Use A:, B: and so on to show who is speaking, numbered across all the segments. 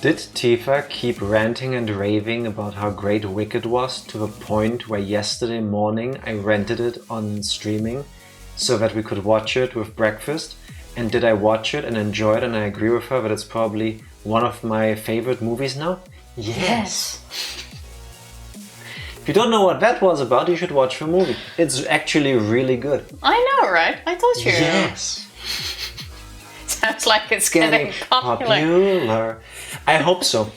A: Did Tifa keep ranting and raving about how great Wicked was to the point where yesterday morning I rented it on streaming so that we could watch it with breakfast? And did I watch it and enjoy it? And I agree with her that it's probably one of my favorite movies now? Yes! If you don't know what that was about, you should watch the movie. It's actually really good.
B: I know, right? I told you.
A: Yes!
B: Sounds like it's getting popular.
A: I hope so.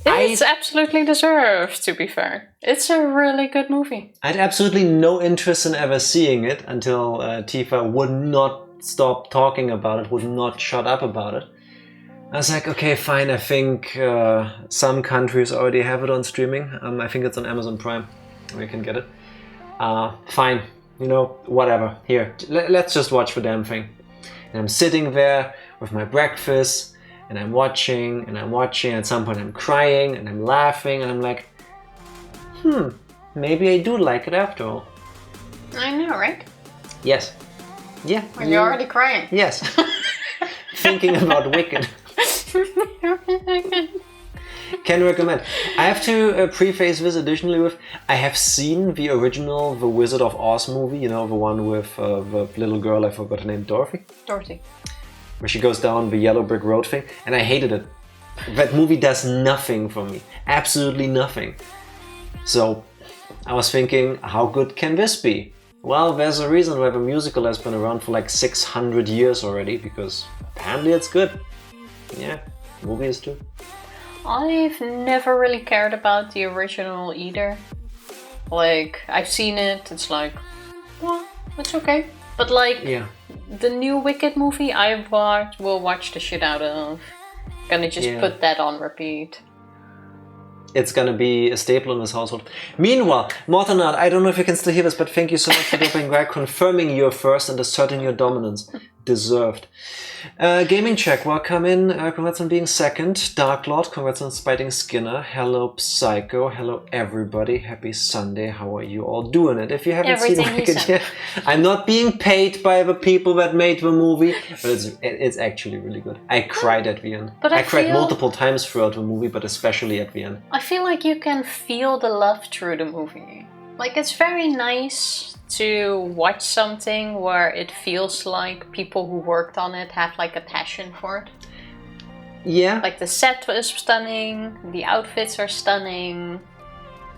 B: It's absolutely deserved, to be fair. It's a really good movie.
A: I had absolutely no interest in ever seeing it until Tifa would not stop talking about it, would not shut up about it. I was like, okay, fine, I think some countries already have it on streaming. I think it's on Amazon Prime. We can get it. Fine, whatever. Here, let's just watch the damn thing. And I'm sitting there with my breakfast, and I'm watching, At some point I'm crying, and I'm laughing, and I'm like, maybe I do like it after all.
B: I know, right?
A: Yes. Yeah.
B: Are you already crying?
A: Yes. Thinking about Wicked. Can recommend. I have to preface this additionally with, I have seen the original The Wizard of Oz movie, the one with the little girl, I forgot her name, Dorothy?
B: Dorothy.
A: Where she goes down the yellow brick road thing, and I hated it. That movie does nothing for me. Absolutely nothing. So I was thinking, how good can this be? Well, there's a reason why the musical has been around for like 600 years already, because apparently it's good. Yeah, the movie is too.
B: I've never really cared about the original either. Like, I've seen it, it's like, well, it's okay. But like, the new Wicked movie I will watch the shit out of. Gonna just put that on repeat.
A: It's gonna be a staple in this household. Meanwhile, Mortenard, I don't know if you can still hear this, but thank you so much for dropping by, confirming you're first and asserting your dominance. Deserved. Gaming Check, welcome in. Congrats on being second. Dark Lord, congrats on spiting Skinner. Hello, Psycho. Hello, everybody. Happy Sunday. How are you all doing it? If you haven't seen Wicked yet, I'm not being paid by the people that made the movie, but it's actually really good. I cried at the end. But I cried multiple times throughout the movie, but especially at the end.
B: I feel like you can feel the love through the movie. Like, it's very nice to watch something where it feels like people who worked on it have like a passion for it.
A: Yeah.
B: Like, the set is stunning, the outfits are stunning,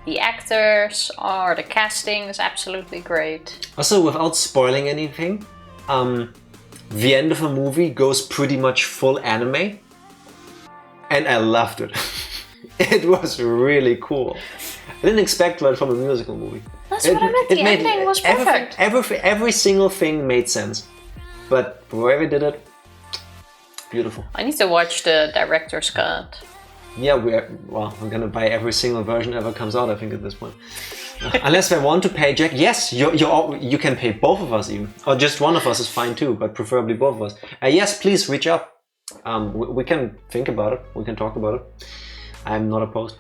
B: the actors the casting is absolutely great.
A: Also, without spoiling anything, the end of the movie goes pretty much full anime, and I loved it. It was really cool. I didn't expect that from a musical movie.
B: That's what I meant. The ending was perfect.
A: Every single thing made sense. But the way they did it, beautiful.
B: I need to watch the director's cut.
A: Yeah, we're gonna buy every single version ever comes out, I think, at this point. Unless they want to pay Jack. Yes, you can pay both of us even. Or just one of us is fine too, but preferably both of us. Yes, please reach out. We can think about it. We can talk about it. I'm not opposed.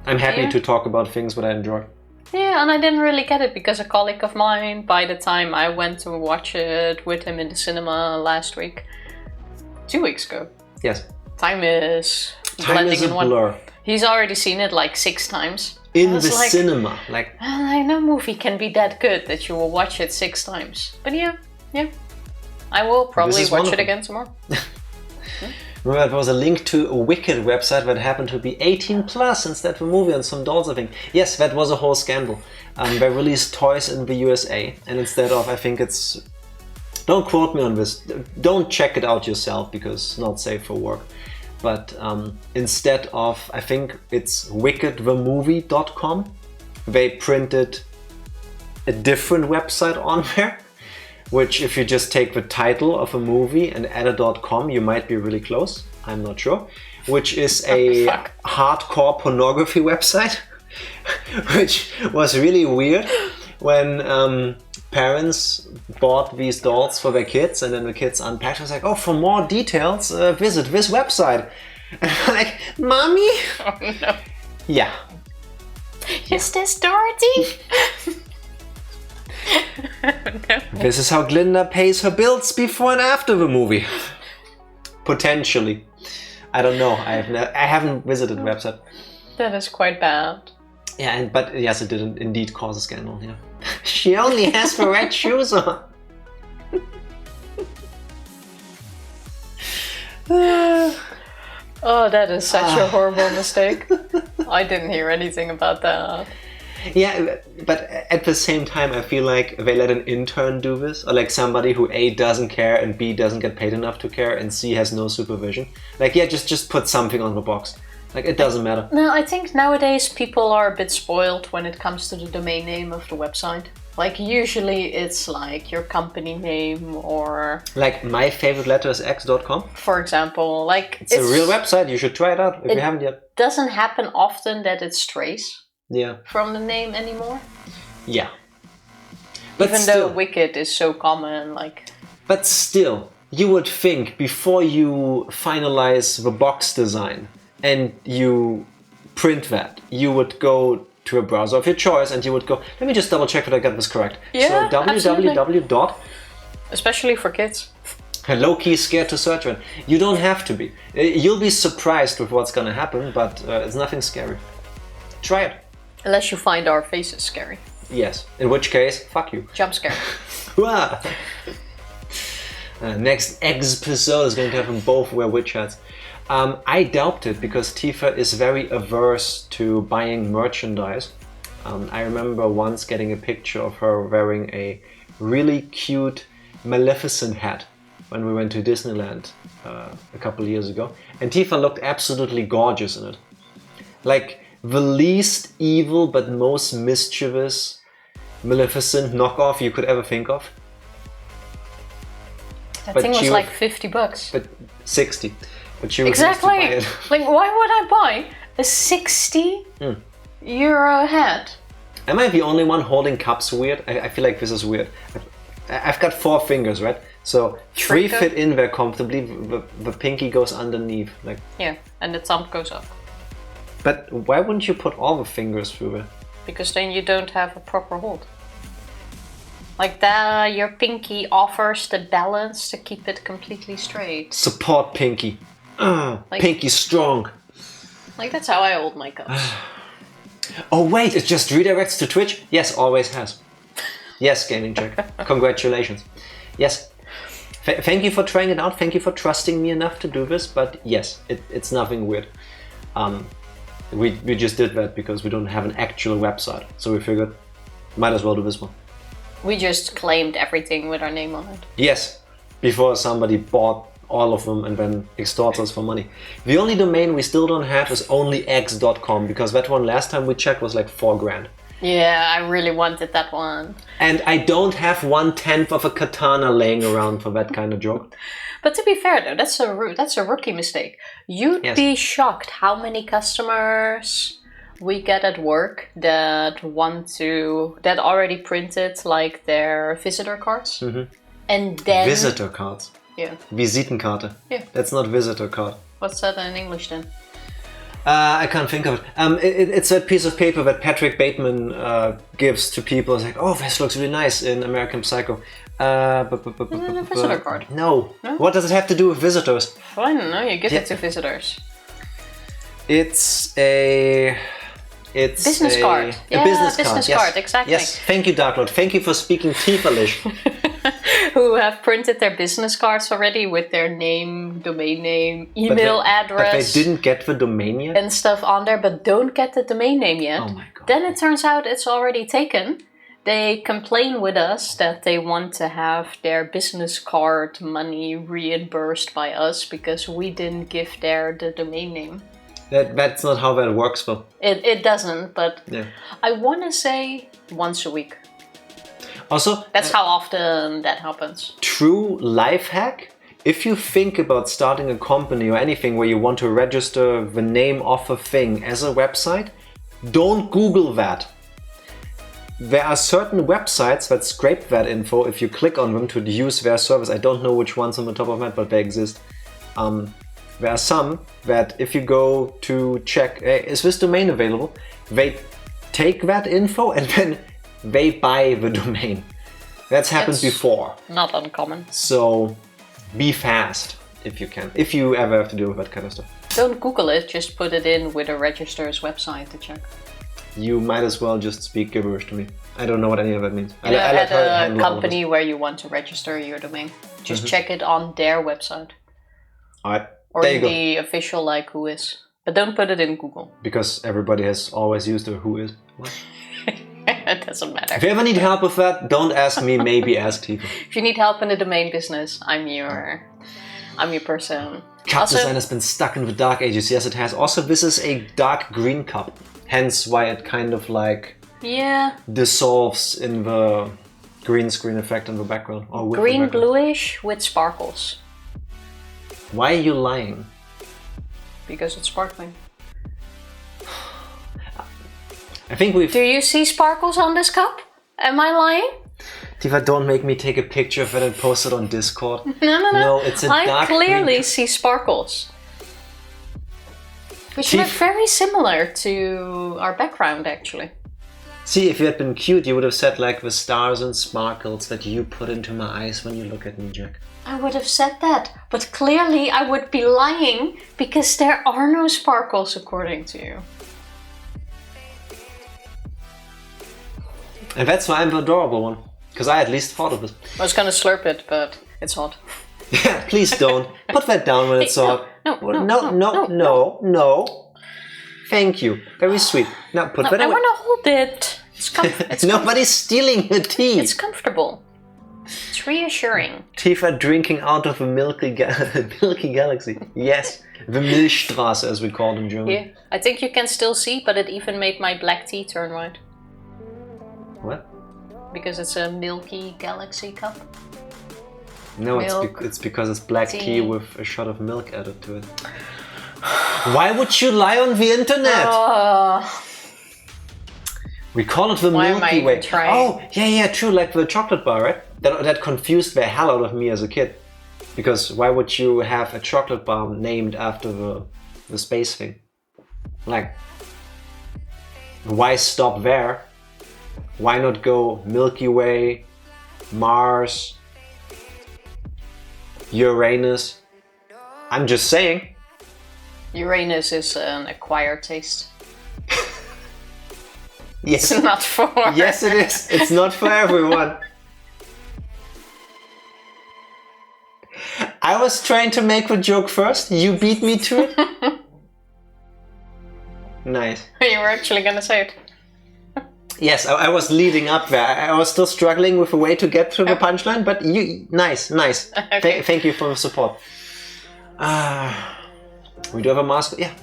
A: I'm happy to talk about things that I enjoy.
B: Yeah, and I didn't really get it because a colleague of mine, by the time I went to watch it with him in the cinema last week, 2 weeks ago.
A: Yes.
B: Time is blending in one.
A: Blur.
B: He's already seen it like 6 times.
A: In the cinema.
B: I know movie can be that good that you will watch it 6 times. But yeah. I will probably watch it again tomorrow.
A: Remember, there was a link to a Wicked website that happened to be 18 plus instead of a movie and some dolls, I think. Yes, that was a whole scandal. They released toys in the USA, and instead of, I think it's... Don't quote me on this. Don't check it out yourself because it's not safe for work. But instead of, I think it's wickedthemovie.com, they printed a different website on there. Which, if you just take the title of a movie and add a .com, you might be really close. I'm not sure. Which is a hardcore pornography website, which was really weird when parents bought these dolls for their kids, and then the kids unpacked. I was like, "Oh, for more details, visit this website." And I'm like, "Mommy?"
B: Oh no.
A: Yeah.
B: Is this Dorothy? No.
A: This is how Glinda pays her bills before and after the movie. Potentially. I don't know. I haven't visited the website.
B: That is quite bad.
A: Yeah, but yes, it did indeed cause a scandal. Yeah, she only has the red shoes on.
B: Oh, that is such a horrible mistake. I didn't hear anything about that.
A: Yeah, but at the same time, I feel like they let an intern do this, or like somebody who A, doesn't care, and B, doesn't get paid enough to care, and C, has no supervision. Like, yeah, just put something on the box. Like, it doesn't matter.
B: No, I think nowadays people are a bit spoiled when it comes to the domain name of the website. Like, usually it's like your company name or...
A: Like, my favorite letter is x.com.
B: For example, like...
A: It's a real website, you should try it out if you haven't yet.
B: It doesn't happen often that it strays from the name anymore.
A: Yeah. But
B: even
A: still,
B: though Wicked is so common, like...
A: But still, you would think before you finalize the box design and you print that, you would go to a browser of your choice and you would go, let me just double check that I got this correct.
B: Yeah,
A: so www.
B: Especially for kids.
A: Low-key scared to search it. You don't have to be. You'll be surprised with what's gonna happen, but it's nothing scary. Try it.
B: Unless you find our faces scary.
A: Yes. In which case, fuck you.
B: Jump scare.
A: Next episode is going to have them both wear witch hats. I doubt it because Tifa is very averse to buying merchandise. I remember once getting a picture of her wearing a really cute Maleficent hat when we went to Disneyland a couple of years ago. And Tifa looked absolutely gorgeous in it. Like the least evil but most mischievous Maleficent knockoff you could ever think of.
B: That thing was like $50.
A: But 60. But she
B: exactly.
A: To buy it.
B: Like, why would I buy a 60 euro hat?
A: Am I the only one holding cups weird? I feel like this is weird. I've got 4 fingers, right? So 3 fit in there comfortably. The pinky goes underneath, like.
B: Yeah, and the thumb goes up.
A: But why wouldn't you put all the fingers through there?
B: Because then you don't have a proper hold. Like that, your pinky offers the balance to keep it completely straight.
A: Support pinky. Like, pinky strong.
B: Like that's how I hold my cups.
A: Oh wait, it just redirects to Twitch? Yes, always has. Yes, Gaming Check. Congratulations. Yes. Thank you for trying it out. Thank you for trusting me enough to do this. But yes, it's nothing weird. We just did that because we don't have an actual website. So we figured, might as well do this one.
B: We just claimed everything with our name on it.
A: Yes, before somebody bought all of them and then extorts us for money. The only domain we still don't have is onlyx.com because that one last time we checked was like $4,000.
B: Yeah, I really wanted that one.
A: And I don't have 1/10 of a katana laying around for that kind of joke.
B: But to be fair though, that's a rookie mistake. You'd be shocked how many customers we get at work that already printed like their visitor cards. And then...
A: Visitor cards?
B: Yeah.
A: Visitenkarte.
B: Yeah.
A: That's not visitor card.
B: What's that in English then?
A: I can't think of it. It's that piece of paper that Patrick Bateman gives to people. It's like, oh, this looks really nice in American Psycho.
B: Visitor card.
A: No. What does it have to do with visitors?
B: Well, I don't know. You give it to visitors.
A: It's a
B: business card.
A: A business
B: card, exactly.
A: Yes, thank you, Dark Lord. Thank you for speaking Tiefalish.
B: Who have printed their business cards already with their name, domain name, email address.
A: But they didn't get the domain yet?
B: And stuff on there, but don't get the domain name yet.
A: Oh my god.
B: Then it turns out it's already taken. They complain with us that they want to have their business card money reimbursed by us because we didn't give the domain name.
A: That's not how that works, though.
B: It doesn't, but
A: yeah.
B: I want to say once a week.
A: Also,
B: that's how often that happens.
A: True life hack. If you think about starting a company or anything where you want to register the name of a thing as a website, don't Google that. There are certain websites that scrape that info if you click on them to use their service. I don't know which ones on the top of my head, but they exist. There are some that if you go to check, hey, is this domain available? They take that info and then they buy the domain. That's happened before.
B: Not uncommon.
A: So be fast. if you can. If you ever have to deal with that kind of stuff.
B: Don't Google it, just put it in with a registrar's website to check.
A: You might as well just speak gibberish to me. I don't know what any of that means.
B: You know, at a company where you want to register your domain, just check it on their website.
A: Alright,
B: or
A: there you
B: the official like Whois. But don't put it in Google.
A: Because everybody has always used a Whois. What?
B: It doesn't matter.
A: If you ever need help with that, don't ask me, maybe ask Tifa.
B: If you need help in the domain business, I'm your person.
A: Cup design has been stuck in the dark ages. Yes, it has. Also, this is a dark green cup. Hence why it kind of like dissolves in the green screen effect in the background. Or with
B: green
A: the background.
B: bluish with sparkles.
A: Why are you lying?
B: Because it's sparkling.
A: I think we've...
B: Do you see sparkles on this cup? Am I lying?
A: Tifa, don't make me take a picture of it and post it on Discord.
B: No,
A: it's a dark
B: I clearly
A: green...
B: see sparkles. Which look very similar to our background, actually.
A: See, if you had been cute, you would have said like the stars and sparkles that you put into my eyes when you look at me, Jack.
B: I would have said that, but clearly I would be lying because there are no sparkles according to you.
A: And that's why I'm the adorable one. Because I at least thought of it.
B: I was gonna slurp it, but it's hot.
A: Yeah, please don't. Put that down when it's hot. No. Thank you. Very sweet. Now put that away.
B: I want to hold it. It's
A: Nobody's stealing the tea.
B: It's comfortable. It's reassuring.
A: Tifa drinking out of a milky galaxy. Yes. The Milchstraße, as we call it in German.
B: Yeah. I think you can still see, but it even made my black tea turn white.
A: What?
B: Because it's a milky galaxy cup.
A: No, it's because it's black tea with a shot of milk added to it. Why would you lie on the internet? We call it the Milky Way. Oh, yeah, true, like the chocolate bar, right? That confused the hell out of me as a kid. Because why would you have a chocolate bar named after the space thing? Like, why stop there? Why not go Milky Way, Mars, Uranus? I'm just saying.
B: Uranus is an acquired taste.
A: Yes.
B: It's not for...
A: Yes, it is. It's not for everyone. I was trying to make the joke first. You beat me to it. Nice.
B: You were actually gonna say it.
A: Yes, I was leading up there. I was still struggling with a way to get to the punchline, but you... Nice. Okay. Thank you for the support. We do have a mask. Yeah.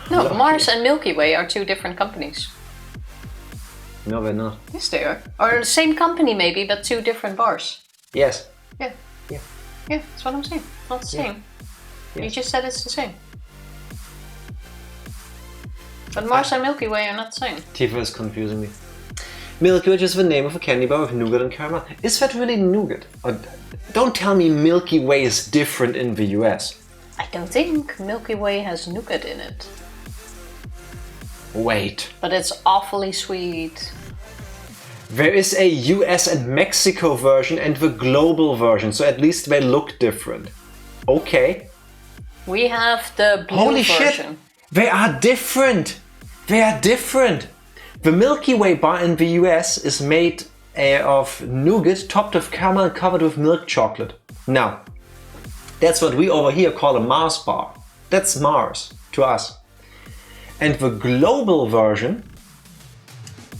B: No, Mars and Milky Way are two different companies.
A: No, they're not.
B: Yes, they are. Or the same company maybe, but two different bars.
A: Yes.
B: Yeah, that's what I'm saying. Not the same. Yeah. You just said it's the same. But Mars and Milky Way are not the same.
A: Tifa is confusing me. Milky Way is the name of a candy bar with nougat and caramel. Is that really nougat? Or don't tell me Milky Way is different in the US.
B: I don't think Milky Way has nougat in it.
A: Wait.
B: But it's awfully sweet.
A: There is a US and Mexico version and the global version, so at least they look different. Okay.
B: We have the blue
A: Holy
B: version.
A: Shit! They are different! They are different! The Milky Way bar in the US is made of nougat topped with caramel covered with milk chocolate. Now, that's what we over here call a Mars bar. That's Mars to us. And the global version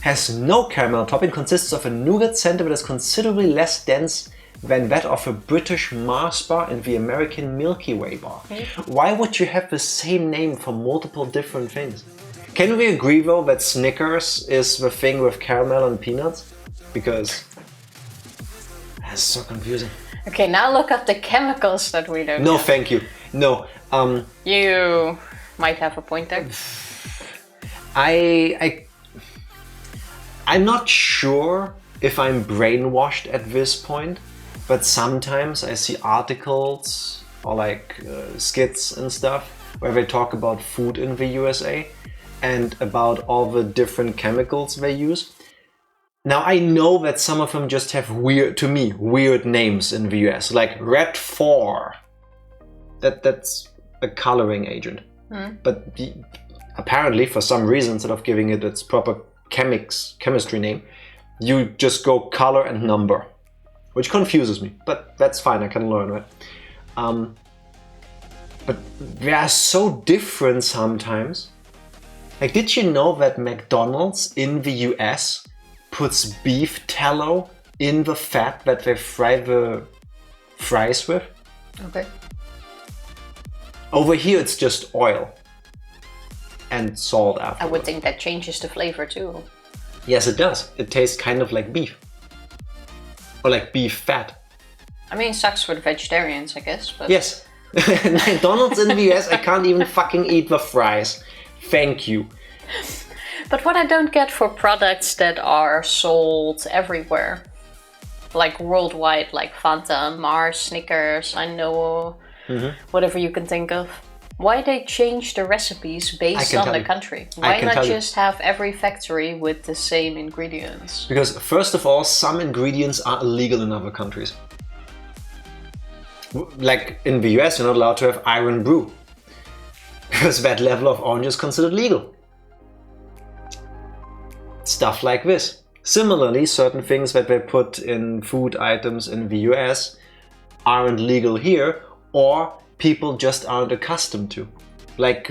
A: has no caramel topping, consists of a nougat center that is considerably less dense than that of a British Mars bar and the American Milky Way bar. Why would you have the same name for multiple different things? Can we agree though that Snickers is the thing with caramel and peanuts? Because that's so confusing.
B: Okay, now look up the chemicals that we don't
A: No,
B: have.
A: thank you. No.
B: You might have a point there.
A: I'm not sure if I'm brainwashed at this point, but sometimes I see articles or like skits and stuff where they talk about food in the USA and about all the different chemicals they use. Now I know that some of them just have weird names in the US, like Red 4. That's a coloring agent. But apparently, for some reason, instead of giving it its proper chemistry name, you just go color and number, which confuses me. But that's fine, I can learn, right? But they are so different sometimes. Like, did you know that McDonald's in the US puts beef tallow in the fat that they fry the fries with?
B: Okay.
A: Over here it's just oil and salt after.
B: I would think that changes the flavor too.
A: Yes, it does. It tastes kind of like beef. Or like beef fat.
B: I mean, it sucks for the vegetarians, I guess. But...
A: Yes. McDonald's in the US, I can't even fucking eat the fries. Thank you.
B: But what I don't get for products that are sold everywhere, like worldwide, like Fanta, Mars, Snickers, I know, whatever you can think of. Why they change the recipes based on the country? Why not just have every factory with the same ingredients? Because
A: first of all, some ingredients are illegal in other countries. Like in the US, you're not allowed to have iron brew. Because that level of orange is considered legal. Stuff like this. Similarly, certain things that they put in food items in the US aren't legal here, or people just aren't accustomed to. Like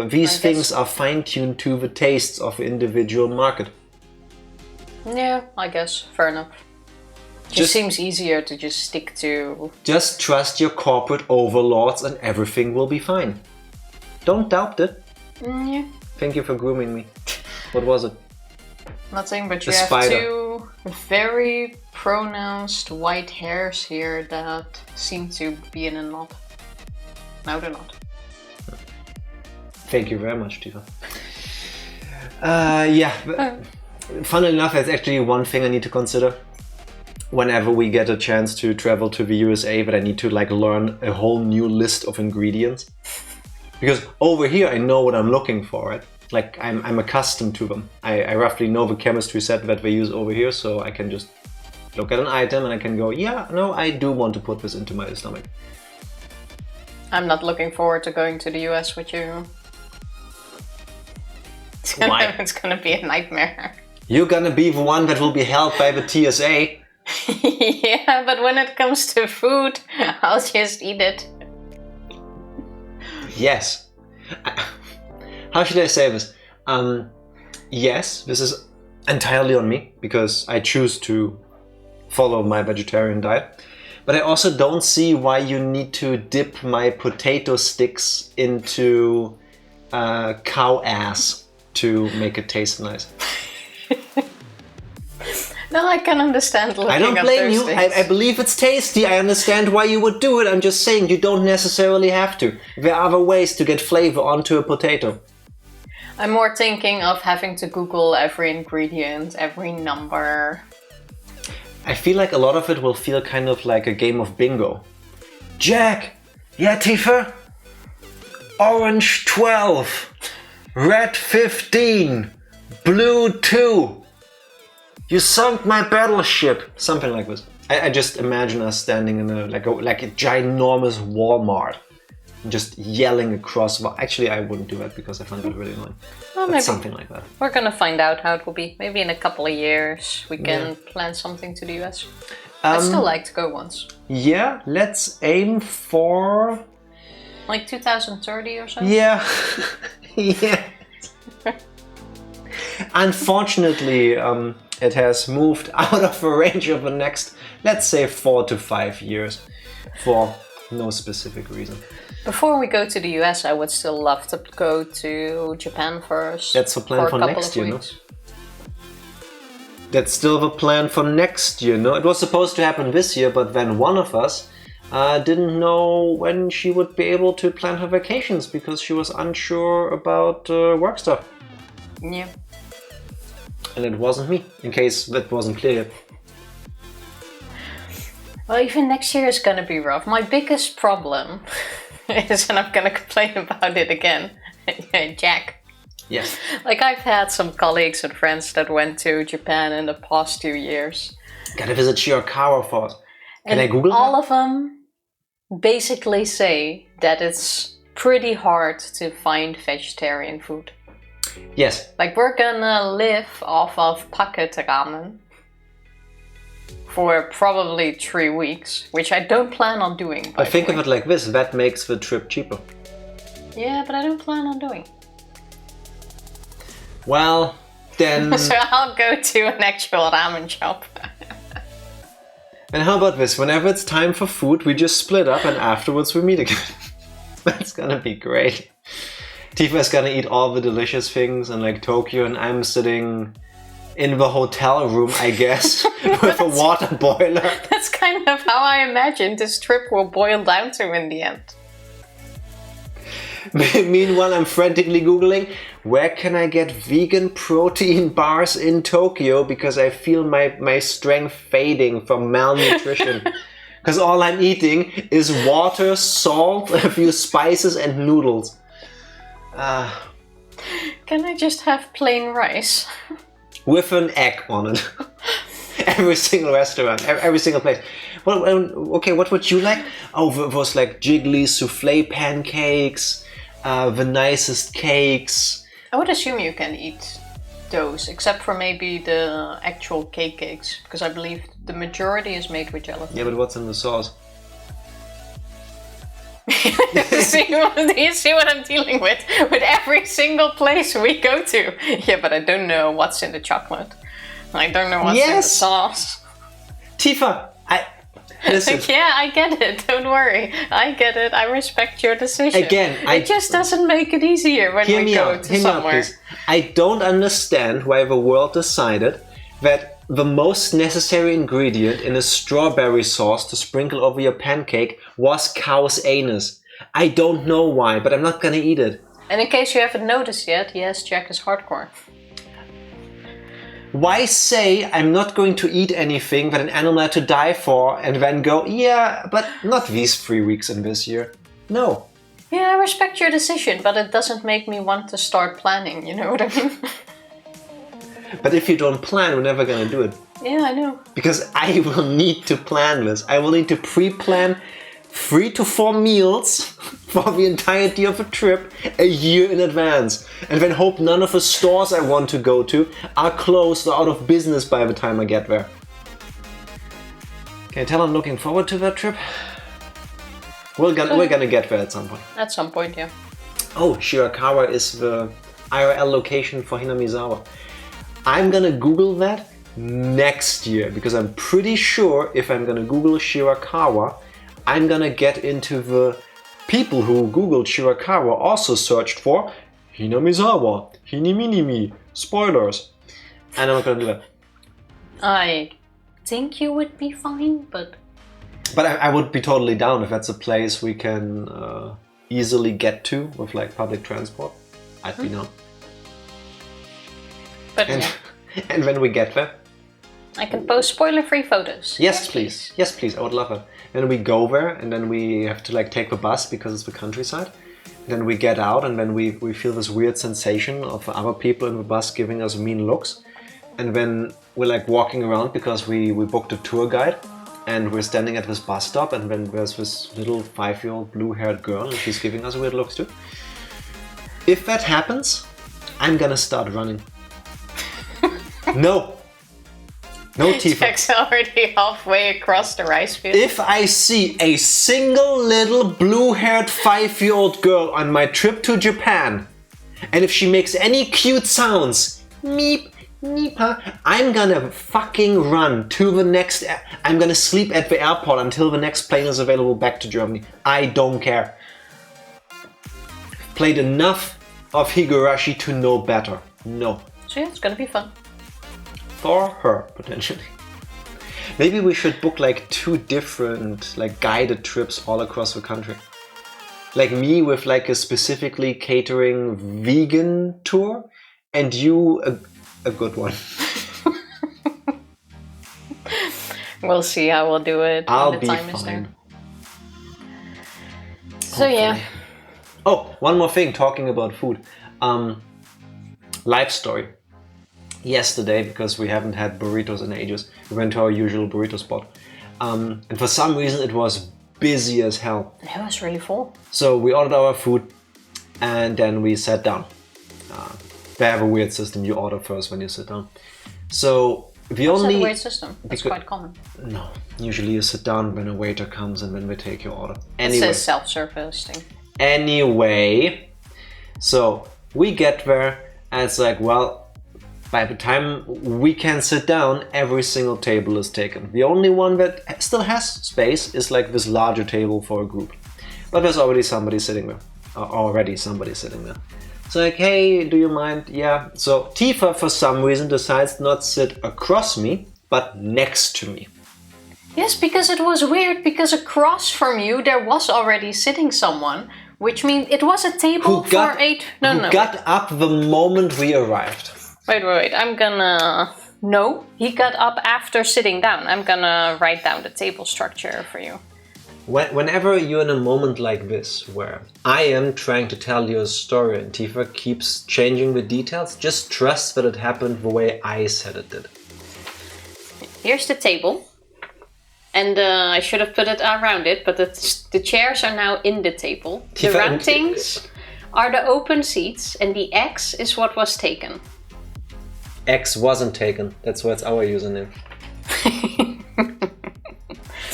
A: these things are fine-tuned to the tastes of the individual market.
B: Yeah, I guess. Fair enough. Just seems easier to just stick to...
A: Just trust your corporate overlords and everything will be fine. Don't doubt it.
B: Yeah.
A: Thank you for grooming me. What was it?
B: Nothing, but you have two very pronounced white hairs here that seem to be in a knot. Now they're not.
A: Thank you very much, Tifa. Yeah. Funnily enough, that's actually one thing I need to consider. Whenever we get a chance to travel to the USA, that I need to like learn a whole new list of ingredients. Because over here I know what I'm looking for, right? Like I'm accustomed to them. I roughly know the chemistry set that they use over here, so I can just look at an item and I can go, yeah, no, I do want to put this into my stomach.
B: I'm not looking forward to going to the US with you.
A: Why?
B: It's gonna be a nightmare.
A: You're gonna be the one that will be held by the TSA.
B: Yeah, but when it comes to food, I'll just eat it.
A: Yes. How should I say this? Yes, this is entirely on me because I choose to follow my vegetarian diet. But I also don't see why you need to dip my potato sticks into cow ass to make it taste nice.
B: No, I can understand looking
A: I don't blame you. I believe it's tasty. I understand why you would do it. I'm just saying you don't necessarily have to. There are other ways to get flavor onto a potato.
B: I'm more thinking of having to Google every ingredient, every number.
A: I feel like a lot of it will feel kind of like a game of bingo. Jack! Yeah, Tifa? Orange 12. Red 15. Blue 2. You sunk my battleship. Something like this. I just imagine us standing in a ginormous Walmart. Just yelling across. Well, actually, I wouldn't do that because I find that really annoying. Well, maybe something like that.
B: We're gonna find out how it will be. Maybe in a couple of years we can plan something to the US. I'd still like to go once.
A: Yeah, let's aim for...
B: Like 2030 or so?
A: Yeah. Yeah. Unfortunately, it has moved out of the range of the next, let's say, 4 to 5 years. For no specific reason.
B: Before we go to the US, I would still love to go to Japan first.
A: That's the plan for next year, no? That's still the plan for next year, no? It was supposed to happen this year, but then one of us didn't know when she would be able to plan her vacations because she was unsure about work stuff.
B: Yeah.
A: And it wasn't me, in case that wasn't clear.
B: Well, even next year is gonna be rough. My biggest problem is, and I'm gonna complain about it again, Jack.
A: Yes.
B: Like I've had some colleagues and friends that went to Japan in the past 2 years.
A: Gotta visit Shirakawa first. Can
B: And
A: I Google
B: all
A: that?
B: of them basically say that it's pretty hard to find vegetarian food.
A: Yes.
B: Like we're gonna live off of packet ramen for probably 3 weeks, which I don't plan on doing.
A: But think of it like this, that makes the trip cheaper.
B: Yeah, but I don't plan on doing.
A: Well, then...
B: So I'll go to an actual ramen shop.
A: And how about this? Whenever it's time for food, we just split up and afterwards we meet again. That's gonna be great. Tifa's gonna eat all the delicious things in like Tokyo, and I'm sitting in the hotel room, I guess, with a water boiler.
B: That's kind of how I imagine this trip will boil down to in the end.
A: Meanwhile, I'm frantically Googling, where can I get vegan protein bars in Tokyo? Because I feel my strength fading from malnutrition. Because all I'm eating is water, salt, a few spices and noodles.
B: Can I just have plain rice?
A: With an egg on it. Every single restaurant, every single place. Well, okay, what would you like? Oh, those like jiggly souffle pancakes. The nicest cakes.
B: I would assume you can eat those, except for maybe the actual cakes, because I believe the majority is made with gelatin.
A: Yeah, but what's in the sauce?
B: Do you see what I'm dealing with every single place we go to? Yeah, but I don't know what's in the chocolate. I don't know what's in the sauce.
A: Tifa, listen.
B: Yeah, I get it. Don't worry. I get it. I respect your decision.
A: Again,
B: it just doesn't make it easier when we go to somewhere.
A: I don't understand why the world decided that the most necessary ingredient in a strawberry sauce to sprinkle over your pancake was cow's anus. I don't know why, but I'm not gonna eat it.
B: And in case you haven't noticed yet, yes, Jack is hardcore.
A: Why say I'm not going to eat anything that an animal had to die for and then go, yeah, but not these 3 weeks in this year. No.
B: Yeah, I respect your decision, but it doesn't make me want to start planning, you know what I mean?
A: But if you don't plan, we're never gonna do it.
B: Yeah, I know.
A: Because I will need to plan this. I will need to pre-plan 3 to 4 meals for the entirety of a trip a year in advance. And then hope none of the stores I want to go to are closed or out of business by the time I get there. Can you tell I'm looking forward to that trip? We're gonna get there at some point.
B: At some point, yeah.
A: Oh, Shirakawa is the IRL location for Hinamizawa. I'm gonna Google that next year because I'm pretty sure if I'm gonna Google Shirakawa, I'm gonna get into the people who Googled Shirakawa also searched for Hinamizawa, Hiniminimi, spoilers. And I'm not gonna do that.
B: I think you would be fine, but...
A: But I would be totally down if that's a place we can easily get to with like public transport. I'd be down.
B: But
A: and,
B: yeah.
A: And when we get there,
B: I can post spoiler-free photos.
A: Yes, please. Yes, please. I would love it. Then we go there, and then we have to like take the bus because it's the countryside. Then we get out, and then we feel this weird sensation of other people in the bus giving us mean looks. And then we're like walking around because we booked a tour guide, and we're standing at this bus stop, and then there's this little 5-year-old blue-haired girl, and she's giving us weird looks too. If that happens, I'm gonna start running. No, Tifa.
B: Jack's already halfway across the rice field.
A: If I see a single little blue-haired 5-year-old girl on my trip to Japan, and if she makes any cute sounds, meep, meep, I'm gonna fucking run to the next... I'm gonna sleep at the airport until the next plane is available back to Germany. I don't care. Played enough of Higurashi to know better. No.
B: So yeah, it's gonna be fun.
A: For her, potentially. Maybe we should book like 2 different like guided trips all across the country. Like me with like a specifically catering vegan tour and you a good one.
B: We'll see how we'll do it when the time is there. So yeah.
A: Oh, one more thing talking about food. Life story. Yesterday, because we haven't had burritos in ages, we went to our usual burrito spot. And for some reason it was busy as hell.
B: It was really full.
A: So we ordered our food and then we sat down. They have a weird system. You order first when you sit down. So the
B: That's
A: only...
B: a weird system. It's quite common.
A: No, usually you sit down when a waiter comes and then we take your order.
B: Anyway. It's a self-service thing.
A: Anyway, so we get there and it's like, well, by the time we can sit down, every single table is taken. The only one that still has space is like this larger table for a group. But there's already somebody sitting there. So like, hey, do you mind? Yeah. So Tifa, for some reason, decides to not sit across me, but next to me.
B: Yes, because it was weird, because across from you there was already sitting someone, which means it was a table for 8...
A: No. Got up the moment we arrived.
B: Wait, I'm gonna... No, he got up after sitting down. I'm gonna write down the table structure for you.
A: Whenever you're in a moment like this, where I am trying to tell you a story and Tifa keeps changing the details, just trust that it happened the way I said it did.
B: Here's the table. And I should have put it around it, but the chairs are now in the table. The round things are the open seats, and the X is what was taken.
A: X wasn't taken. That's why it's our username.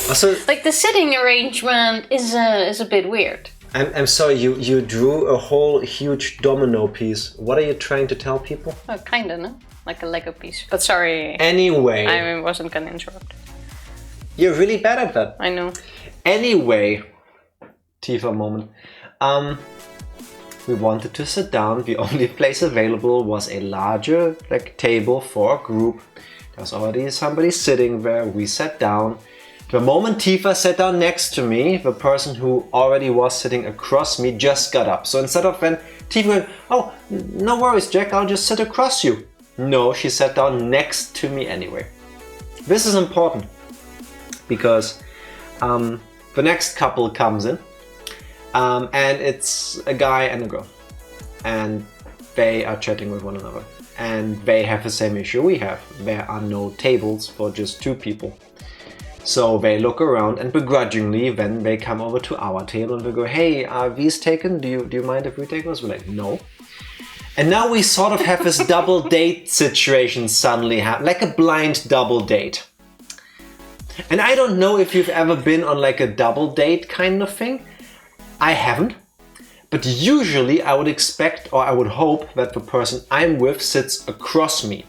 A: Also,
B: like the sitting arrangement is a bit weird.
A: I'm sorry, you drew a whole huge domino piece. What are you trying to tell people?
B: Oh, kinda, no? Like a Lego piece. But sorry.
A: Anyway.
B: I wasn't gonna interrupt.
A: You're really bad at that.
B: I know.
A: Anyway, Tifa moment. We wanted to sit down. The only place available was a larger table for a group. There was already somebody sitting there. We sat down. The moment Tifa sat down next to me, the person who already was sitting across me just got up. So instead of when Tifa went, oh, no worries, Jack, I'll just sit across you. No, she sat down next to me anyway. This is important because the next couple comes in. And it's a guy and a girl, and they are chatting with one another, and they have the same issue we have. There are no tables for just two people. So they look around and begrudgingly then they come over to our table and they go, hey, are these taken? Do you mind if we take those? We're like, no. And now we sort of have this double date situation suddenly happen, like a blind double date. And I don't know if you've ever been on like a double date kind of thing. I haven't, but usually I would expect or I would hope that the person I'm with sits across me,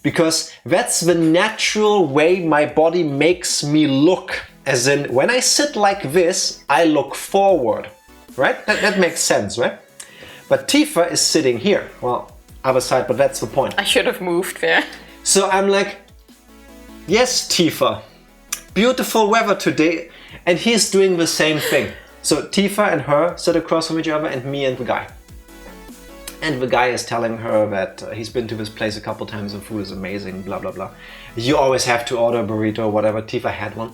A: because that's the natural way my body makes me look. As in, when I sit like this, I look forward, right? That makes sense, right? But Tifa is sitting here. Well, other side, but that's the point.
B: I should have moved there.
A: So I'm like, yes, Tifa, beautiful weather today, and he's doing the same thing. So Tifa and her sit across from each other, and me and the guy. And the guy is telling her that he's been to this place a couple times and food is amazing, blah blah blah. You always have to order a burrito or whatever. Tifa had one.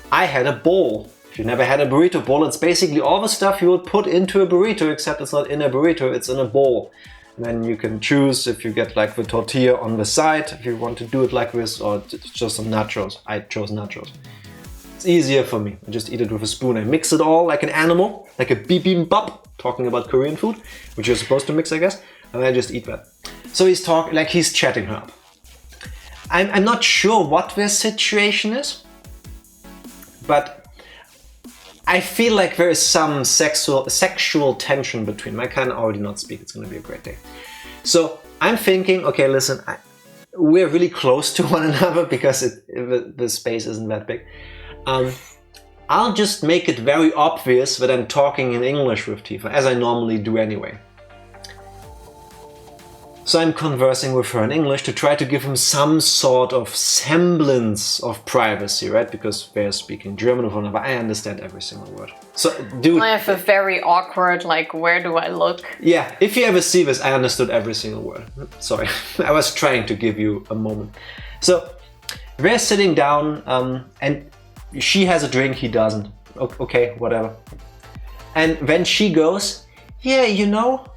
A: I had a bowl. If you've never had a burrito bowl, it's basically all the stuff you would put into a burrito, except it's not in a burrito, it's in a bowl. And then you can choose if you get like the tortilla on the side, if you want to do it like this, or just some nachos. I chose nachos. It's easier for me. I just eat it with a spoon. I mix it all like an animal, like a bibimbap, talking about Korean food, which you're supposed to mix, I guess, and I just eat that. So he's he's chatting her up. I'm not sure what their situation is, but I feel like there is some sexual tension between them. I can already not speak. It's going to be a great day. So I'm thinking, okay, listen, we're really close to one another because the space isn't that big. I'll just make it very obvious that I'm talking in English with Tifa, as I normally do anyway. So I'm conversing with her in English to try to give him some sort of semblance of privacy, right? Because they're speaking German with one another. I understand every single word. So, dude,
B: I have a very awkward, like, where do I look?
A: Yeah, if you ever see this, I understood every single word. Sorry, I was trying to give you a moment. So, we're sitting down, and she has a drink, he doesn't. Okay, whatever. And then she goes, yeah, you know,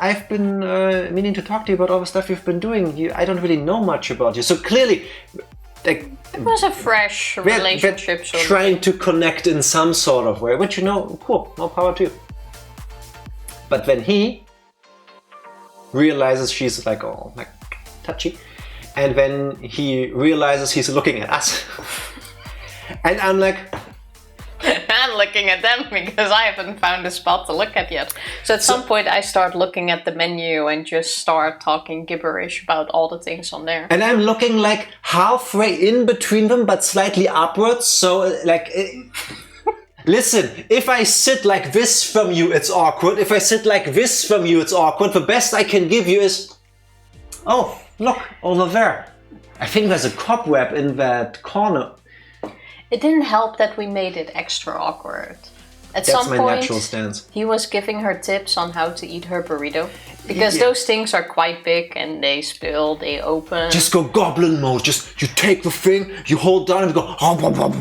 A: I've been meaning to talk to you about all the stuff you've been doing. I don't really know much about you. So clearly, like,
B: it was a fresh relationship.
A: We're trying to connect in some sort of way, which, you know, cool, more power to you. But when he realizes she's like, oh, like touchy, and when he realizes he's looking at us, and I'm like,
B: I'm looking at them because I haven't found a spot to look at yet. So at some point I start looking at the menu and just start talking gibberish about all the things on there.
A: And I'm looking like halfway in between them, but slightly upwards. So like, listen, if I sit like this from you, it's awkward. If I sit like this from you, it's awkward. The best I can give you is, oh, look, over there. I think there's a cobweb in that corner.
B: It didn't help that we made it extra awkward. At
A: That's
B: some
A: my
B: point,
A: natural stance.
B: he was giving her tips on how to eat her burrito. Because those things are quite big and they spill, they open.
A: Just go goblin mode. Just, you take the thing, you hold down and go, hop, hop, hop.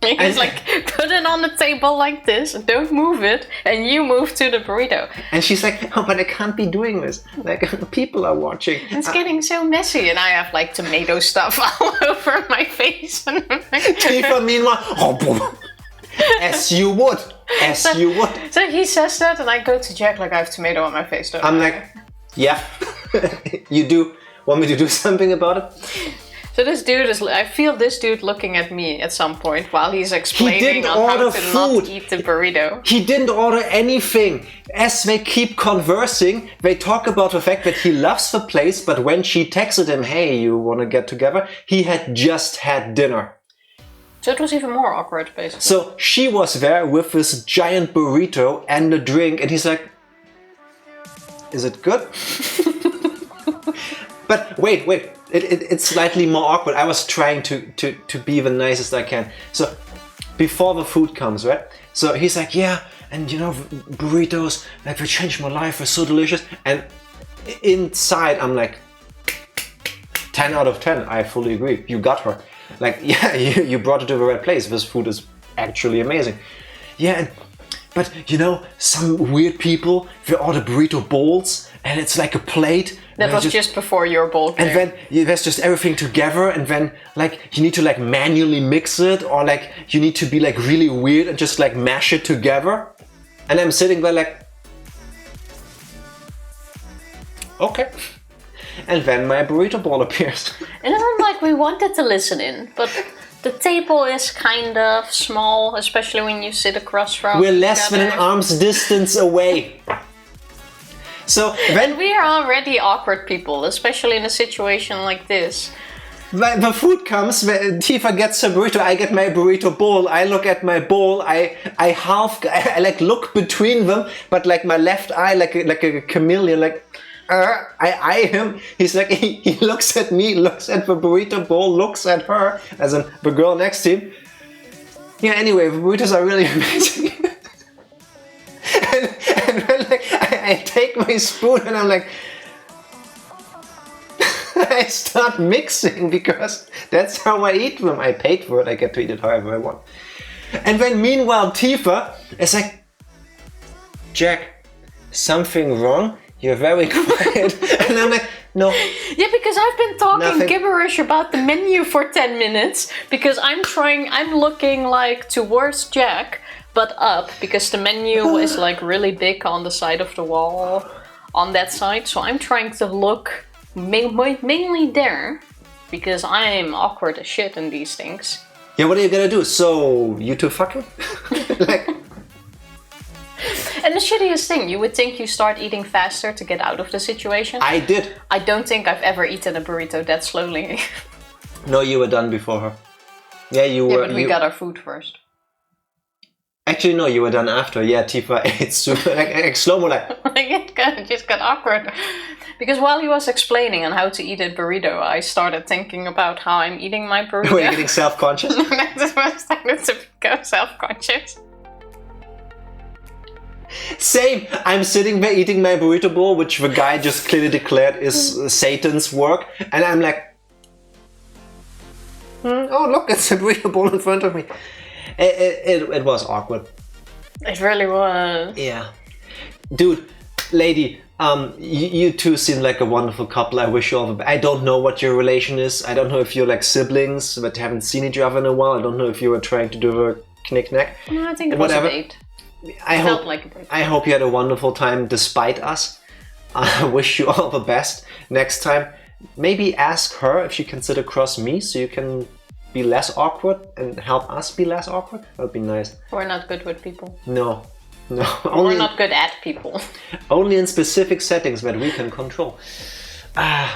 B: He's like, put it on the table like this, don't move it, and you move to the burrito.
A: And she's like, oh, but I can't be doing this. Like, people are watching.
B: It's getting so messy, and I have like tomato stuff all over my face.
A: Tifa, meanwhile, oh, as you would.
B: So he says that, and I go to Jack like, I have tomato on my face, don't
A: I'm
B: I?
A: like, yeah, you do. Want me to do something about it?
B: So this dude is, I feel this dude looking at me at some point while he's explaining on how to not eat the burrito.
A: He didn't order anything. As they keep conversing, they talk about the fact that he loves the place, but when she texted him, hey, you want to get together? He had just had dinner.
B: So it was even more awkward, basically.
A: So she was there with this giant burrito and a drink, and he's like, is it good? But wait. It's slightly more awkward. I was trying to be the nicest I can. So before the food comes, right? So he's like, yeah, and you know, burritos, like they changed my life, they're so delicious. And inside I'm like, 10 out of 10, I fully agree. You got her. Like, yeah, you brought it to the right place. This food is actually amazing. Yeah, but you know, some weird people, they order burrito bowls and it's like a plate.
B: That was just before your bowl came.
A: And then there's just everything together, and then like you need to like manually mix it, or like you need to be like really weird and just like mash it together. And I'm sitting there like, okay. And then my burrito bowl appears.
B: And it's not like we wanted to listen in, but the table is kind of small, especially when you sit across from
A: We're less than an arm's distance away. So when
B: we are already awkward people, especially in a situation like this.
A: When the food comes, Tifa gets her burrito, I get my burrito bowl, I look at my bowl, I like look between them, but like my left eye, like a chameleon, like I eye him. He's like, he looks at me, looks at the burrito bowl, looks at her, as in the girl next to him. Yeah, anyway, the burritos are really amazing. and then like, I take my spoon and I'm like, I start mixing because that's how I eat them. I paid for it, I get to eat it however I want. And then meanwhile Tifa is like, Jack, something wrong? You're very quiet. And I'm like, no.
B: Yeah, because I've been talking gibberish about the menu for 10 minutes because I'm looking like towards Jack, but up, because the menu is like really big on the side of the wall on that side. So I'm trying to look mainly there because I'm awkward as shit in these things.
A: Yeah, what are you gonna do? So, you two fucking? Like...
B: And the shittiest thing, you would think you start eating faster to get out of the situation.
A: I did.
B: I don't think I've ever eaten a burrito that slowly.
A: No, you were done before her. Yeah, you were.
B: Yeah, but we got our food first.
A: Actually, no, you were done after. Yeah, Tifa ate super, like slow-mo, like...
B: It just got awkward. Because while he was explaining on how to eat a burrito, I started thinking about how I'm eating my burrito.
A: Were you getting self-conscious?
B: I started to become self-conscious.
A: Same! I'm sitting there eating my burrito bowl, which the guy just clearly declared is Satan's work. And I'm like... oh, look, it's a burrito bowl in front of me. It was awkward.
B: It really was.
A: Yeah. Dude, lady, You two seem like a wonderful couple. I wish you all the best. I don't know what your relation is. I don't know if you're like siblings but haven't seen each other in a while. I don't know if you were trying to do a knick-knack.
B: No, I think it was a date.
A: I hope you had a wonderful time despite us. I wish you all the best. Next time, maybe ask her if she can sit across me so you can be less awkward and help us be less awkward. That would be nice.
B: We're not good with people.
A: No.
B: We're not good at people.
A: Only in specific settings that we can control.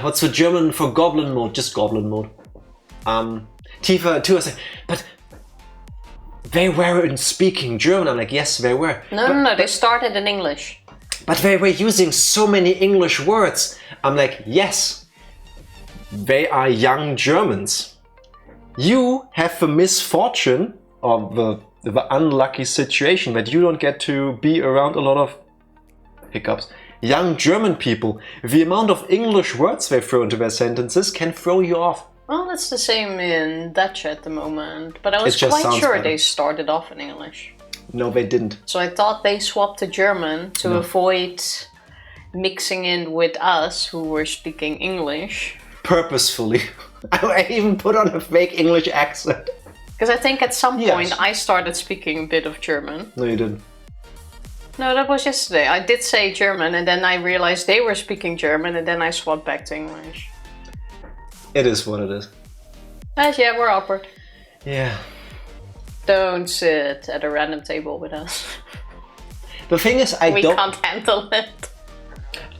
A: What's the German for goblin mode? Just goblin mode. Tifa, too, I say, but they weren't speaking German. I'm like, yes, they were.
B: No, they started in English.
A: But they were using so many English words. I'm like, yes, they are young Germans. You have the misfortune or the unlucky situation that you don't get to be around a lot of hiccups. Young German people, the amount of English words they throw into their sentences can throw you off.
B: Well, that's the same in Dutch at the moment, but I was quite sure they started off in English.
A: No, they didn't.
B: So I thought they swapped to German to avoid mixing in with us who were speaking English.
A: Purposefully. I even put on a fake English accent.
B: Because I think at some point I started speaking a bit of German.
A: No, you didn't.
B: No, that was yesterday. I did say German and then I realized they were speaking German and then I swapped back to English.
A: It is what it is.
B: Yeah, we're awkward.
A: Yeah.
B: Don't sit at a random table with us.
A: The thing is,
B: we can't handle it.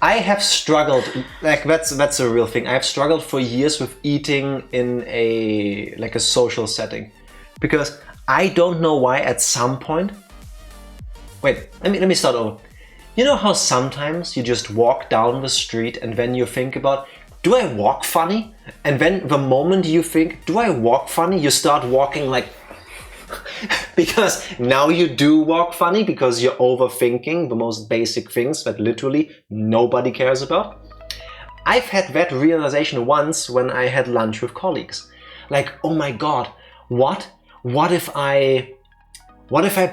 A: I have struggled, like that's a real thing. I've struggled for years with eating in a social setting. Because I don't know why at some point... Wait, let me start over. You know how sometimes you just walk down the street and then you think about, do I walk funny? And then the moment you think, do I walk funny? You start walking like... because now you do walk funny because you're overthinking the most basic things that literally nobody cares about. I've had that realization once when I had lunch with colleagues. Like, oh my god, what if I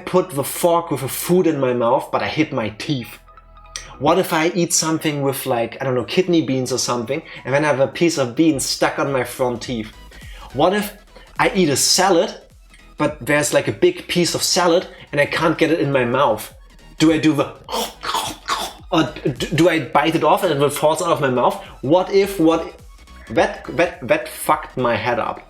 A: put the fork with the food in my mouth but I hit my teeth? What if I eat something with like, I don't know, kidney beans or something and then I have a piece of bean stuck on my front teeth? What if I eat a salad but there's like a big piece of salad and I can't get it in my mouth? Do I do the... or do I bite it off and it falls out of my mouth? That fucked my head up.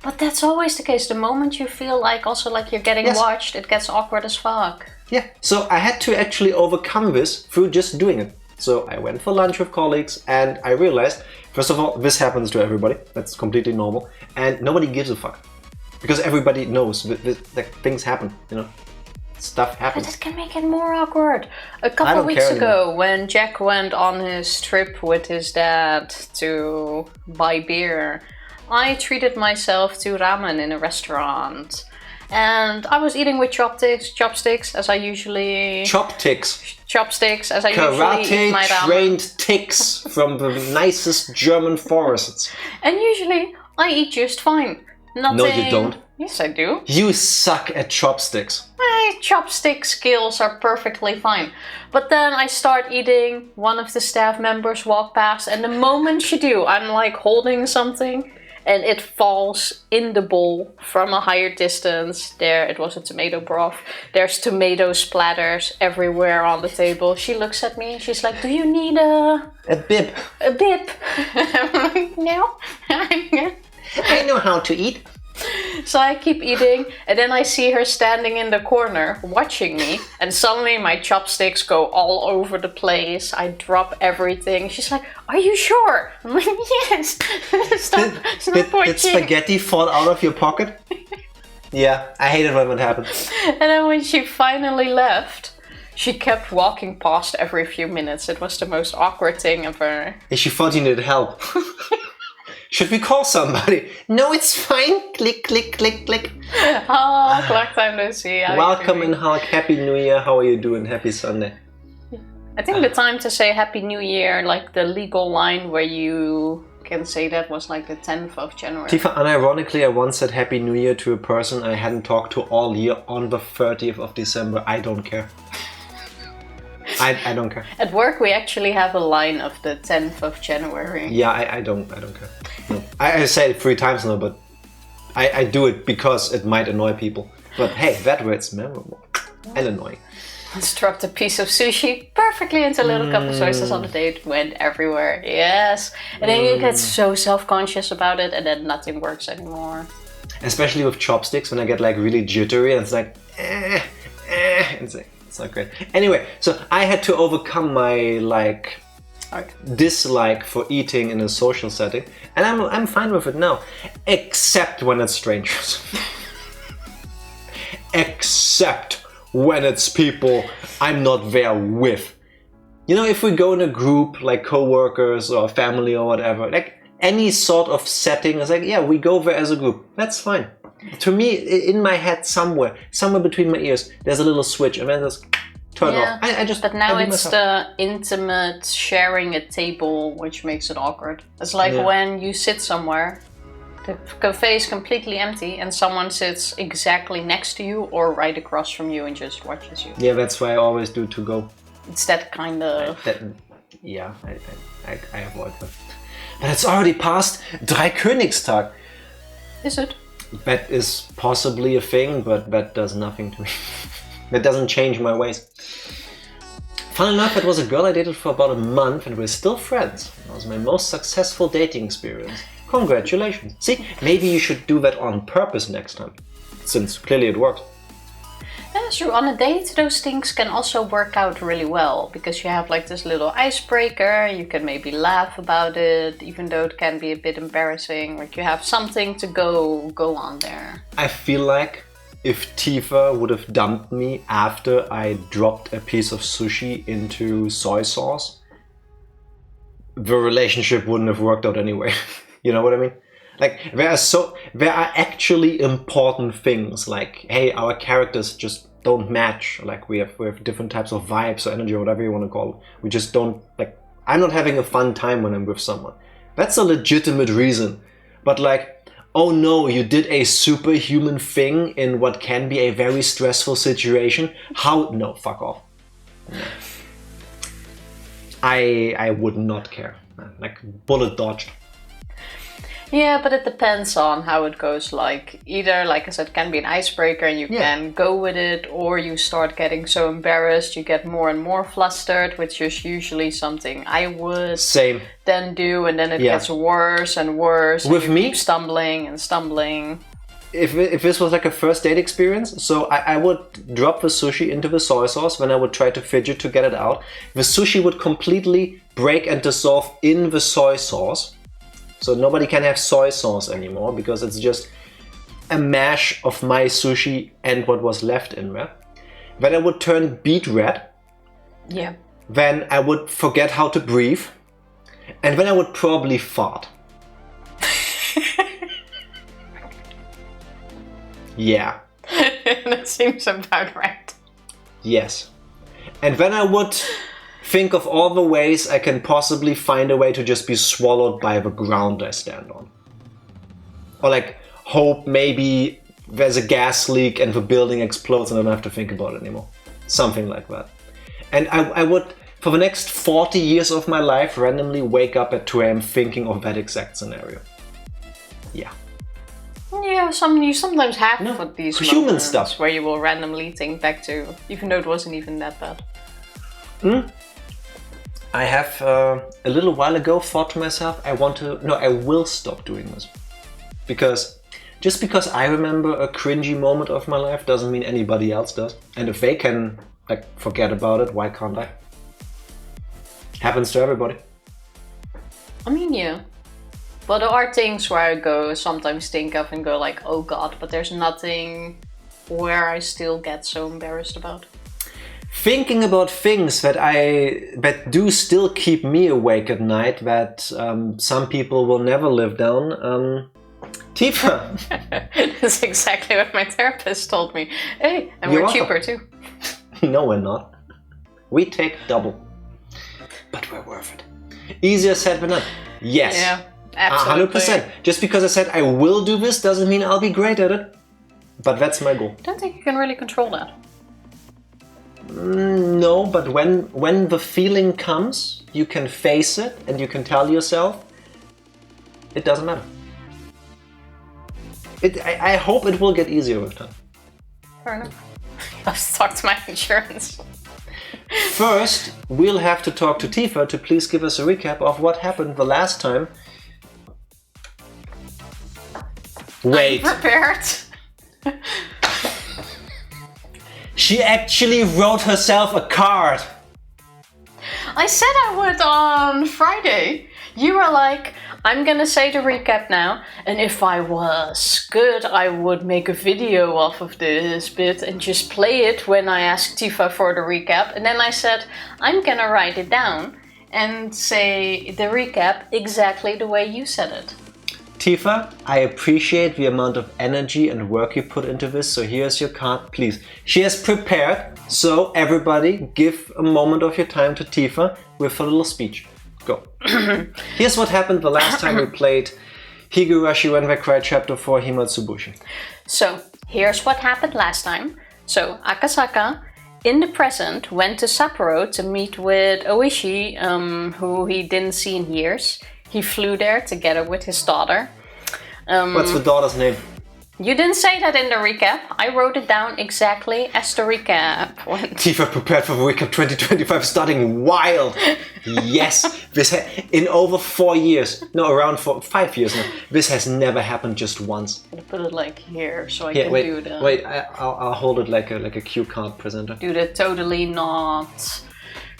B: But that's always the case. The moment you feel like you're getting watched, it gets awkward as fuck.
A: Yeah, so I had to actually overcome this through just doing it. So I went for lunch with colleagues and I realized, first of all, this happens to everybody. That's completely normal. And nobody gives a fuck. Because everybody knows that things happen, you know. Stuff happens.
B: But it can make it more awkward. A couple of weeks ago, when Jack went on his trip with his dad to buy beer, I treated myself to ramen in a restaurant. And I was eating with chopsticks, as I usually... Chopsticks, as I usually eat my ramen.
A: Karate-trained ticks from the nicest German forests.
B: And usually, I eat just fine. Nothing...
A: No, you don't.
B: Yes, I do.
A: You suck at chopsticks.
B: My chopstick skills are perfectly fine. But then I start eating, one of the staff members walk past, and the moment you do, I'm like holding something, and it falls in the bowl from a higher distance. There, it was a tomato broth. There's tomato splatters everywhere on the table. She looks at me, she's like, do you need a
A: bib?
B: A bib. I'm like, no.
A: I know how to eat.
B: So I keep eating, and then I see her standing in the corner watching me, and suddenly my chopsticks go all over the place. I drop everything. She's like, are you sure? I'm like, yes. Stop watching.
A: Did spaghetti fall out of your pocket? Yeah, I hate it when that happens.
B: And then when she finally left, she kept walking past every few minutes. It was the most awkward thing ever.
A: And she thought you needed help. Should we call somebody? No, it's fine. Click, click, click, click.
B: Oh, long time no see.
A: Welcome in Hulk. Happy New Year. How are you doing? Happy Sunday.
B: I think the time to say Happy New Year, like the legal line where you can say that, was like the 10th of January.
A: Tifa, unironically, I once said Happy New Year to a person I hadn't talked to all year on the 30th of December. I don't care. I don't care.
B: At work, we actually have a line of the 10th of January.
A: Yeah, I don't care. No. I say it 3 times now, but I do it because it might annoy people. But hey, that way it's memorable and annoying.
B: Struck a piece of sushi perfectly into a little cup of soy sauce on the day. It went everywhere. Yes. And then you get so self-conscious about it, and then nothing works anymore.
A: Especially with chopsticks, when I get like really jittery, and it's like, it's not great. Anyway, so I had to overcome my dislike for eating in a social setting, and I'm fine with it now, except when it's strangers. Except when it's people I'm not there with. You know, if we go in a group, like co-workers or family or whatever, like any sort of setting, it's like, yeah, we go there as a group. That's fine. To me, in my head, somewhere between my ears, there's a little switch, and then just turn off.
B: But now it's the intimate sharing a table which makes it awkward. It's like when you sit somewhere, the cafe is completely empty and someone sits exactly next to you or right across from you and just watches you.
A: Yeah, that's why I always do to go.
B: It's that kind of...
A: I avoid that. But it's already past Dreikönigstag.
B: Is it?
A: That is possibly a thing, but that does nothing to me. That doesn't change my ways. Fun enough, it was a girl I dated for about a month and we're still friends. It was my most successful dating experience. Congratulations. See, maybe you should do that on purpose next time, since clearly it worked.
B: That's true. On a date, those things can also work out really well, because you have like this little icebreaker, you can maybe laugh about it, even though it can be a bit embarrassing. Like you have something to go on there. I
A: feel like if Tifa would have dumped me after I dropped a piece of sushi into soy sauce, the relationship wouldn't have worked out anyway. You know what I mean? Like, there are actually important things, like, hey, our characters just don't match. Like, we have different types of vibes or energy or whatever you want to call it. We just don't, like, I'm not having a fun time when I'm with someone. That's a legitimate reason. But like, oh no, you did a superhuman thing in what can be a very stressful situation. How? No, fuck off. No. I would not care. Like, bullet dodged.
B: Yeah, but it depends on how it goes. Like, either, like I said, can be an icebreaker and you can go with it, or you start getting so embarrassed, you get more and more flustered, which is usually something I would then do, and then it gets worse and worse.
A: With me?
B: Keep stumbling and stumbling.
A: If this was like a first date experience, so I would drop the sushi into the soy sauce when I would try to fidget to get it out. The sushi would completely break and dissolve in the soy sauce. So nobody can have soy sauce anymore because it's just a mash of my sushi and what was left in there. Then I would turn beet red.
B: Yeah.
A: Then I would forget how to breathe. And then I would probably fart. Yeah.
B: That seems about right.
A: Yes. And then I would think of all the ways I can possibly find a way to just be swallowed by the ground I stand on. Or like, hope maybe there's a gas leak and the building explodes and I don't have to think about it anymore. Something like that. And I would, for the next 40 years of my life, randomly wake up at 2 a.m. thinking of that exact scenario. Yeah.
B: Yeah, you sometimes have these
A: human
B: moments
A: stuff
B: where you will randomly think back to, even though it wasn't even that bad.
A: I have a little while ago thought to myself, I will stop doing this. Just because I remember a cringy moment of my life doesn't mean anybody else does. And if they can like forget about it, why can't I? Happens to everybody.
B: I mean, yeah. But there are things where I sometimes think of and go like, oh god, but there's nothing where I still get so embarrassed about.
A: Thinking about things that do still keep me awake at night, that some people will never live down. Tifa!
B: That's exactly what my therapist told me. Hey, and we're cheaper too.
A: No, we're not. We take double. But we're worth it. Easier said than done. Yes.
B: Yeah, absolutely.
A: 100%. Just because I said I will do this doesn't mean I'll be great at it. But that's my goal.
B: I don't think you can really control that.
A: No, but when the feeling comes, you can face it and you can tell yourself, it doesn't matter. I hope it will get easier with time.
B: Fair enough. Let's talk to my insurance.
A: First, we'll have to talk to Tifa to please give us a recap of what happened the last time. Wait.
B: I'm prepared.
A: She actually wrote herself a card.
B: I said I would on Friday. You were like, I'm gonna say the recap now, and if I was good, I would make a video off of this bit and just play it when I asked Tifa for the recap. And then I said, I'm gonna write it down and say the recap exactly the way you said it.
A: Tifa, I appreciate the amount of energy and work you put into this, so here's your card, please. She has prepared, so everybody give a moment of your time to Tifa with a little speech. Go. Here's what happened the last time we played Higurashi When They Cry Chapter 4 Himatsubushi.
B: So, here's what happened last time. So, Akasaka, in the present, went to Sapporo to meet with Oishi, who he didn't see in years. He flew there together with his daughter.
A: What's the daughter's name?
B: You didn't say that in the recap. I wrote it down exactly as the recap went.
A: Tifa prepared for the recap 2025 starting wild. Yes, in over 4 years. No, around 5 years now. This has never happened just once.
B: I'm gonna put it like here so I can do the...
A: Wait, I'll hold it like a cue card presenter.
B: Do the totally not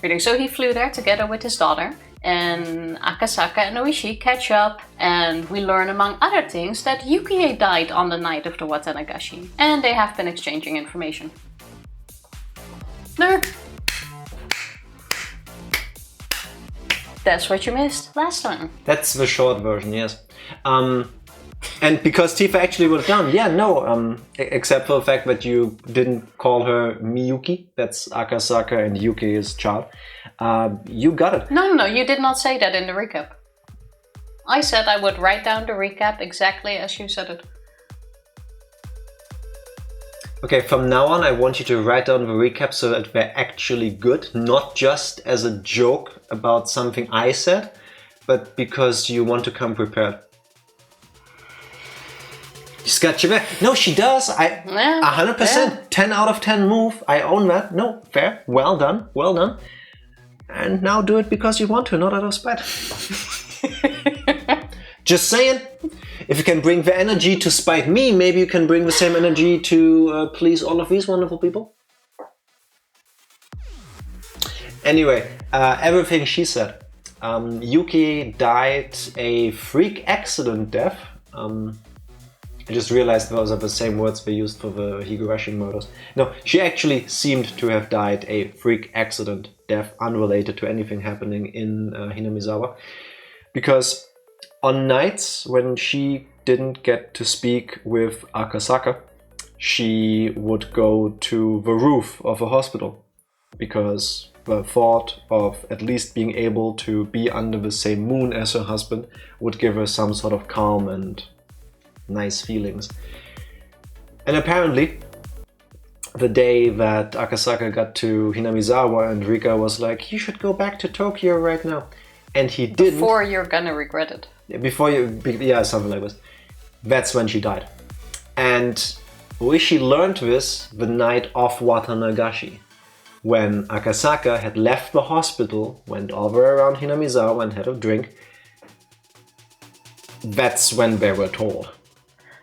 B: reading. So he flew there together with his daughter. And Akasaka and Oishi catch up, and we learn, among other things, that Yukie died on the night of the Watanagashi, and they have been exchanging information. Nerd! That's what you missed last time.
A: That's the short version, yes. And because Tifa actually wrote it down, yeah, no, except for the fact that you didn't call her Miyuki, that's Akasaka and Yuki's child. You got it.
B: No, you did not say that in the recap. I said I would write down the recap exactly as you said it.
A: Okay, from now on I want you to write down the recap so that they're actually good, not just as a joke about something I said, but because you want to come prepared. She's got your back. No, she does. 100%.
B: Yeah.
A: 10 out of 10 move. I own that. No, fair. Well done. Well done. And now do it because you want to, not out of spite. Just saying. If you can bring the energy to spite me, maybe you can bring the same energy to please all of these wonderful people. Anyway, everything she said. Yuki died a freak accident death. I just realized those are the same words they used for the Higurashi murders. No, she actually seemed to have died a freak accident death unrelated to anything happening in Hinamizawa. Because on nights when she didn't get to speak with Akasaka, she would go to the roof of a hospital. Because the thought of at least being able to be under the same moon as her husband would give her some sort of calm and nice feelings. And apparently, the day that Akasaka got to Hinamizawa and Rika was like, you should go back to Tokyo right now. And he didn't.
B: Before you're gonna regret it.
A: Yeah, something like this. That's when she died. And Oishi learned this the night of Watanagashi. When Akasaka had left the hospital, went over around Hinamizawa and had a drink. That's when they were told.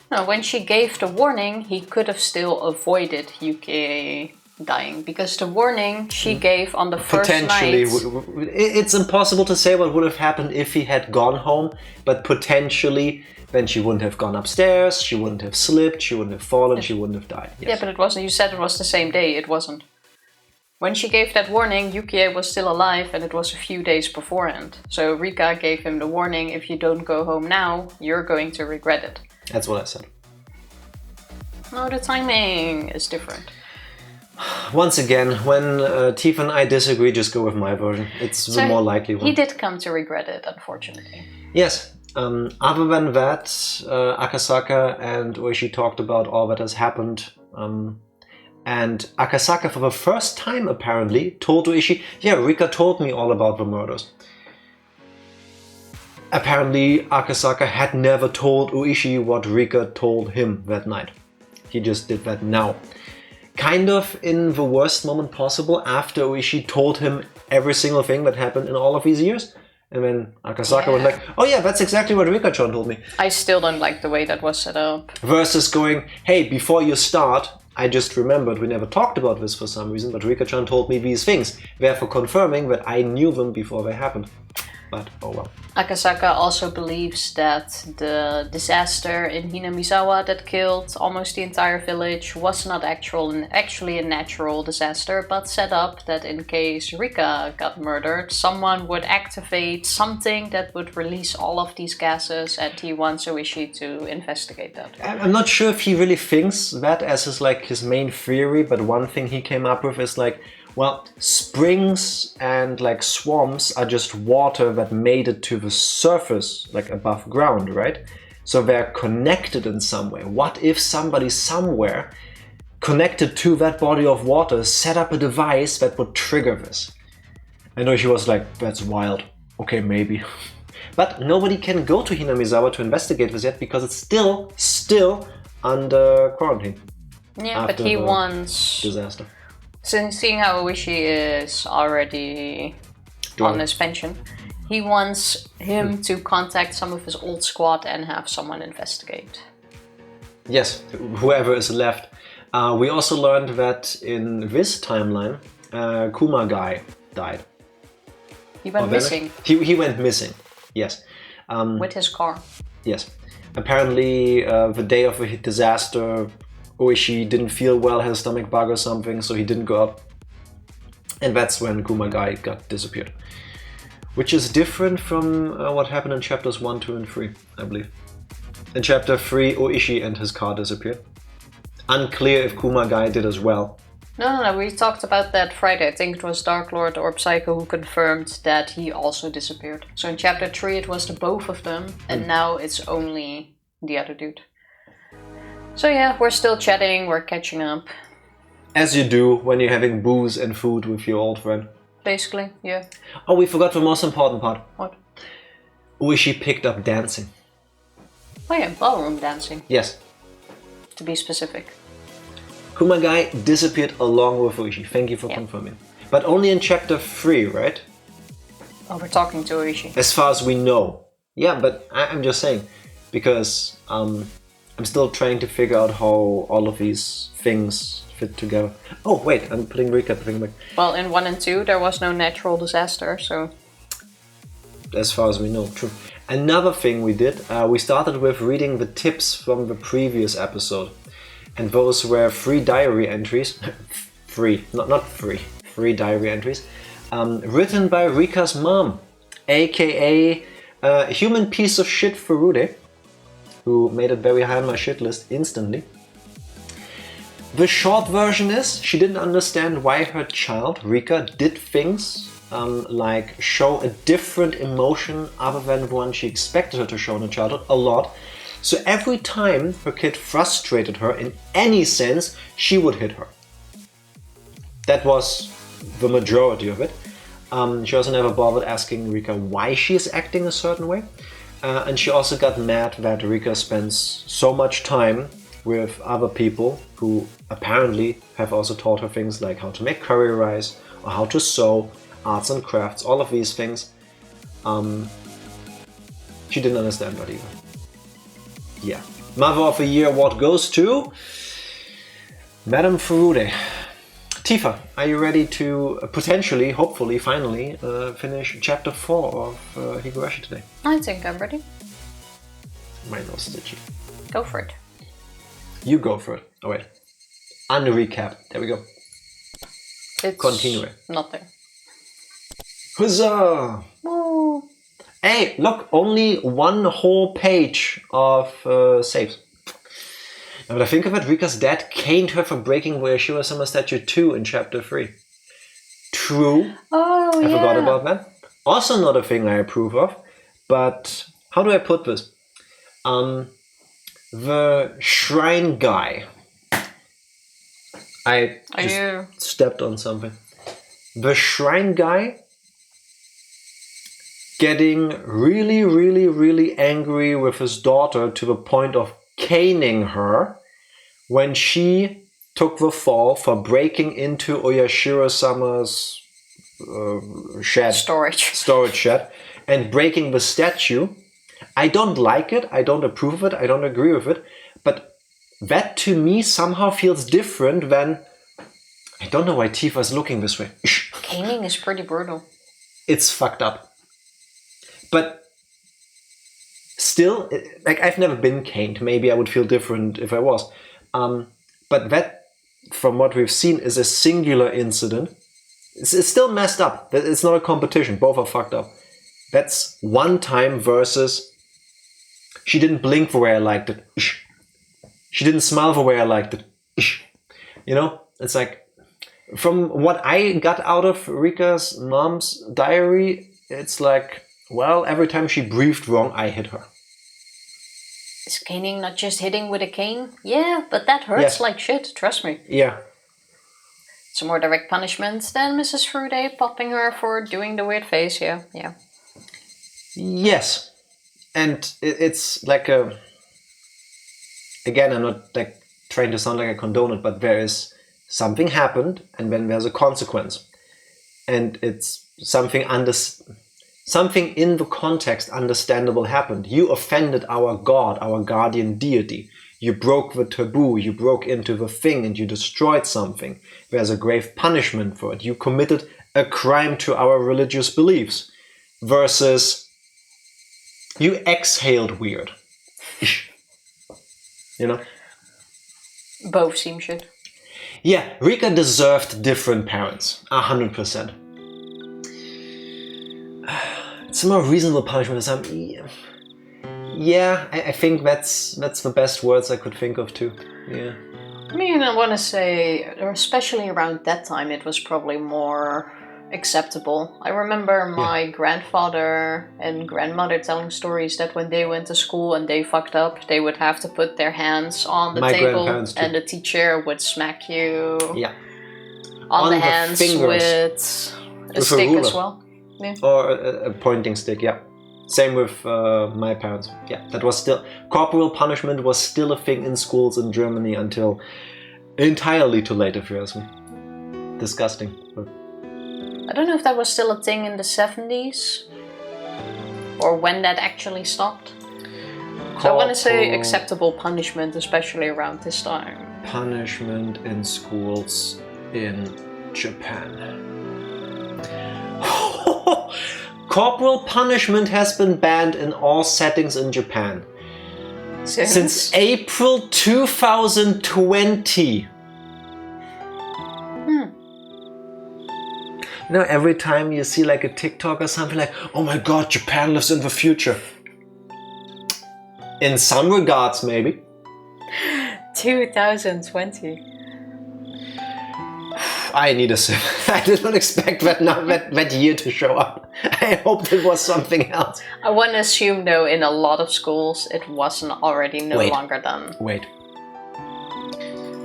B: No, when she gave the warning, he could have still avoided Yuki dying. Because the warning she gave on the first
A: potentially,
B: night...
A: It's impossible to say what would have happened if he had gone home. But potentially, then she wouldn't have gone upstairs, she wouldn't have slipped, she wouldn't have fallen, she wouldn't have died. Yes.
B: Yeah, but it wasn't. You said it was the same day. It wasn't. When she gave that warning, Yukie was still alive and it was a few days beforehand. So Rika gave him the warning, if you don't go home now, you're going to regret it.
A: That's what I said.
B: No, the timing is different.
A: Once again, when Tifa and I disagree, just go with my version. It's the more likely one.
B: He did come to regret it, unfortunately.
A: Yes. Other than that, Akasaka and Oishi talked about all that has happened. And Akasaka, for the first time apparently, told Ooishi, yeah, Rika told me all about the murders. Apparently, Akasaka had never told Ooishi what Rika told him that night. He just did that now. Kind of in the worst moment possible, after Ooishi told him every single thing that happened in all of these years. And then Akasaka was like, oh yeah, that's exactly what Rika-chan told me.
B: I still don't like the way that was set up.
A: Versus going, hey, before you start, I just remembered we never talked about this for some reason, but Rika-chan told me these things, therefore confirming that I knew them before they happened. But, oh well.
B: Akasaka also believes that the disaster in Hinamizawa that killed almost the entire village was not actually a natural disaster, but set up that in case Rika got murdered, someone would activate something that would release all of these gases, and he wants Ooishi to investigate that.
A: I'm not sure if he really thinks that as his main theory, but one thing he came up with is like, well, springs and like swamps are just water that made it to the surface, like above ground, right? So they're connected in some way. What if somebody somewhere connected to that body of water set up a device that would trigger this? I know she was like, that's wild. Okay, maybe. But nobody can go to Hinamizawa to investigate this yet because it's still under quarantine.
B: Yeah, but he wants...
A: disaster.
B: Since seeing how Ooishi is already on his pension, he wants him to contact some of his old squad and have someone investigate.
A: Yes, whoever is left. We also learned that in this timeline, Kumagai died.
B: He went missing.
A: He went missing, yes.
B: With his car.
A: Yes. Apparently, the day of the disaster, Ooishi didn't feel well, had a stomach bug or something, so he didn't go out. And that's when Kumagai got disappeared. Which is different from what happened in chapters 1, 2, and 3, I believe. In chapter 3, Ooishi and his car disappeared. Unclear if Kumagai did as well.
B: No, we talked about that Friday. I think it was Dark Lord or Psycho who confirmed that he also disappeared. So in chapter 3 it was the both of them, and now it's only the other dude. So yeah, we're still chatting, we're catching up.
A: As you do when you're having booze and food with your old friend.
B: Basically, yeah.
A: Oh, we forgot the most important part.
B: What?
A: Ooishi picked up dancing.
B: Oh yeah, ballroom dancing.
A: Yes.
B: To be specific.
A: Kumagai disappeared along with Ooishi. Thank you for confirming. But only in chapter 3, right?
B: Oh, we're talking to Ooishi.
A: As far as we know. Yeah, but I'm just saying. Because I'm still trying to figure out how all of these things fit together. Oh, wait, I'm putting recap thing back.
B: Well, in 1 and 2 there was no natural disaster, so...
A: As far as we know, true. Another thing we did, we started with reading the tips from the previous episode. And those were 3 diary entries. 3 diary entries. Written by Rika's mom, aka a human piece of shit Furude, who made it very high on my shit list instantly. The short version is, she didn't understand why her child, Rika, did things like show a different emotion other than the one she expected her to show in her childhood a lot. So every time her kid frustrated her in any sense, she would hit her. That was the majority of it. She also never bothered asking Rika why she is acting a certain way. And she also got mad that Rika spends so much time with other people who apparently have also taught her things like how to make curry rice or how to sew, arts and crafts, all of these things. She didn't understand that either. Yeah. Mother of the Year award goes to Madame Furude. Tifa, are you ready to potentially, hopefully, finally finish chapter 4 of Higurashi today?
B: I think I'm ready.
A: Mine was stitchy.
B: Go for it.
A: You go for it. Oh wait. Unrecap. There we go.
B: It's
A: Continue.
B: not there.
A: Huzzah!
B: Woo.
A: Hey, look, only 1 whole page of saves. Now that I think of it, Rika's dad caned her for breaking Oyashiro-sama statue 2 in chapter 3. True.
B: Oh,
A: I forgot about that. Also not a thing I approve of, but how do I put this? The shrine guy I just stepped on something. The shrine guy getting really, really, really angry with his daughter to the point of caning her when she took the fall for breaking into Oyashiro-sama's storage shed and breaking the statue. I don't like it, I don't approve of it, I don't agree with it, but that to me somehow feels different than... I don't know why Tifa is looking this way.
B: Caning is pretty brutal.
A: It's fucked up. But still, like, I've never been caned. Maybe I would feel different if I was. But that, from what we've seen, is a singular incident. It's still messed up. It's not a competition. Both are fucked up. That's one time versus she didn't blink the way I liked it. She didn't smile the way I liked it. You know? It's like, from what I got out of Rika's mom's diary, it's like... Well, every time she breathed wrong, I hit her.
B: Is caning not just hitting with a cane? Yeah, but that hurts like shit, trust me.
A: Yeah.
B: It's a more direct punishment than Mrs. Frude popping her for doing the weird face, yeah.
A: Yes. And it's like a... Again, I'm not like trying to sound like I condone it, but there is something happened, and then there's a consequence. And it's something in the context understandable happened. You offended our god, our guardian deity. You broke the taboo, you broke into the thing and you destroyed something. There's a grave punishment for it. You committed a crime to our religious beliefs. Versus, you exhaled weird. You know?
B: Both seem shit.
A: Yeah, Rika deserved different parents. 100%. It's a more reasonable punishment. Yeah, I think that's the best words I could think of too. Yeah.
B: I mean, I want to say, especially around that time, it was probably more acceptable. I remember my grandfather and grandmother telling stories that when they went to school and they fucked up, they would have to put their hands on the table and the teacher would smack you on the hands with a stick as well. Yeah.
A: Or a pointing stick, yeah. Same with my parents. Yeah, that was still... Corporal punishment was still a thing in schools in Germany until entirely too late, if you ask me. Disgusting. But...
B: I don't know if that was still a thing in the 70s or when that actually stopped. So I want to say acceptable punishment, especially around this time.
A: Punishment in schools in Japan. Corporal punishment has been banned in all settings in Japan. Since April 2020. You know, every time you see like a TikTok or something like, oh my god, Japan lives in the future. In some regards, maybe.
B: 2020.
A: I need a sip. I did not expect that year to show up. I hoped it was something else.
B: I want to assume, though, in a lot of schools, it wasn't already longer done.
A: Wait.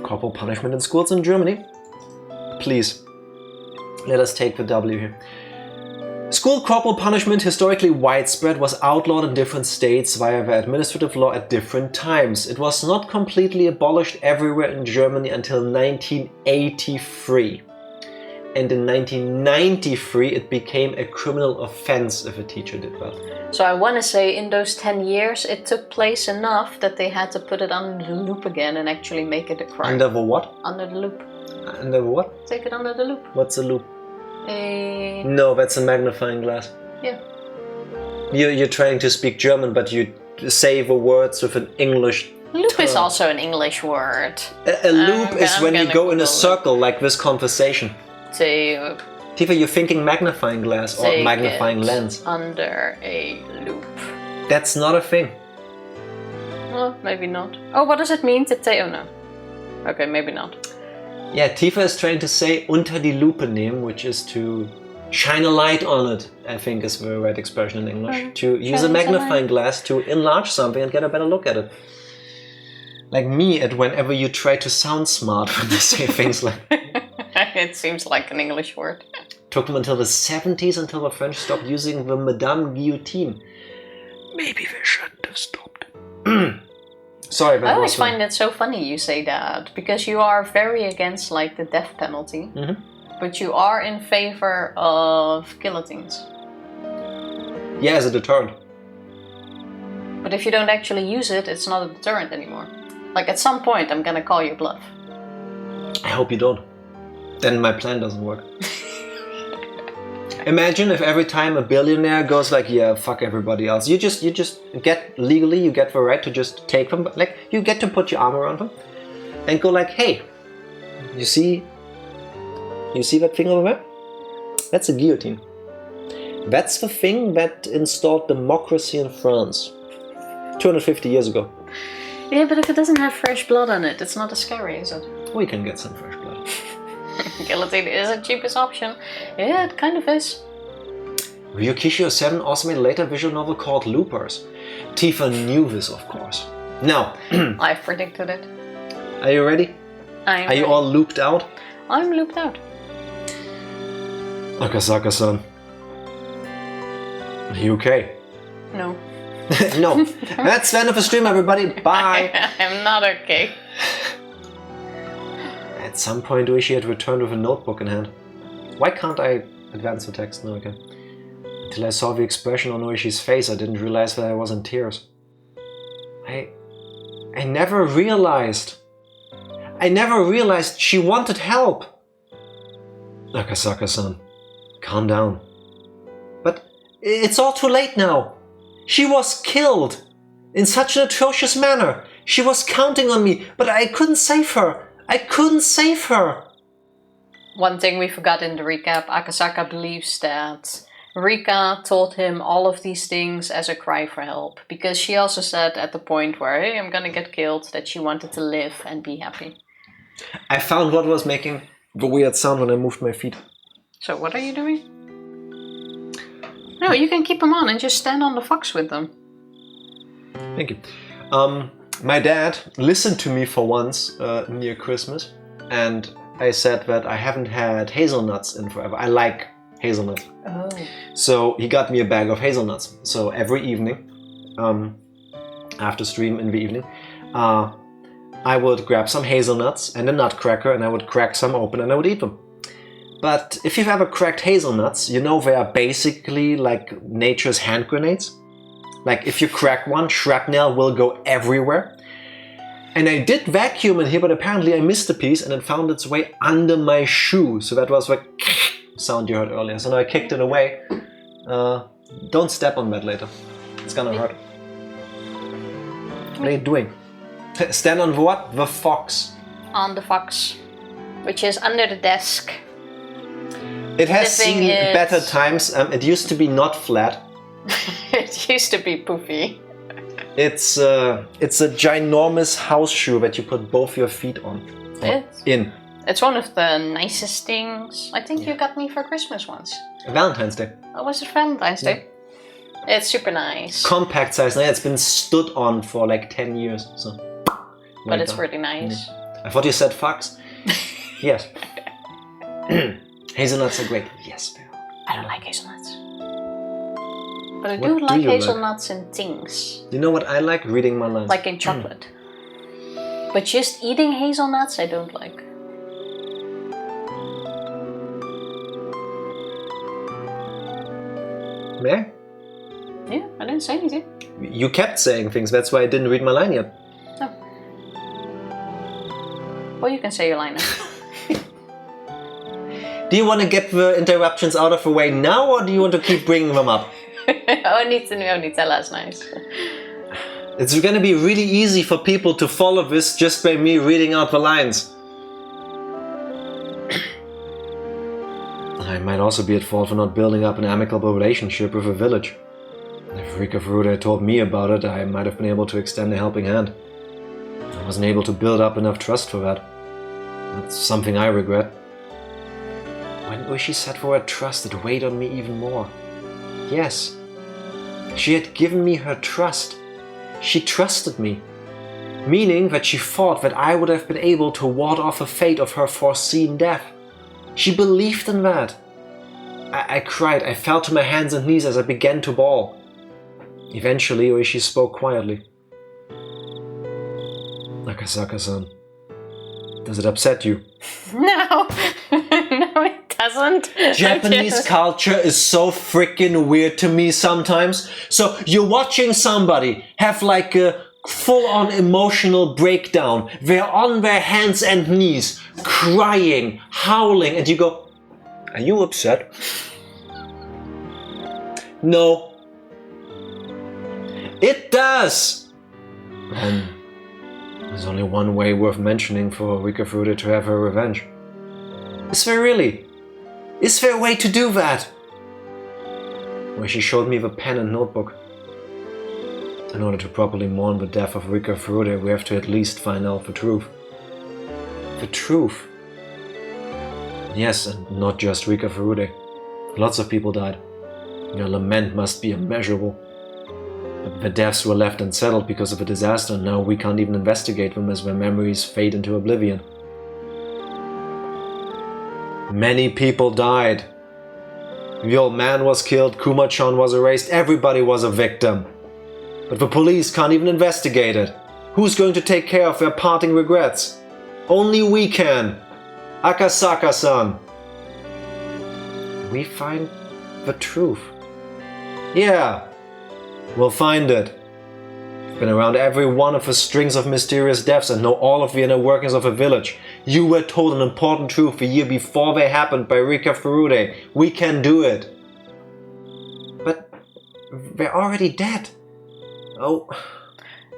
A: Corporal punishment in schools in Germany? Please. Let us take the W here. School corporal punishment, historically widespread, was outlawed in different states via the administrative law at different times. It was not completely abolished everywhere in Germany until 1983. And in 1993 it became a criminal offense if a teacher did that.
B: So I want to say in those 10 years it took place enough that they had to put it under the loop again and actually make it a crime.
A: Under the what?
B: Under the loop.
A: Under the what?
B: Take it under the loop.
A: What's a loop? No, that's a magnifying glass.
B: Yeah.
A: You're trying to speak German, but you say the words with an English
B: Loop
A: term.
B: is also an English word.
A: A loop is when you go in a circle, like this conversation. Tifa, you're thinking magnifying glass or magnifying lens.
B: Under a loop.
A: That's not a thing.
B: Well, maybe not. Oh, what does it mean to take? Oh no. Okay, maybe not.
A: Yeah, Tifa is trying to say unter die Lupe nehmen, which is to shine a light on it, I think is the right expression in English. To use a magnifying glass to enlarge something and get a better look at it. like me at whenever you try to sound smart when you say things like...
B: It seems like an English word.
A: Took them until the 70s until the French stopped using the Madame Guillotine. Maybe they shouldn't have stopped. Sorry, but
B: I always find it so funny you say that, because you are very against like the death penalty, but you are in favor of guillotines.
A: Yeah, as a deterrent.
B: But if you don't actually use it, it's not a deterrent anymore. Like at some point, I'm gonna call your bluff.
A: I hope you don't. Then my plan doesn't work. Imagine if every time a billionaire goes like, yeah, fuck everybody else. You just get legally, you get the right to just take them. Like you get to put your arm around them and go like, hey, you see that thing over there? That's a guillotine. That's the thing that installed democracy in France 250 years ago.
B: Yeah, but if it doesn't have fresh blood on it, it's not as scary, is it?
A: We can get some fresh blood.
B: Guillotine is the cheapest option. Yeah, it kind of is.
A: Ryukishio 7 also made a later visual novel called Loopers. Tifa knew this, of course. Now,
B: I've predicted it.
A: Are you ready?
B: Are
A: you all looped out?
B: I'm looped out.
A: Akasaka-san. Are you okay?
B: No.
A: No. That's the end of the stream, everybody. Bye.
B: I'm not okay.
A: At some point, Ooishi had returned with a notebook in hand. Why can't I advance the text? No, I can. Until I saw the expression on Oishi's face, I didn't realize that I was in tears. I never realized. I never realized she wanted help. Akasaka-san, calm down. But it's all too late now. She was killed in such an atrocious manner. She was counting on me, but I couldn't save her. I couldn't save her.
B: One thing we forgot in the recap, Akasaka believes that Rika told him all of these things as a cry for help. Because she also said at the point where, hey, I'm gonna get killed, that she wanted to live and be happy.
A: I found what was making the weird sound when I moved my feet.
B: So what are you doing? No, you can keep them on and just stand on the fox with them.
A: Thank you. My dad listened to me for once near Christmas, and I said that I haven't had hazelnuts in forever. I like hazelnuts.
B: Oh.
A: So he got me a bag of hazelnuts. So every evening, after stream in the evening, I would grab some hazelnuts and a nutcracker, and I would crack some open and I would eat them. But if you've ever cracked hazelnuts, you know they are basically like nature's hand grenades. Like if you crack one, shrapnel will go everywhere. And I did vacuum in here, but apparently I missed a piece and it found its way under my shoe. So that was the sound you heard earlier. So now I kicked it away. Don't step on that later. It's gonna hurt. What are you doing? Stand on what? The fox.
B: On the fox, which is under the desk.
A: It has seen better times. It used to be not flat.
B: It used to be poofy.
A: It's a ginormous house shoe that you put both your feet on.
B: It's one of the nicest things I think you got me for Christmas once.
A: Valentine's Day.
B: Oh, was it Valentine's Day? It's super nice.
A: Compact size. Now it's been stood on for like 10 years. So.
B: But it's really nice.
A: Yeah. I thought you said fox. Yes. Hazelnuts are great. Yes, they are.
B: I don't like hazelnuts. But I do like hazelnuts in things.
A: You know what I like? Reading my lines.
B: Like in chocolate. But just eating hazelnuts I don't like.
A: Yeah?
B: Yeah, I didn't say anything.
A: You kept saying things, that's why I didn't read my line yet.
B: Oh. Well, you can say your line now.
A: Do you want to get the interruptions out of the way now, or do you want to keep bringing them up?
B: Only tell us nice.
A: It's going to be really easy for people to follow this just by me reading out the lines. I might also be at fault for not building up an amicable relationship with a village. If Rika Furuta had told me about it, I might have been able to extend a helping hand. I wasn't able to build up enough trust for that. That's something I regret. When Ooishi said the word trust, it weighed on me even more. Yes, she had given me her trust. She trusted me. Meaning that she thought that I would have been able to ward off the fate of her foreseen death. She believed in that. I cried, I fell to my hands and knees as I began to bawl. Eventually, Ooishi spoke quietly. Akasaka-san, does it upset you?
B: No, no it doesn't.
A: Japanese culture is so freaking weird to me sometimes. So you're watching somebody have like a full-on emotional breakdown. They're on their hands and knees, crying, howling, and you go, are you upset? No. It does! And there's only one way worth mentioning for Rika Furude to have her revenge. Is there really? Is there a way to do that? Where she showed me the pen and notebook. In order to properly mourn the death of Rika Furude, we have to at least find out the truth. The truth? Yes, and not just Rika Furude. Lots of people died. Your lament must be immeasurable. The deaths were left unsettled because of a disaster, and now we can't even investigate them as their memories fade into oblivion. Many people died. The old man was killed, Kuma-chan was erased, everybody was a victim. But the police can't even investigate it. Who's going to take care of their parting regrets? Only we can. Akasaka-san. We find the truth. Yeah, we'll find it. I've been around every one of the strings of mysterious deaths and know all of the inner workings of a village. You were told an important truth the year before they happened by Rika Furude. We can do it. But they're already dead. Oh.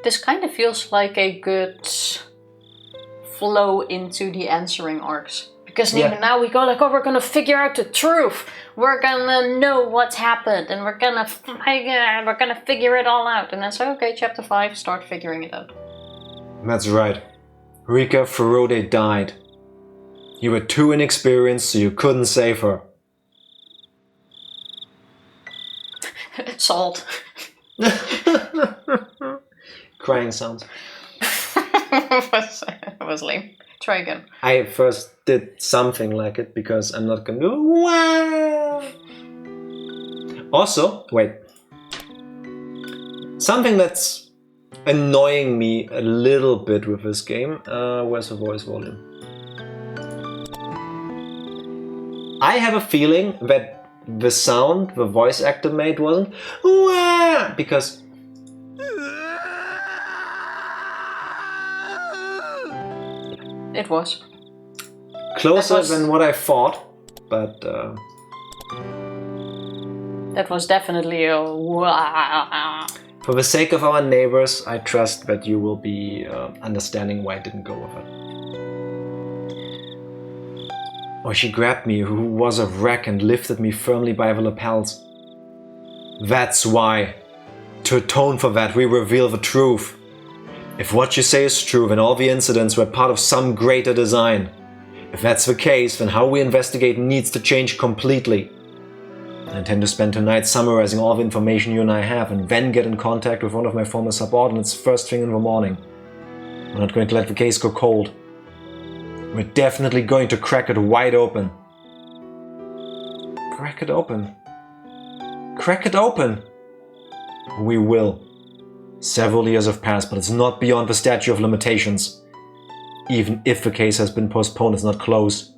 B: This kind of feels like a good flow into the answering arcs. Because even now we go like, oh, we're gonna figure out the truth. We're gonna know what's happened, and we're gonna figure it all out. And then so, okay, chapter 5, start figuring it out.
A: That's right. Rika Furude died. You were too inexperienced, so you couldn't save her.
B: Salt.
A: Crying sounds.
B: It was lame. Try again.
A: I first did something like it because I'm not gonna go wow. Also, wait. Something that's annoying me a little bit with this game. Where's the voice volume? I have a feeling that the sound the voice actor made wasn't wah, because
B: it was.
A: Closer than what I thought, but...
B: That was definitely a...
A: For the sake of our neighbors, I trust that you will be understanding why I didn't go with it. Oh, she grabbed me, who was a wreck, and lifted me firmly by the lapels. That's why. To atone for that, we reveal the truth. If what you say is true, then all the incidents were part of some greater design. If that's the case, then how we investigate needs to change completely. I intend to spend tonight summarizing all the information you and I have, and then get in contact with one of my former subordinates first thing in the morning. We're not going to let the case go cold. We're definitely going to crack it wide open. Crack it open. Crack it open! We will. Several years have passed, but it's not beyond the statute of limitations. Even if the case has been postponed, it's not closed.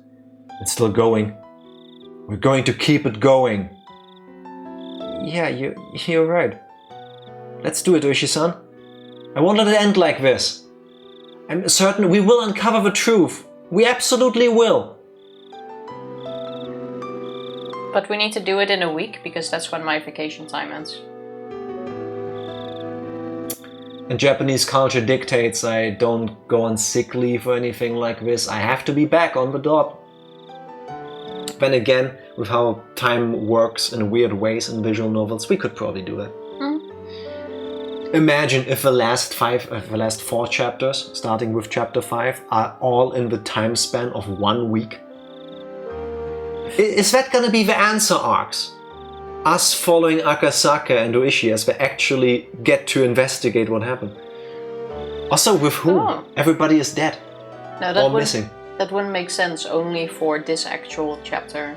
A: It's still going. We're going to keep it going. Yeah, you're right. Let's do it, Ooishi-san. I won't let it end like this. I'm certain we will uncover the truth. We absolutely will.
B: But we need to do it in a week, because that's when my vacation time ends.
A: And Japanese culture dictates I don't go on sick leave or anything like this. I have to be back on the dot. Then again, with how time works in weird ways in visual novels, we could probably do that. Imagine if the last 4 chapters, starting with chapter 5, are all in the time span of 1 week. Is that gonna be the answer arcs? Us following Akasaka and Ooishi as they actually get to investigate what happened. Also, with whom?
B: Oh.
A: Everybody is dead.
B: No,
A: or missing.
B: That wouldn't make sense only for this actual chapter.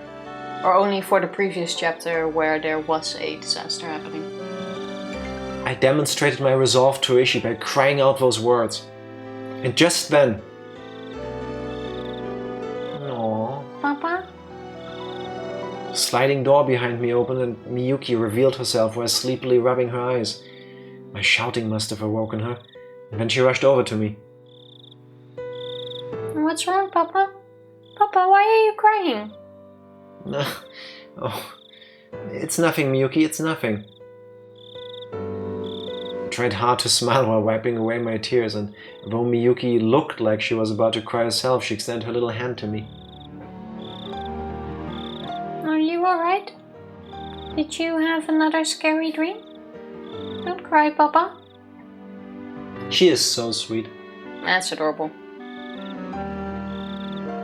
B: Or only for the previous chapter where there was a disaster happening.
A: I demonstrated my resolve to Ooishi by crying out those words. And just then... Aww.
B: Papa?
A: The sliding door behind me opened and Miyuki revealed herself while sleepily rubbing her eyes. My shouting must have awoken her, and then she rushed over to me.
B: What's wrong, Papa? Papa, why are you crying?
A: No. Oh, it's nothing, Miyuki, it's nothing. I tried hard to smile while wiping away my tears, and though Miyuki looked like she was about to cry herself, she extended her little hand to me.
B: Are you alright? Did you have another scary dream? Don't cry, Papa.
A: She is so sweet.
B: That's adorable.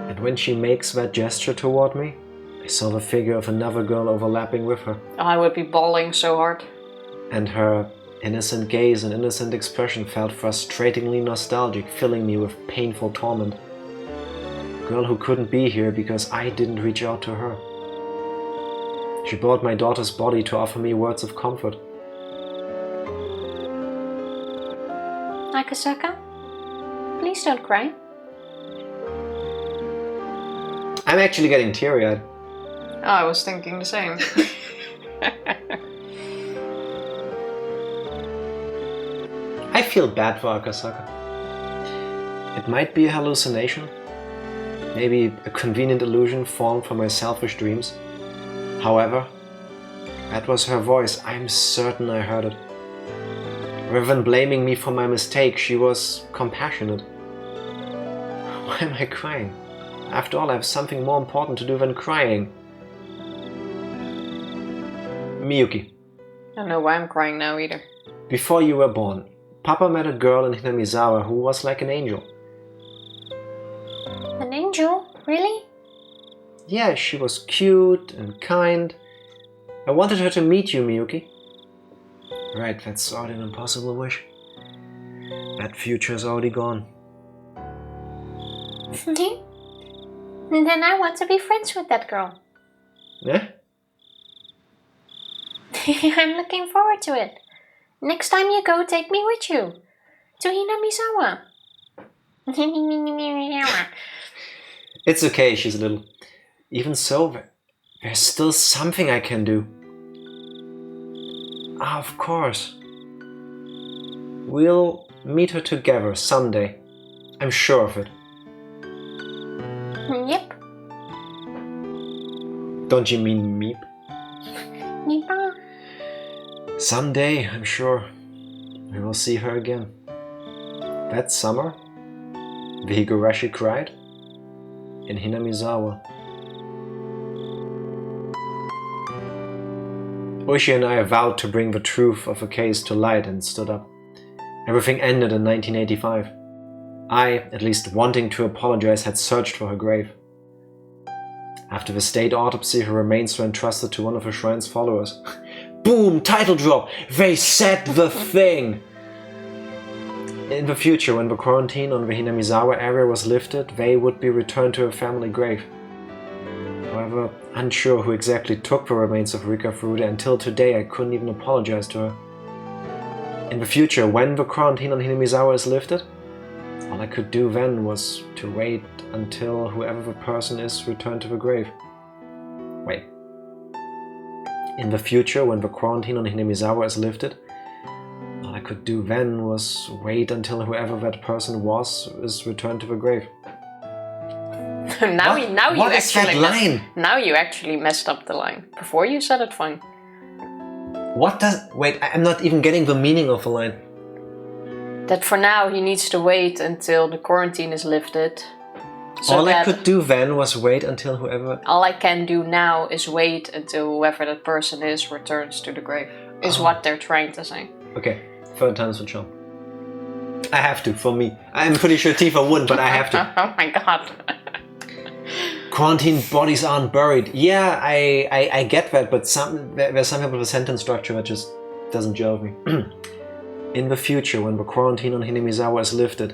A: And when she makes that gesture toward me, I saw the figure of another girl overlapping with her.
B: I would be bawling so hard.
A: And her innocent gaze and innocent expression felt frustratingly nostalgic, filling me with painful torment. A girl who couldn't be here because I didn't reach out to her. She brought my daughter's body to offer me words of comfort.
B: Akasaka, please don't cry.
A: I'm actually getting teary-eyed.
B: Oh, I was thinking the same.
A: I feel bad for Akasaka. It might be a hallucination, maybe a convenient illusion formed from my selfish dreams. However, that was her voice. I'm certain I heard it. Rather than blaming me for my mistake, she was compassionate. Why am I crying? After all, I have something more important to do than crying. Miyuki.
B: I don't know why I'm crying now either.
A: Before you were born, Papa met a girl in Hinamizawa who was like an angel.
B: An angel? Really?
A: Yeah, she was cute and kind. I wanted her to meet you, Miyuki. Right, that's sort of an impossible wish. That future is already gone.
B: Then I want to be friends with that girl.
A: Yeah?
B: I'm looking forward to it. Next time you go, take me with you. To Hinamizawa.
A: It's okay, she's little. Even so, there's still something I can do. Ah, of course. We'll meet her together someday. I'm sure of it.
B: Yep.
A: Don't you mean meep?
B: Meepa.
A: Someday, I'm sure, we will see her again. That summer, the Higurashi cried in Hinamizawa. Ooishi and I vowed to bring the truth of the case to light and stood up. Everything ended in 1985. I, at least wanting to apologize, had searched for her grave. After the state autopsy, her remains were entrusted to one of the shrine's followers. Boom! Title drop! They said the thing! In the future, when the quarantine on the Hinamizawa area was lifted, they would be returned to her family grave. However, unsure who exactly took the remains of Rika Furuta, until today I couldn't even apologize to her. In the future, when the quarantine on Hinamizawa is lifted, all I could do then was to wait until whoever the person is returned to the grave. Wait. In the future, when the quarantine on Hinamizawa is lifted, all I could do then was wait until whoever that person was is returned to the grave.
B: Now
A: What is that line?
B: Now you actually messed up the line. Before you said it fine.
A: What does... Wait, I'm not even getting the meaning of the line.
B: That for now he needs to wait until the quarantine is lifted. So
A: all I could do then was wait until whoever...
B: All I can do now is wait until whoever that person is returns to the grave. Is what they're trying to say.
A: Okay, third time's the charm. I have to, for me. I'm pretty sure Tifa wouldn't, but I have to.
B: Oh my god.
A: Quarantine bodies aren't buried. Yeah, I get that, but there's something about the sentence structure that just doesn't gel with me. In the future, when the quarantine on Hinamizawa is lifted,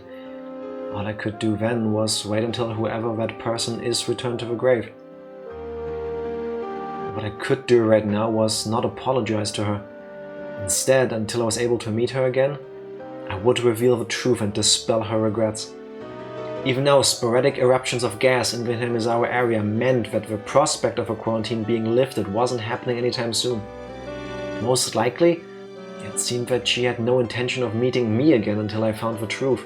A: all I could do then was wait until whoever that person is returned to the grave. What I could do right now was not apologize to her. Instead, until I was able to meet her again, I would reveal the truth and dispel her regrets. Even now, sporadic eruptions of gas in the Hinamizawa area meant that the prospect of a quarantine being lifted wasn't happening anytime soon. Most likely, it seemed that she had no intention of meeting me again until I found the truth.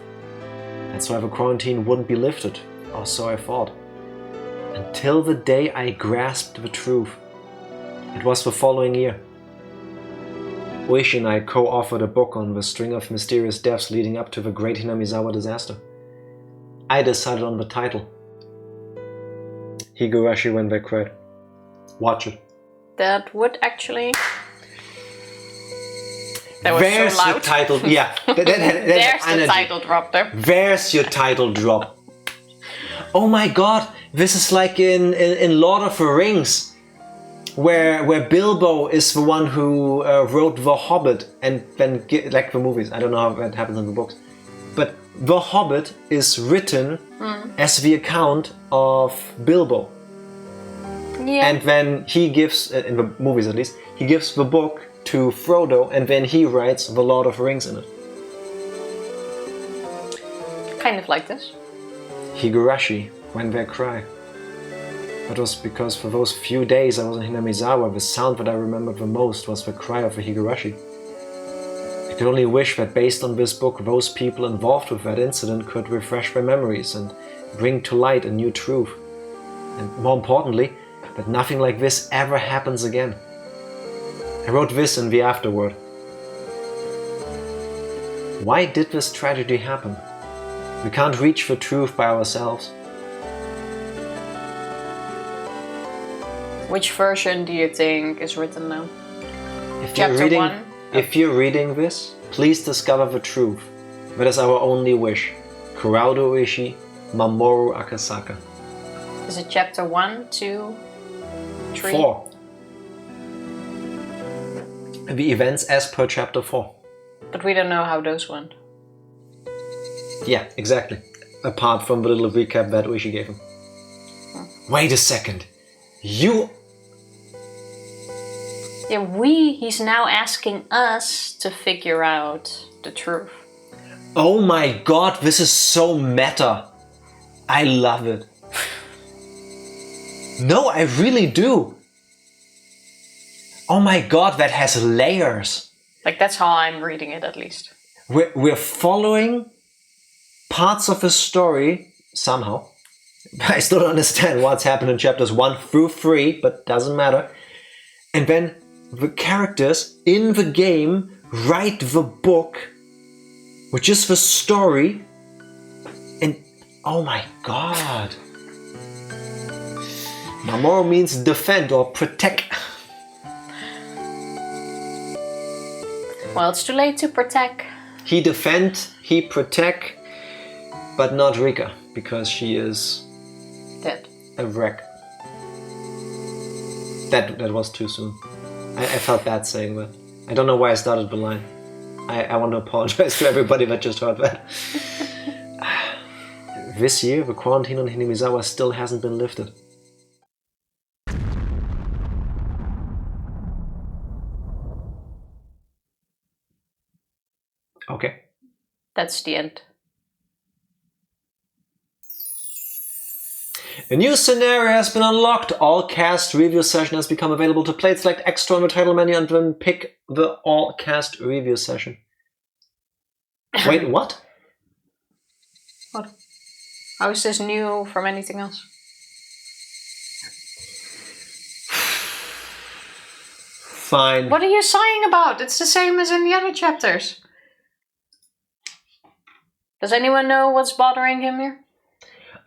A: That's why the quarantine wouldn't be lifted, or so I thought. Until the day I grasped the truth. It was the following year. Ooishi and I co-authored a book on the string of mysterious deaths leading up to the Great Hinamizawa disaster. I decided on the title. Higurashi when they cried. Watch it.
B: That would actually... That was
A: There's
B: so loud.
A: your title. Yeah.
B: There's the title drop there.
A: There's your title drop. Oh my god, this is like in Lord of the Rings, where Bilbo is the one who wrote The Hobbit, and then like the movies. I don't know how that happens in the books, but The Hobbit is written as the account of Bilbo.
B: Yeah.
A: And then he gives, in the movies at least, he gives the book to Frodo, and then he writes The Lord of the Rings in it.
B: Kind of like this.
A: Higurashi, when they cry. That was because for those few days I was in Hinamizawa, the sound that I remembered the most was the cry of a Higurashi. I could only wish that based on this book, those people involved with that incident could refresh their memories and bring to light a new truth. And more importantly, that nothing like this ever happens again. I wrote this in the afterword. Why did this tragedy happen? We can't reach the truth by ourselves.
B: Which version do you think is written now?
A: If you're reading this, please discover the truth. That is our only wish. Kuraudo Oishi, Mamoru Akasaka.
B: Is it chapter 1, 2, 3?
A: 4. The events as per chapter 4.
B: But we don't know how those went.
A: Yeah, exactly. Apart from the little recap that Oishi gave him. Wait a second. You...
B: Yeah, he's now asking us to figure out the truth.
A: Oh my god, this is so meta. I love it. No, I really do. Oh my god, that has layers.
B: Like, that's how I'm reading it, at least.
A: We're following parts of the story somehow. I still don't understand what's happened in chapters 1 through 3, but doesn't matter. And then the characters in the game write the book, which is the story. And oh my god. Mamoru means defend or protect.
B: Well, it's too late to protect.
A: He defend, he protect, but not Rika, because she is
B: dead.
A: A wreck. That was too soon. I felt bad saying that. I don't know why I started the line. I want to apologize to everybody that just heard that. This year, the quarantine on Hinamizawa still hasn't been lifted. Okay.
B: That's the end.
A: A new scenario has been unlocked. All cast review session has become available to play. Select extra on the title menu and then pick the all cast review session. Wait, what?
B: What? How is this new from anything else?
A: Fine.
B: What are you sighing about? It's the same as in the other chapters. Does anyone know what's bothering him here?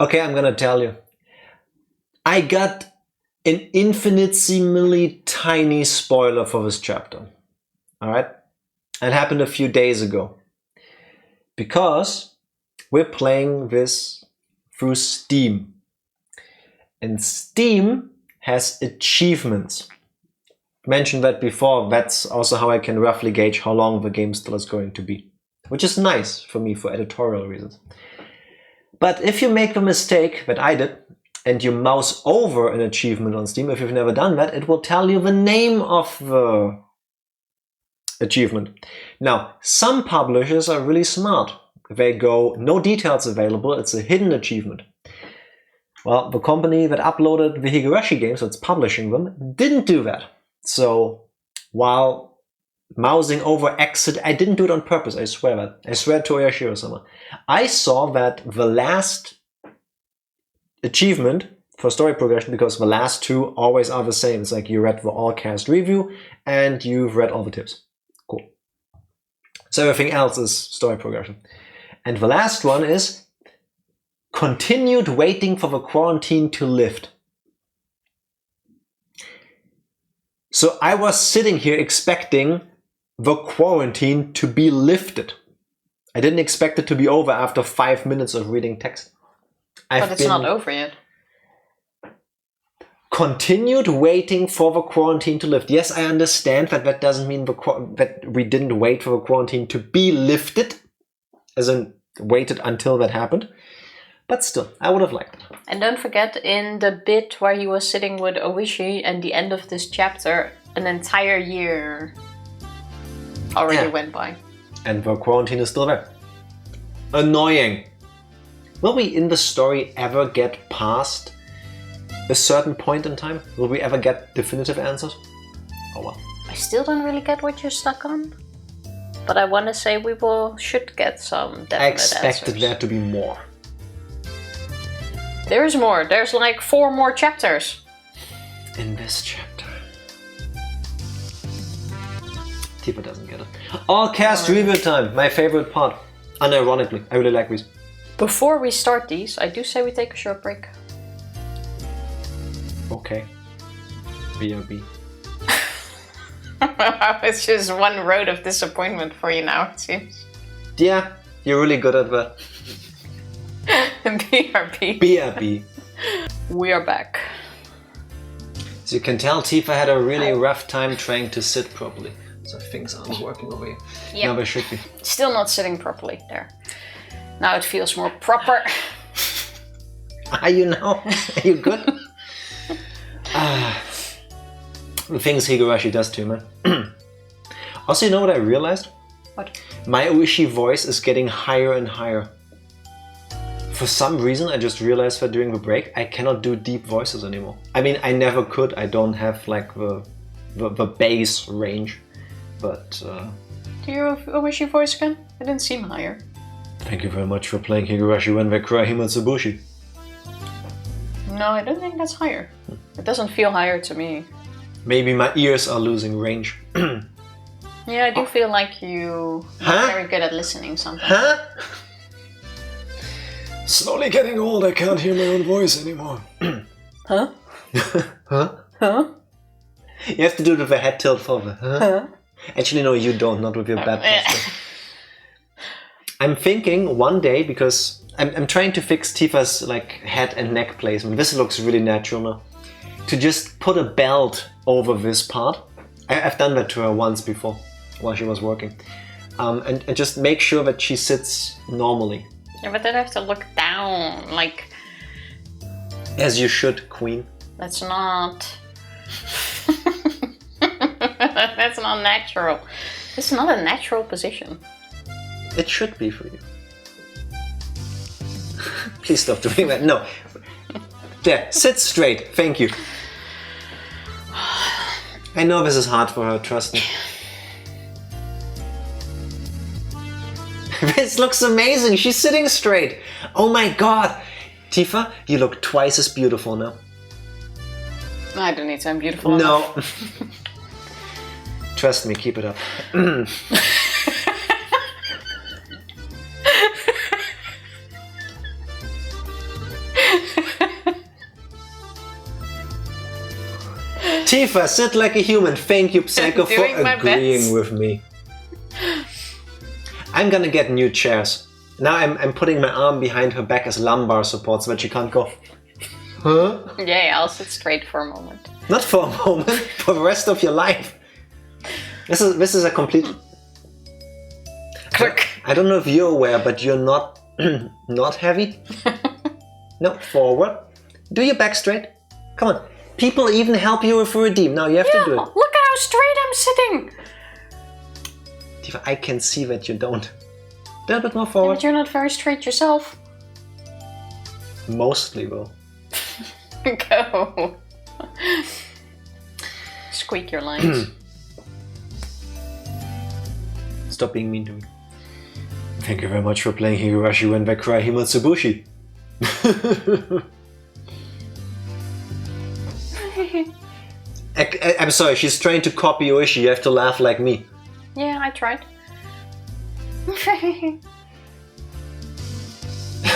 A: Okay, I'm gonna tell you. I got an infinitesimally tiny spoiler for this chapter. Alright? It happened a few days ago. Because we're playing this through Steam. And Steam has achievements. mentioned that before. That's also how I can roughly gauge how long the game still is going to be, which is nice for me for editorial reasons. But if you make the mistake that I did, and you mouse over an achievement on Steam, if you've never done that, it will tell you the name of the achievement. Now, some publishers are really smart. They go, no details available, it's a hidden achievement. Well, the company that uploaded the Higurashi games, so it's publishing them, didn't do that. So, while mousing over exit, I didn't do it on purpose, I swear that. I swear to oyashiro-sama. I saw that the last achievement for story progression, because the last two always are the same. It's like you read the all-cast review and you've read all the tips. Cool. So everything else is story progression. And the last one is continued waiting for the quarantine to lift. So I was sitting here expecting the quarantine to be lifted. I didn't expect it to be over after 5 minutes of reading text.
B: But it's not over yet.
A: Continued waiting for the quarantine to lift. Yes, I understand that doesn't mean that we didn't wait for the quarantine to be lifted, as in waited until that happened. But still, I would have liked it.
B: And don't forget, in the bit where he was sitting with Ooishi and the end of this chapter, an entire year already went by.
A: And the quarantine is still there. Annoying. Will we in the story ever get past a certain point in time? Will we ever get definitive answers? Oh well.
B: I still don't really get what you're stuck on. But I want to say we should get some definite
A: I expected
B: answers.
A: there to be more.
B: There's more. There's like 4 more chapters.
A: In this chapter. Tifa doesn't get it. All cast review time. My favorite part. Unironically, I really like these.
B: Before we start these, I do say we take a short break.
A: Okay. BRB.
B: It's just one road of disappointment for you now, it seems.
A: Yeah, you're really good at that.
B: BRB.
A: BRB.
B: We are back.
A: As you can tell, Tifa had a really rough time trying to sit properly. So things aren't working over here.
B: Yep.
A: Now they should be.
B: Still not sitting properly there. Now it feels more proper.
A: Are you now? Are you good? The things Higurashi does to you, man. Also, you know what I realized?
B: What?
A: My ooishi voice is getting higher and higher. For some reason, I just realized that during the break, I cannot do deep voices anymore. I mean, I never could. I don't have like the bass range. But
B: Do you wish your voice again? It didn't seem higher.
A: Thank you very much for playing Higurashi when they cry Himatsubushi.
B: No, I don't think that's higher. It doesn't feel higher to me.
A: Maybe my ears are losing range.
B: Yeah, I do feel like you are very good at listening sometimes.
A: Huh? Slowly getting old, I can't hear my own voice anymore.
B: Huh?
A: Huh?
B: Huh?
A: You have to do it with a head tilt for the huh? Actually, no, you don't, not with your bad posture. I'm thinking one day, because I'm trying to fix Tifa's like head and neck placement. This looks really natural now. To just put a belt over this part. I've done that to her once before, while she was working. And just make sure that she sits normally.
B: Yeah, but then I have to look down, like...
A: As you should, queen.
B: That's not... That's not natural. It's not a natural position.
A: It should be for you. Please stop doing that. No. There, sit straight. Thank you. I know this is hard for her, trust me. This looks amazing. She's sitting straight. Oh my god. Tifa, you look twice as beautiful now.
B: I don't need to. I'm beautiful
A: No.
B: enough.
A: Trust me, keep it up. Tifa, sit like a human. Thank you, Psycho, for agreeing with me. I'm gonna get new chairs. Now I'm putting my arm behind her back as lumbar support so that she can't go. Huh?
B: Yeah, I'll sit straight for a moment.
A: Not for a moment, for the rest of your life. This is a complete...
B: Click.
A: I don't know if you're aware, but you're not not heavy. No, forward. Do your back straight. Come on. People even help you with a redeem. Now you have to do it.
B: Look at how straight I'm sitting.
A: Tifa, I can see that you don't. A little bit more
B: Yeah,
A: forward.
B: but you're not very straight yourself.
A: Mostly, though.
B: Go. Squeak your lines.
A: Stop being mean to me. Thank you very much for playing Higurashi when they cry Himatsubushi. I'm sorry, she's trying to copy Oishi. You have to laugh like me.
B: Yeah, I tried.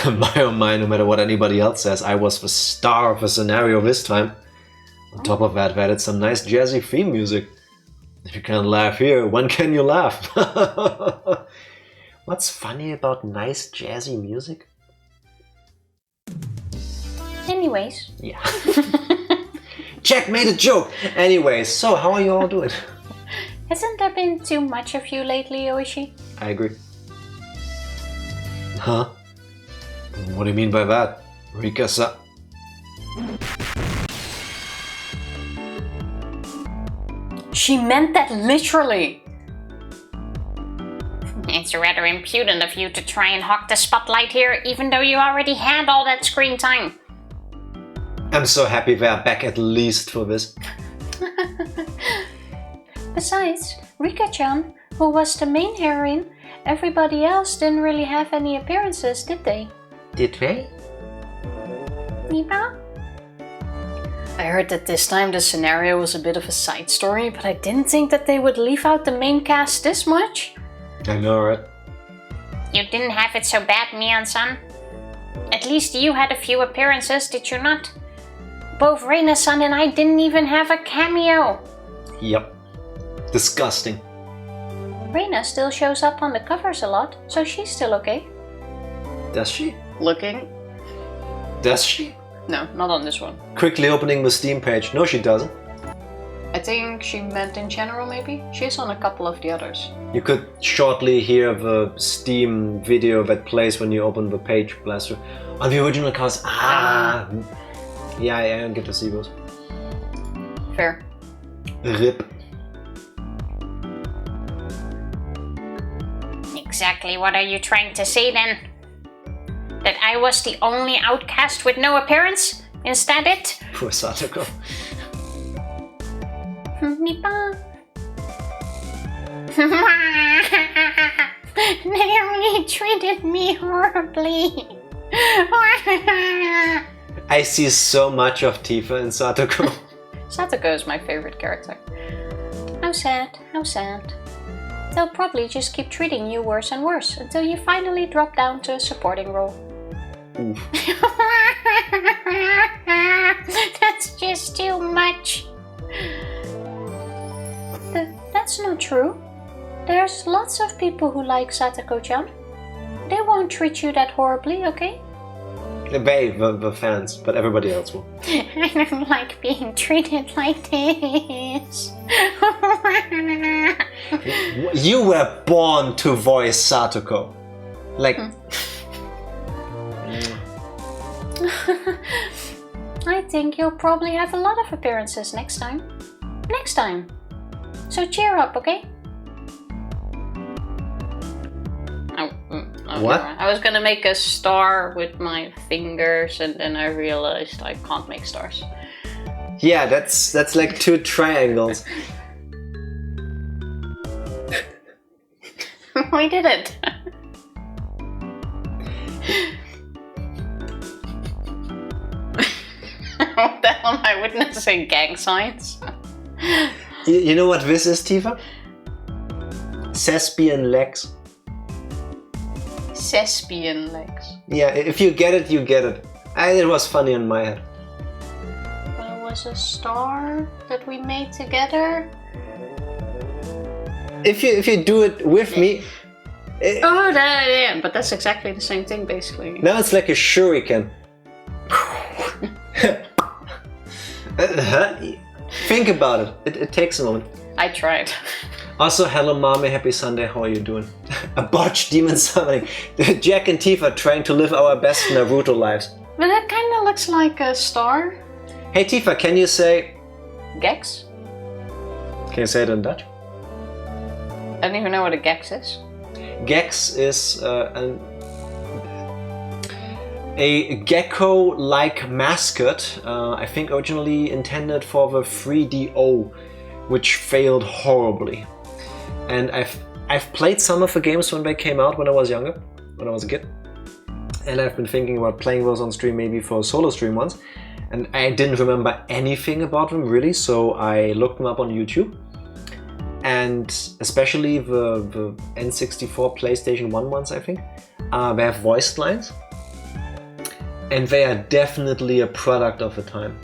A: My oh my, no matter what anybody else says, I was the star of the scenario this time. On top of that, we added some nice jazzy theme music. If you can't laugh here, when can you laugh? What's funny about nice jazzy music?
B: Anyways.
A: Yeah. Jack made a joke! Anyways, so how are you all doing?
B: Hasn't there been too much of you lately, Oishi?
A: I agree. Huh? What do you mean by that? Rika-san.
B: She meant that literally. It's rather impudent of you to try and hog the spotlight here, even though you already had all that screen time.
A: I'm so happy they're back at least for this.
B: Besides, Rika-chan, who was the main heroine, everybody else didn't really have any appearances, did they?
A: Did they?
B: Nipa? I heard that this time the scenario was a bit of a side story, but I didn't think that they would leave out the main cast this much.
A: I know, right?
B: You didn't have it so bad, Mian-san. At least you had a few appearances, did you not? Both Reina-san and I didn't even have a cameo.
A: Yep. Disgusting.
B: Reina still shows up on the covers a lot, so she's still okay.
A: Does she?
B: Looking?
A: Does she?
B: No, not on this one.
A: Quickly opening the Steam page. No, she doesn't.
B: I think she meant in general, maybe? She's on a couple of the others.
A: You could shortly hear the Steam video that plays when you open the page, bless her. On the original cast. Yeah, I don't get to see those.
B: Fair.
A: RIP.
B: Exactly what are you trying to say then? That I was the only outcast with no appearance? Instead it?
A: Poor Satoko.
B: Nipa. They only treated me horribly.
A: I see so much of Tifa in Satoko.
B: Satoko is my favorite character. How sad, how sad. They'll probably just keep treating you worse and worse until you finally drop down to a supporting role. That's just too much. That's not true. There's lots of people who like Satoko-chan. They won't treat you that horribly, okay?
A: They, the fans, but everybody else will.
B: I don't like being treated like this.
A: You were born to voice Satoko. Like...
B: I think you'll probably have a lot of appearances next time. Next time. So cheer up, okay? Oh,
A: what?
B: I was gonna make a star with my fingers and then I realized I can't make stars.
A: Yeah, that's like two triangles.
B: We did it! What the hell am I witnessing? Gang signs?
A: You know what this is, Tifa? Thespian legs.
B: Thespian legs.
A: Yeah, if you get it, you get it. It was funny in my head.
B: Well, it was a star that we made together.
A: If you do it with me...
B: Yeah, but that's exactly the same thing, basically.
A: Now it's like a shuriken. Think about it. It takes a moment.
B: I tried.
A: Also, hello mommy, happy Sunday, how are you doing? A botched demon summoning. Jack and Tifa trying to live our best Naruto lives.
B: But that kind of looks like a star.
A: Hey Tifa, can you say...
B: Gex?
A: Can you say it in Dutch?
B: I don't even know what a Gex is.
A: Gex is a gecko-like mascot, I think originally intended for the 3DO, which failed horribly. And I've played some of the games when they came out when I was younger, when I was a kid. And I've been thinking about playing those on stream, maybe for a solo stream once. And I didn't remember anything about them really, so I looked them up on YouTube. And especially the N64 PlayStation 1 ones, I think, they have voiced lines. And they are definitely a product of the time.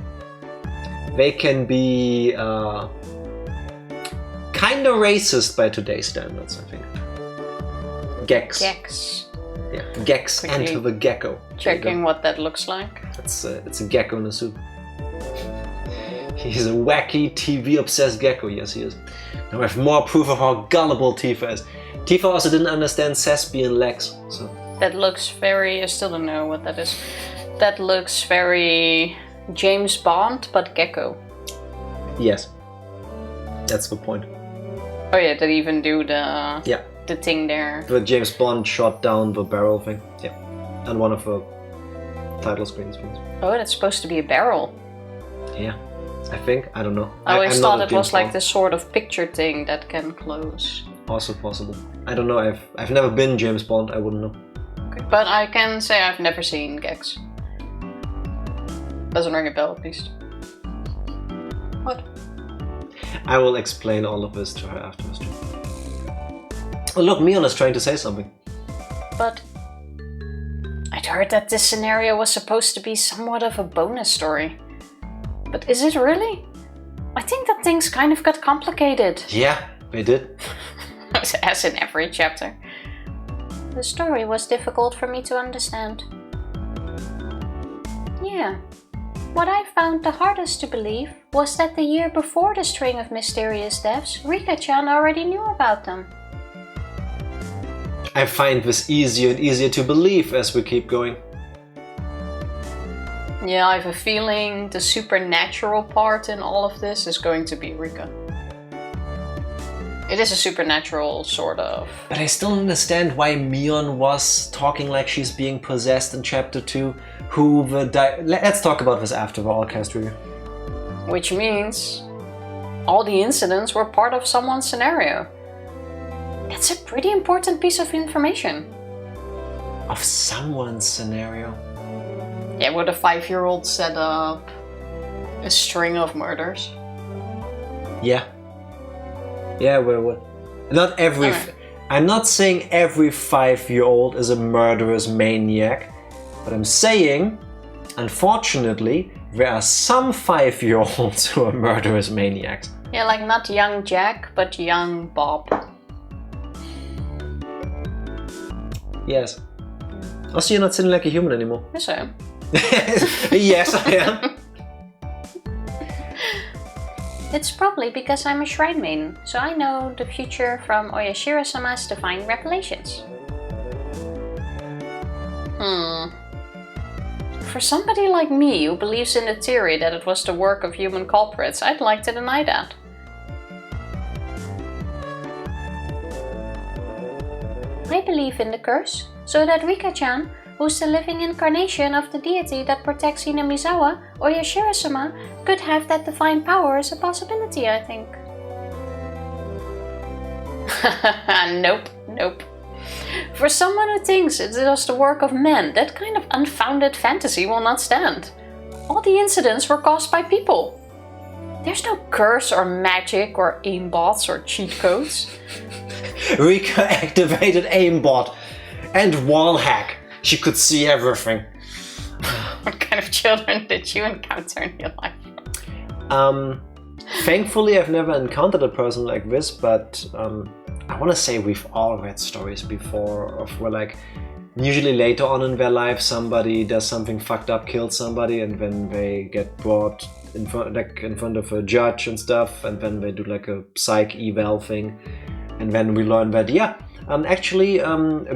A: They can be kind of racist by today's standards, I think. Gex.
B: Gex.
A: Yeah, Gex,
B: Quickly
A: enter the gecko.
B: Checking what that looks like.
A: It's a gecko in a suit. He's a wacky, TV-obsessed gecko, yes he is. Now we have more proof of how gullible Tifa is. Tifa also didn't understand Sespi and Lex, so...
B: That looks very... I still don't know what that is. That looks very James Bond, but gecko.
A: Yes. That's the point.
B: Oh yeah, they even do the...
A: Yeah.
B: The thing there.
A: The James Bond shot down the barrel thing. Yeah. And one of the title screens.
B: Oh, that's supposed to be a barrel.
A: Yeah. I think. I don't know.
B: I always
A: I'm
B: thought
A: not
B: it was like
A: Bond.
B: this sort of picture thing that can close.
A: Also possible. I don't know. I've never been James Bond. I wouldn't know.
B: Okay. But I can say I've never seen Gex. Doesn't ring a bell, at least. What?
A: I will explain all of this to her afterwards. Oh look, Mion is trying to say something.
B: But I'd heard that this scenario was supposed to be somewhat of a bonus story. But is it really? I think that things kind of got complicated.
A: Yeah, they did.
B: As in every chapter. The story was difficult for me to understand. Yeah. What I found the hardest to believe was that the year before the string of mysterious deaths, Rika-chan already knew about them.
A: I find this easier and easier to believe as we keep going.
B: Yeah, I have a feeling the supernatural part in all of this is going to be Rika. It is a supernatural sort of.
A: But I still don't understand why Mion was talking like she's being possessed in chapter 2. Let's talk about this after the all-cast review.
B: Which means all the incidents were part of someone's scenario. That's a pretty important piece of information.
A: Of someone's scenario?
B: Yeah, would a 5-year-old set up a string of murders?
A: Yeah. Yeah, what? Not every... I'm not saying every 5-year-old is a murderous maniac, but I'm saying, unfortunately, there are some 5-year-olds who are murderous maniacs.
B: Yeah, like not young Jack, but young Bob.
A: Yes. Also, you're not sitting like a human anymore.
B: Yes, I am.
A: Yes, I am.
B: It's probably because I'm a shrine maiden, so I know the future from Oyashiro-sama's divine revelations. For somebody like me who believes in the theory that it was the work of human culprits, I'd like to deny that. I believe in the curse, so that Rika-chan, who's the living incarnation of the deity that protects Hinamizawa, Oyashiro-sama, could have that divine power as a possibility, I think. Nope. For someone who thinks it was the work of men, that kind of unfounded fantasy will not stand. All the incidents were caused by people. There's no curse or magic or aimbots or cheat codes.
A: Rika activated aimbot and wall hack. She could see everything.
B: What kind of children did you encounter in your life?
A: Thankfully I've never encountered a person like this, but I want to say we've all read stories before of where, like, usually later on in their life somebody does something fucked up, kills somebody, and then they get brought in front of a judge and stuff, and then they do like a psych eval thing, and then we learn that actually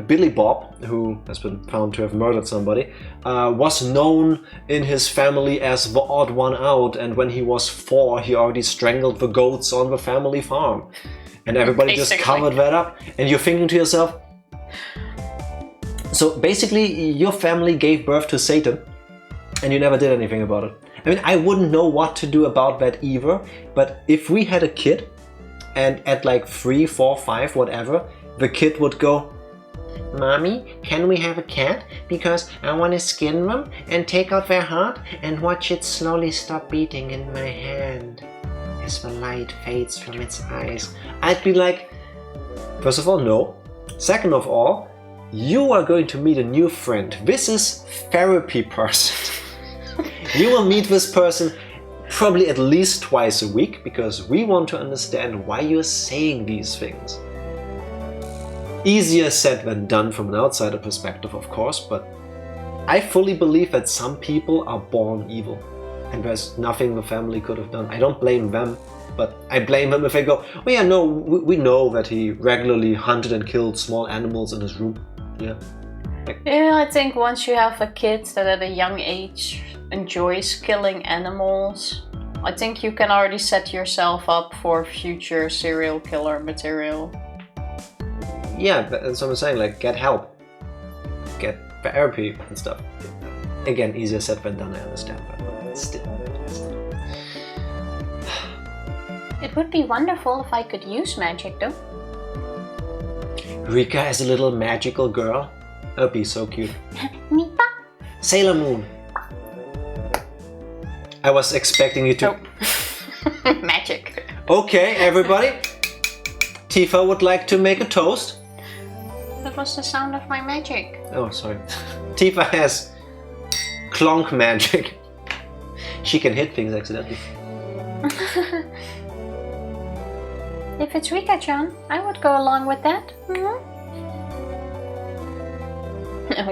A: Billy Bob, who has been found to have murdered somebody, was known in his family as the odd one out, and when he was 4 he already strangled the goats on the family farm, and everybody just covered that up, and you're thinking to yourself, so basically your family gave birth to Satan and you never did anything about it. I mean, I wouldn't know what to do about that either, but if we had a kid and at like 3, 4, 5, whatever, the kid would go, "Mommy, can we have a cat? Because I want to skin them and take out their heart and watch it slowly stop beating in my hand as the light fades from its eyes." I'd be like, first of all, no. Second of all, you are going to meet a new friend. This is therapy person. You will meet this person probably at least twice a week because we want to understand why you're saying these things. Easier said than done from an outsider perspective, of course, but I fully believe that some people are born evil and there's nothing the family could have done. I don't blame them, but I blame them if they go, "Oh yeah, no, we know that he regularly hunted and killed small animals in his room." Yeah.
B: Yeah, I think once you have a kid that at a young age enjoys killing animals, I think you can already set yourself up for future serial killer material.
A: Yeah, that's what I'm saying, like, get help. Get therapy and stuff. Again, easier said than done, I understand, but still.
B: It would be wonderful if I could use magic, though.
A: Rika is a little magical girl. That'd be so cute.
B: Nipa.
A: Sailor Moon. I was expecting you to...
B: Oh. Magic.
A: Okay, everybody. Tifa would like to make a toast.
B: That was the sound of my magic.
A: Oh, sorry. Tifa has clonk magic. She can hit things accidentally.
B: If it's Rika-chan, I would go along with that. Mm-hmm.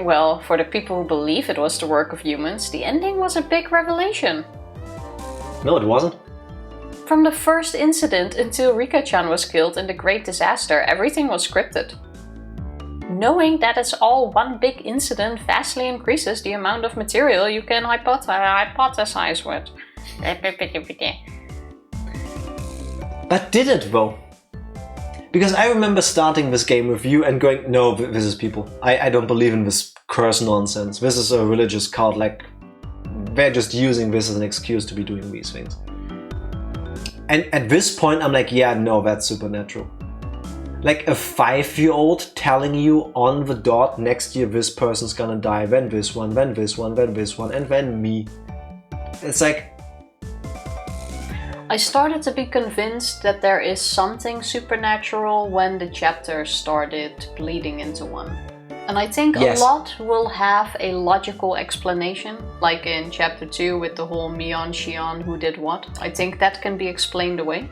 B: Well, for the people who believe it was the work of humans, the ending was a big revelation.
A: No, it wasn't.
B: From the first incident until Rika-chan was killed in the Great Disaster, everything was scripted. Knowing that it's all one big incident vastly increases the amount of material you can hypothesize with.
A: But did it though? Because I remember starting this game with you and going, "No, this is people. I don't believe in this curse nonsense. This is a religious cult, like, they're just using this as an excuse to be doing these things." And at this point I'm like, yeah, no, that's supernatural. Like a 5-year-old telling you on the dot, next year this person's gonna die, then this one, then this one, then this one, and then me. It's like...
B: I started to be convinced that there is something supernatural when the chapters started bleeding into one. And I think
A: yes.
B: A lot will have a logical explanation, like in chapter 2 with the whole Mion Shion who did what. I think that can be explained away.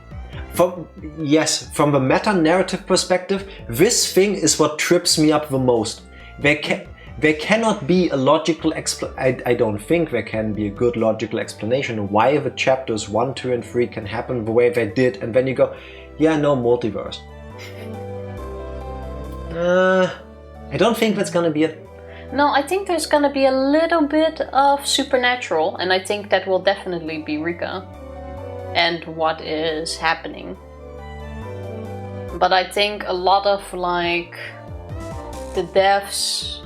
A: Yes, from the meta-narrative perspective, this thing is what trips me up the most. There cannot be a logical I don't think there can be a good logical explanation why the chapters 1, 2 and 3 can happen the way they did, and then you go, yeah, no, multiverse. I don't think that's gonna be it.
B: No, I think there's gonna be a little bit of supernatural, and I think that will definitely be Rika and what is happening. But I think a lot of like the deaths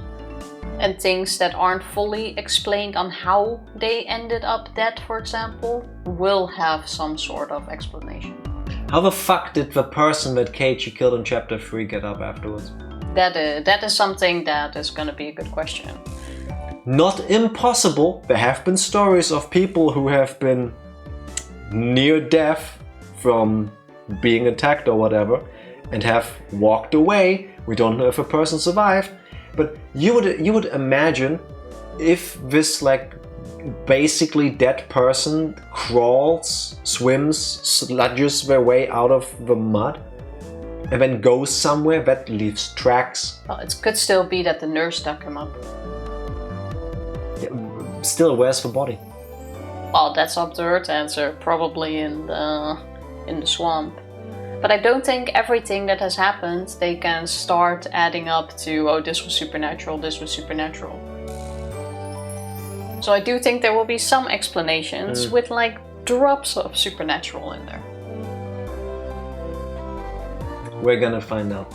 B: and things that aren't fully explained on how they ended up dead, for example, will have some sort of explanation.
A: How the fuck did the person that Keiichi killed in chapter 3 get up afterwards?
B: That is something that is gonna be a good question.
A: Not impossible. There have been stories of people who have been near death from being attacked or whatever and have walked away. We don't know if a person survived, but you would imagine if this like basically dead person crawls, swims, sludges their way out of the mud and then goes somewhere, that leaves tracks.
B: Well, it could still be that the nurse dug him up.
A: Yeah, still, where's the body?
B: Well, that's up to her to answer, probably in the swamp. But I don't think everything that has happened, they can start adding up to, oh, this was supernatural, this was supernatural. So I do think there will be some explanations with like drops of supernatural in there.
A: We're gonna find out.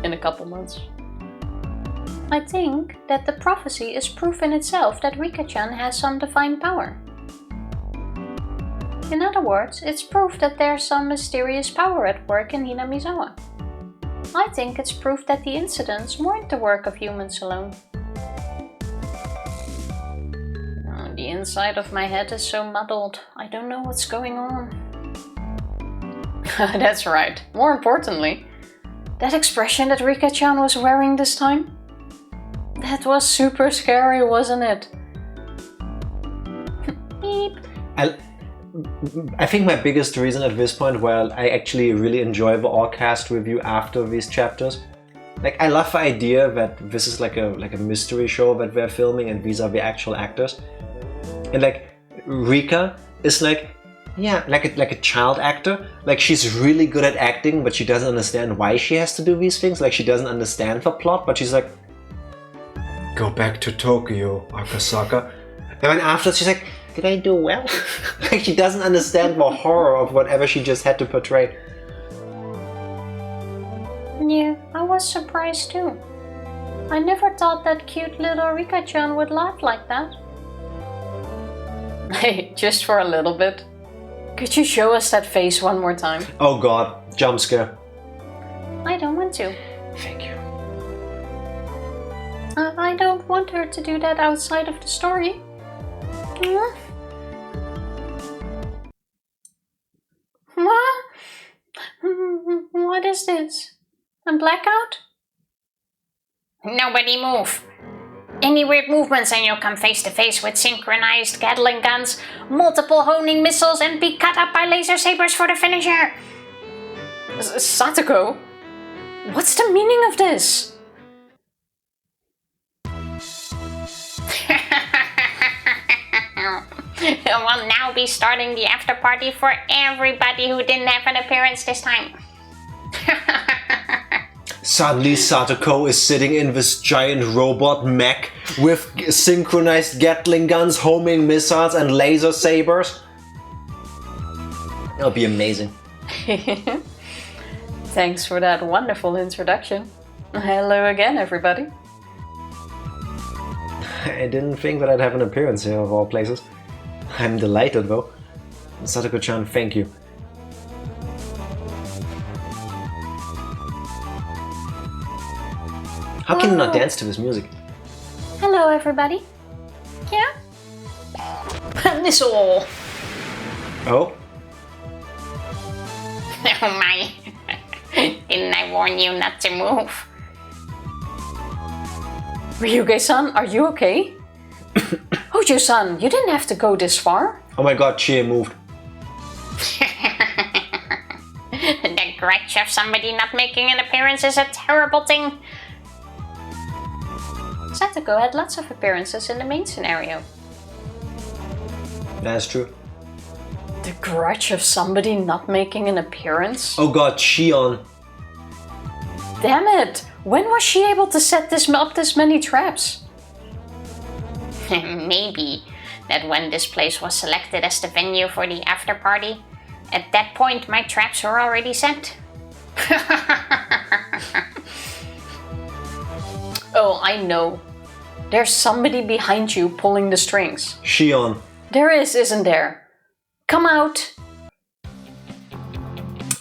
B: In a couple months. I think that the prophecy is proof in itself that Rika-chan has some divine power. In other words, it's proof that there's some mysterious power at work in Hinamizawa. I think it's proof that the incidents weren't the work of humans alone. Oh, the inside of my head is so muddled. I don't know what's going on. That's right. More importantly, that expression that Rika-chan was wearing this time? That was super scary, wasn't it? Beep.
A: I think my biggest reason at this point, while I actually really enjoy the all-cast review after these chapters, like I love the idea that this is like a mystery show that we're filming and these are the actual actors, and like Rika is like, yeah, like a child actor. Like she's really good at acting, but she doesn't understand why she has to do these things. Like she doesn't understand the plot, but she's like, go back to Tokyo, Akasaka. And then after she's like, did I do well? Like she doesn't understand the horror of whatever she just had to portray.
B: Yeah, I was surprised too. I never thought that cute little Rika-chan would laugh like that. Hey, just for a little bit. Could you show us that face one more time?
A: Oh god, jump scare.
B: I don't want to.
A: Thank you.
B: I don't want her to do that outside of the story. What? What is this? A blackout?
C: Nobody move. Any weird movements and you'll come face to face with synchronized Gatling guns, multiple honing missiles, and be cut up by laser sabers for the finisher.
B: Satoko? What's the meaning of this?
C: We'll now be starting the after party for everybody who didn't have an appearance this time.
A: Suddenly Satoko is sitting in this giant robot mech with synchronized Gatling guns, homing missiles and laser sabers. That'll be amazing.
B: Thanks for that wonderful introduction. Hello again, everybody.
A: I didn't think that I'd have an appearance here of all places. I'm delighted though. Satoko-chan, thank you. How can you not dance to this music?
B: Hello, everybody. Yeah? Missile!
A: Oh?
C: Oh my. Didn't I warn you not to move?
B: Ryuge-san, are you okay? Hojo-san, you didn't have to go this far.
A: Oh my god, Chie moved.
C: The grudge of somebody not making an appearance is a terrible thing.
B: Satoko had lots of appearances in the main scenario.
A: That's true.
B: The grudge of somebody not making an appearance?
A: Oh god, Shion.
B: Damn it! When was she able to set up this many traps?
C: Maybe that when this place was selected as the venue for the after party, at that point my traps were already set.
B: Oh, I know. There's somebody behind you pulling the strings.
A: Shion.
B: There is, isn't there? Come out!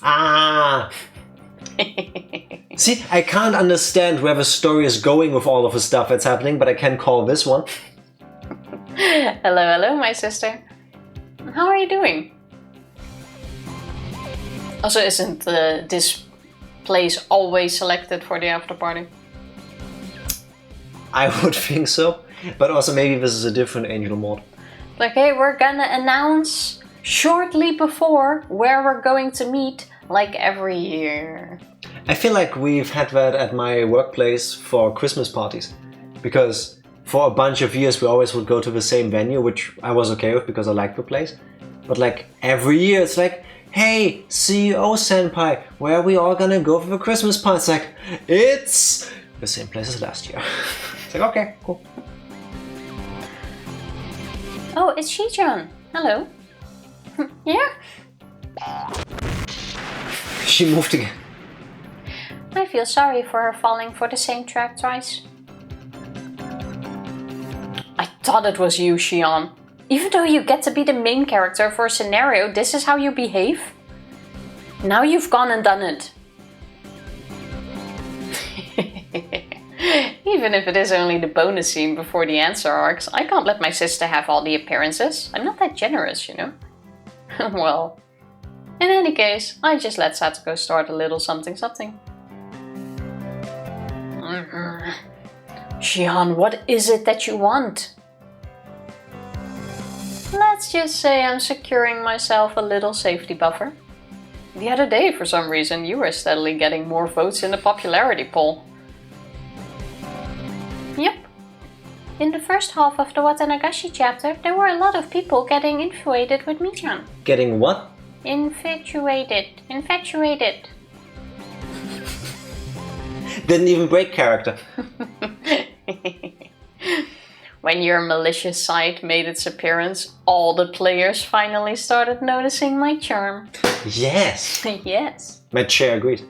A: Ah! See, I can't understand where the story is going with all of the stuff that's happening, but I can call this one.
B: Hello, my sister. How are you doing? Also, isn't this place always selected for the after party?
A: I would think so, but also maybe this is a different angel mode.
B: Like, hey, we're gonna announce shortly before where we're going to meet, like every year.
A: I feel like we've had that at my workplace for Christmas parties, because for a bunch of years we always would go to the same venue, which I was okay with because I liked the place. But like every year it's like, hey, CEO Senpai, where are we all gonna go for the Christmas party? It's like, it's the same place as last year. It's like, okay, cool.
B: Oh, it's Shi-chan. Hello. Yeah?
A: She moved again.
B: I feel sorry for her falling for the same trap twice. I thought it was you, Shion. Even though you get to be the main character for a scenario, this is how you behave? Now you've gone and done it. Even if it is only the bonus scene before the answer arcs, I can't let my sister have all the appearances. I'm not that generous, you know? Well, in any case, I just let Satoko start a little something something. Shion, what is it that you want? Let's just say I'm securing myself a little safety buffer. The other day, for some reason, you were steadily getting more votes in the popularity poll. Yep. In the first half of the Watanagashi chapter, there were a lot of people getting infatuated with Michan.
A: Getting what?
B: Infatuated.
A: Didn't even break character.
B: When your malicious side made its appearance, all the players finally started noticing my charm.
A: Yes.
B: Yes.
A: My chair agreed.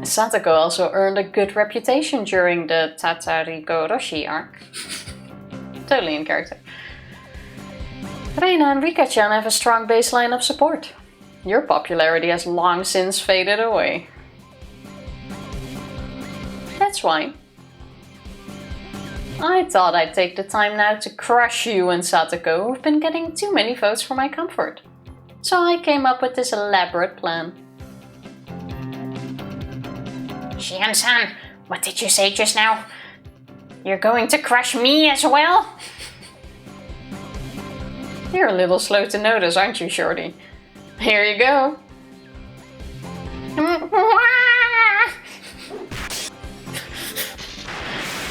B: Satoko also earned a good reputation during the Tatariko Roshi arc. Totally in character. Reina and Rika-chan have a strong baseline of support. Your popularity has long since faded away. That's why I thought I'd take the time now to crush you and Satoko, who've been getting too many votes for my comfort. So I came up with this elaborate plan.
C: Shion-san, what did you say just now? You're going to crush me as well?
B: You're a little slow to notice, aren't you, Shorty? Here you go.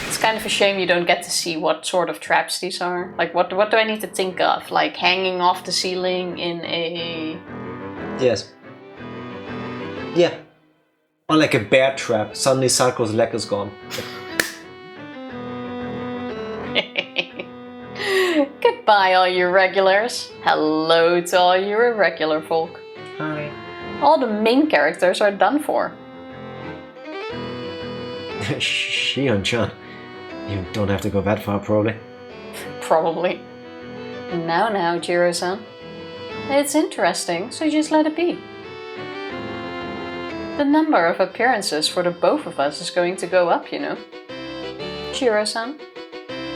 B: It's kind of a shame you don't get to see what sort of traps these are. Like, what do I need to think of? Like, hanging off the ceiling in a...
A: Yes. Yeah. Or like a bear trap. Suddenly Sako's leg is gone.
B: Goodbye, all you regulars. Hello to all you irregular folk.
A: Hi.
B: All the main characters are done for.
A: Shion-chan. You don't have to go that far, probably.
B: Probably. Now, Jiro-san. It's interesting, so just let it be. The number of appearances for the both of us is going to go up, you know. Jiro-san,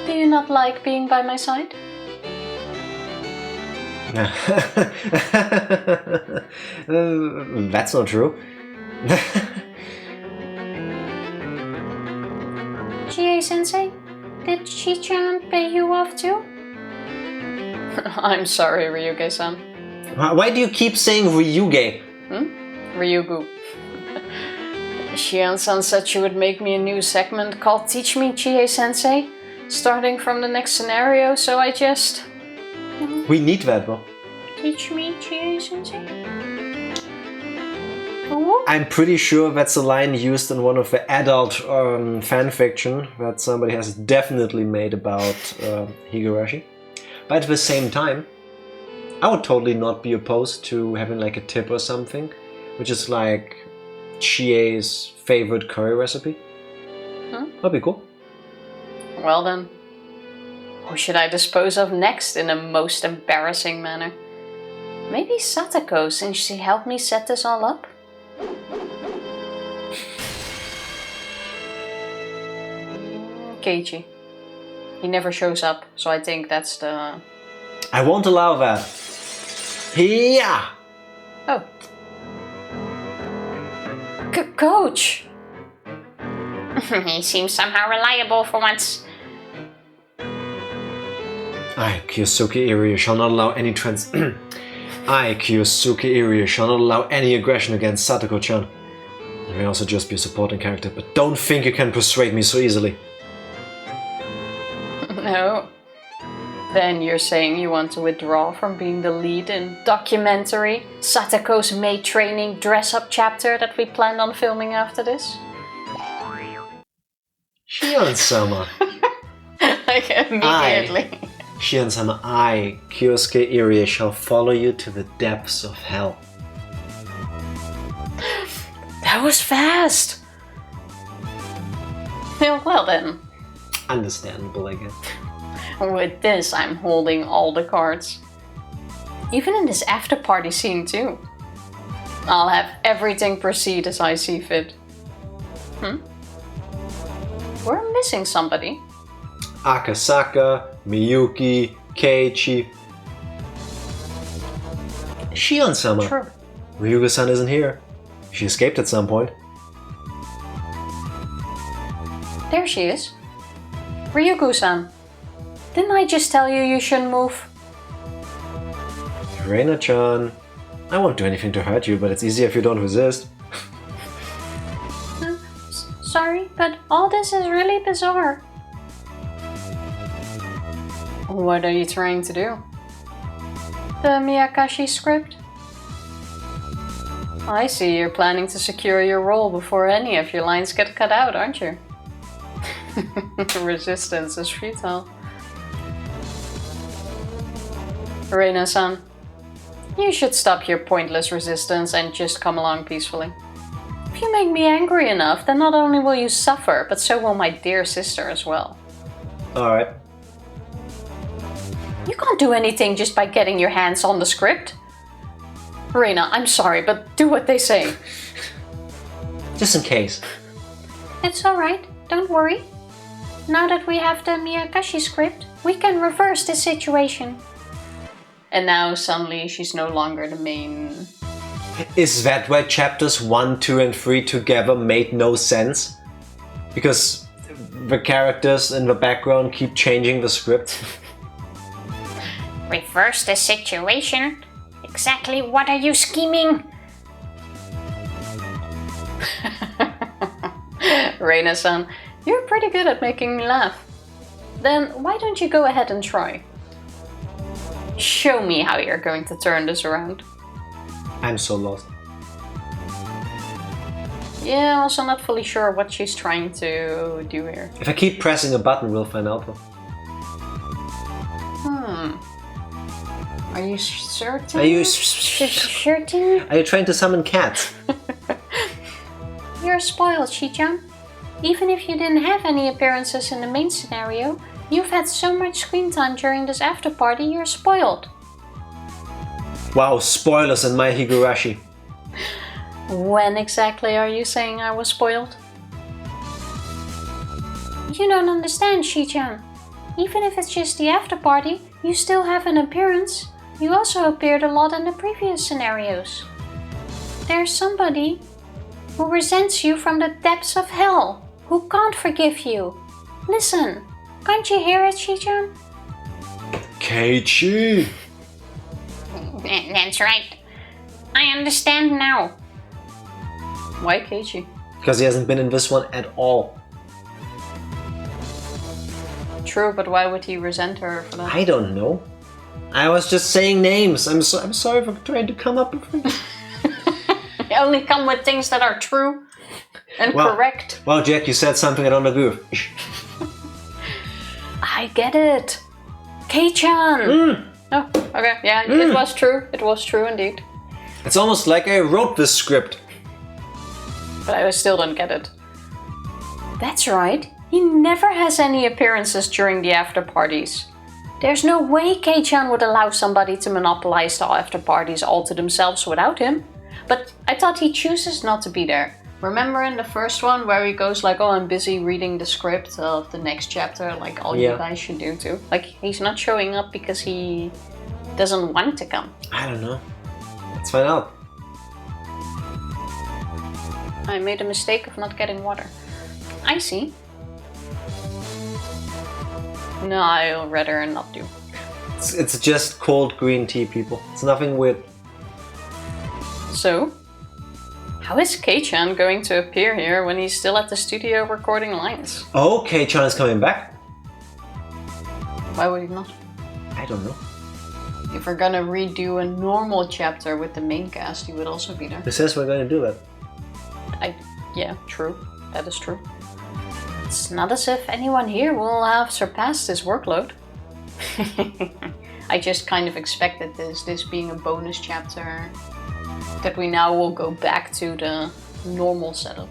B: do you not like being by my side?
A: That's not true.
C: Chie-sensei, did Shi-chan pay you off too?
B: I'm sorry, Ryuge-san.
A: Why do you keep saying Ryuge?
B: Ryugu. Shion-san said she would make me a new segment called Teach Me Chie-sensei, starting from the next scenario, so I just...
A: We need that, bro.
C: Teach me, Chie-sensei?
A: I'm pretty sure that's a line used in one of the adult fanfiction that somebody has definitely made about Higurashi. But at the same time, I would totally not be opposed to having like a tip or something, which is like Chie's favorite curry recipe. That'd be cool.
B: Well then, who should I dispose of next in a most embarrassing manner? Maybe Satoko, since she helped me set this all up? Keiichi. He never shows up, so I think that's the...
A: I won't allow that. Yeah.
B: Oh. Coach!
C: He seems somehow reliable for once.
A: I, Kyosuke Irie, shall not allow any I, Kyosuke Irie, shall not allow any aggression against Satoko-chan. I may also just be a supporting character, but don't think you can persuade me so easily.
B: No. Then you're saying you want to withdraw from being the lead in documentary Satako's maid training dress-up chapter that we planned on filming after this?
A: Shion-sama.
B: Like immediately.
A: Shion-sama, I, Kyosuke Irie, shall follow you to the depths of hell.
B: That was fast! Yeah, well then.
A: Understandable, I guess.
B: With this, I'm holding all the cards. Even in this after-party scene too. I'll have everything proceed as I see fit. We're missing somebody.
A: Akasaka, Miyuki, Keiichi. Shion-sama.
B: True.
A: Ryuga-san isn't here. She escaped at some point.
B: There she is. Ryugu-san. Didn't I just tell you you shouldn't move?
A: Reina-chan. I won't do anything to hurt you, but it's easier if you don't resist.
B: Sorry, but all this is really bizarre. What are you trying to do? The Miyakashi script? I see you're planning to secure your role before any of your lines get cut out, aren't you? Resistance is futile. Reina-san, you should stop your pointless resistance and just come along peacefully. If you make me angry enough, then not only will you suffer, but so will my dear sister as well.
A: Alright.
B: You can't do anything just by getting your hands on the script. Reina, I'm sorry, but do what they say.
A: Just in case.
B: It's alright, don't worry. Now that we have the Miyakashi script, we can reverse the situation. And now suddenly she's no longer the main...
A: Is that why chapters 1, 2 and 3 together made no sense? Because the characters in the background keep changing the script?
C: Reverse the situation? Exactly what are you scheming?
B: Reina-san, you're pretty good at making me laugh. Then why don't you go ahead and try? Show me how you're going to turn this around.
A: I'm so lost.
B: Yeah, also not fully sure what she's trying to do here.
A: If I keep pressing a button, we'll find out.
B: Are you certain?
A: Are you
C: Certain?
A: Are you trying to summon cats?
B: You're spoiled, Shi-chan. Even if you didn't have any appearances in the main scenario, you've had so much screen time during this after party, you're spoiled.
A: Wow, spoilers in my Higurashi.
B: When exactly are you saying I was spoiled? You don't understand, Shi-chan. Even if it's just the after party, you still have an appearance. You also appeared a lot in the previous scenarios. There's somebody who resents you from the depths of hell, who can't forgive you. Listen, can't you hear it, Shi-chan?
A: Keiichi!
C: That's right. I understand now.
B: Why Keiichi?
A: Because he hasn't been in this one at all.
B: True, but why would he resent her for that?
A: I don't know. I was just saying names. I'm sorry for trying to come up with things.
B: You only come with things that are true and correct.
A: Well, Jack, you said something I don't agree with.
B: I get it. Kei-chan! Oh, okay, yeah, it was true. It was true indeed.
A: It's almost like I wrote this script.
B: But I still don't get it. That's right. He never has any appearances during the after parties. There's no way Kei-chan would allow somebody to monopolize the after parties all to themselves without him. But I thought he chooses not to be there. Remember in the first one where he goes like, oh, I'm busy reading the script of the next chapter, like all you guys should do too. Like, he's not showing up because he doesn't want to come.
A: I don't know. Let's find out.
B: I made a mistake of not getting water. I see. No, I'll rather not do.
A: It's just cold green tea, people. It's nothing weird.
B: So, how is Kei-chan going to appear here when he's still at the studio recording lines?
A: Oh, Kei-chan is coming back?
B: Why would he not?
A: I don't know.
B: If we're gonna redo a normal chapter with the main cast, he would also be there.
A: Who says we're going to do that?
B: Yeah, true. That is true. It's not as if anyone here will have surpassed his workload. I just kind of expected this being a bonus chapter, that we now will go back to the normal setup.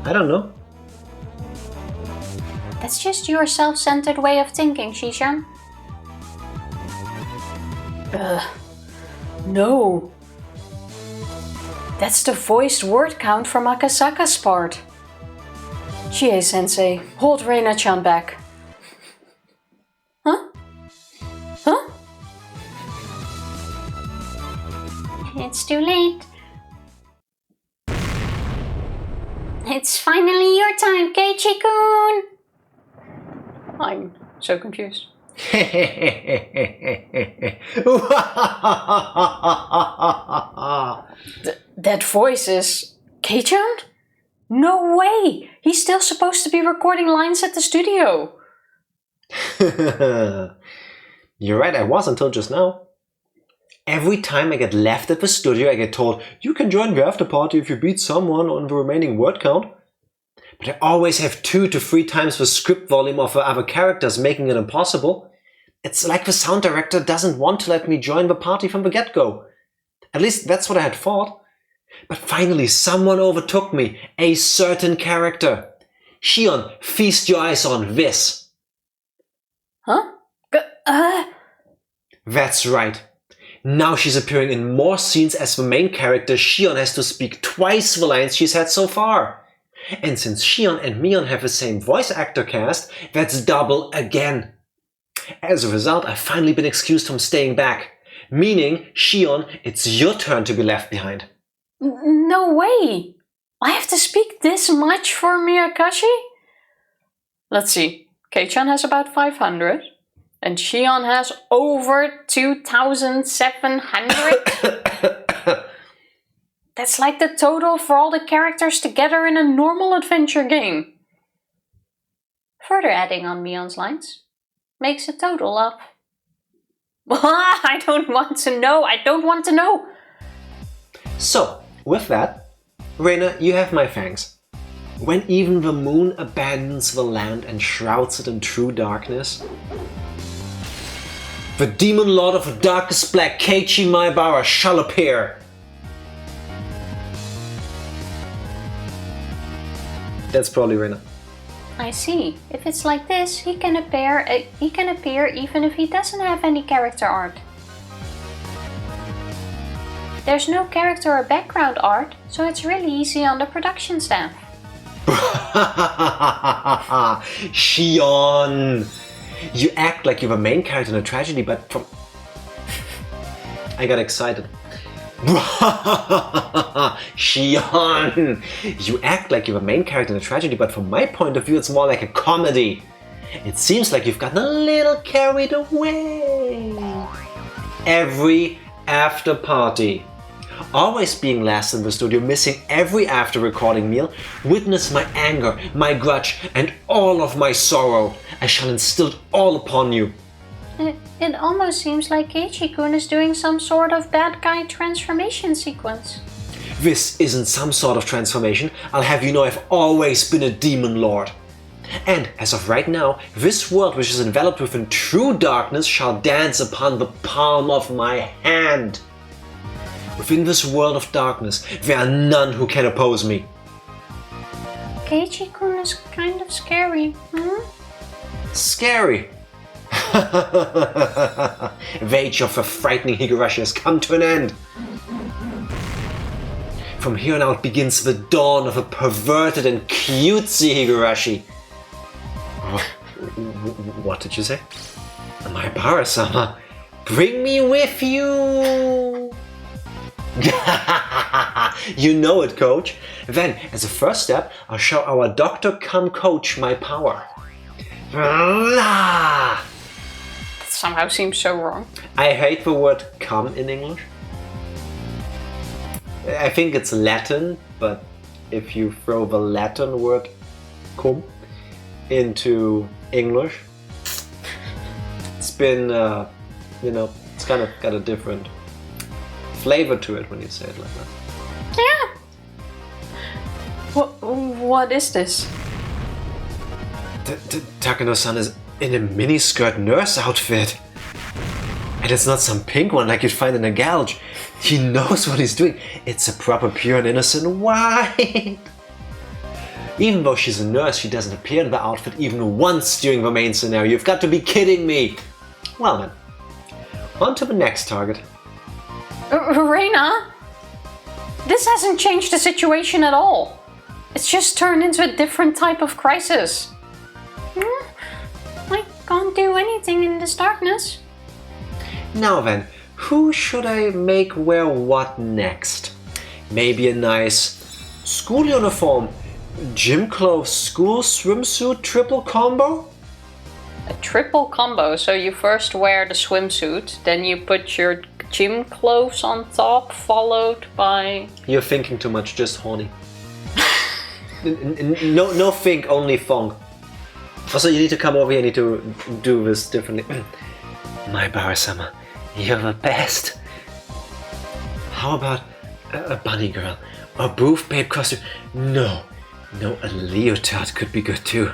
A: I don't know.
C: That's just your self-centered way of thinking, Shishan.
B: No. That's the voiced word count from Akasaka's part. Chie-sensei, hold Reina-chan back. Huh? Huh?
C: It's too late. It's finally your time, Keiichi-kun!
B: I'm so confused. That voice is Kei-chan? No way! He's still supposed to be recording lines at the studio.
A: You're right, I was until just now. Every time I get left at the studio, I get told, you can join the after party if you beat someone on the remaining word count. But I always have 2 to 3 times the script volume of the other characters, making it impossible. It's like the sound director doesn't want to let me join the party from the get-go. At least that's what I had thought. But finally someone overtook me, a certain character. Shion, feast your eyes on this.
B: Huh?
A: That's right. Now she's appearing in more scenes as the main character. Shion has to speak twice the lines she's had so far. And since Shion and Mion have the same voice actor cast, that's double again. As a result, I've finally been excused from staying back. Meaning, Shion, it's your turn to be left behind.
B: No way! I have to speak this much for Miyakashi? Let's see. Kei-chan has about 500. And Shion has over 2,700. That's like the total for all the characters together in a normal adventure game. Further adding on Mion's lines makes a total of... I don't want to know. I don't want to know.
A: So, with that, Reina, you have my thanks. When even the moon abandons the land and shrouds it in true darkness, the demon lord of the darkest black, Keiichi Maebara, shall appear. That's probably Reina.
C: I see. If it's like this, he can appear even if he doesn't have any character art. There's no character or background art, so it's really easy on the production staff.
A: Shion! You act like you're the main character in a tragedy, but from... I got excited. Shion! You act like you're the main character in a tragedy, but from my point of view it's more like a comedy. It seems like you've gotten a little carried away. Every after party. Always being last in the studio, missing every after recording meal, witness my anger, my grudge, and all of my sorrow. I shall instill it all upon you.
C: It almost seems like Keiichi-kun is doing some sort of bad guy transformation sequence.
A: This isn't some sort of transformation. I'll have you know I've always been a demon lord. And as of right now, this world which is enveloped within true darkness shall dance upon the palm of my hand. Within this world of darkness, there are none who can oppose me.
C: Keiichi-kun is kind of scary,
A: Scary. The age of the frightening Higurashi has come to an end. From here on out begins the dawn of a perverted and cutesy Higurashi. What did you say? Maebara-sama, bring me with you! You know it, coach. Then, as a first step, I'll show our doctor-cum-coach my power.
B: That somehow seems so wrong.
A: I hate the word cum in English. I think it's Latin, but if you throw the Latin word cum into English, been, it's kind of got a different flavor to it when you say it like that.
B: Yeah. What is this?
A: Takano-san is in a miniskirt nurse outfit. And it's not some pink one like you'd find in a gouge. He knows what he's doing. It's a proper pure and innocent white. Even though she's a nurse, she doesn't appear in the outfit even once during the main scenario. You've got to be kidding me. Well then, on to the next target.
B: Reina? This hasn't changed the situation at all. It's just turned into a different type of crisis.
C: I can't do anything in this darkness.
A: Now then, who should I make wear what next? Maybe a nice school uniform, gym clothes, school swimsuit, triple combo?
B: A triple combo, so you first wear the swimsuit, then you put your gym clothes on top, followed by...
A: You're thinking too much, just horny. No think, only thong. Also, you need to come over here, you need to do this differently. Maebara-sama, you're the best. How about a bunny girl? A booth babe costume? No, a leotard could be good too.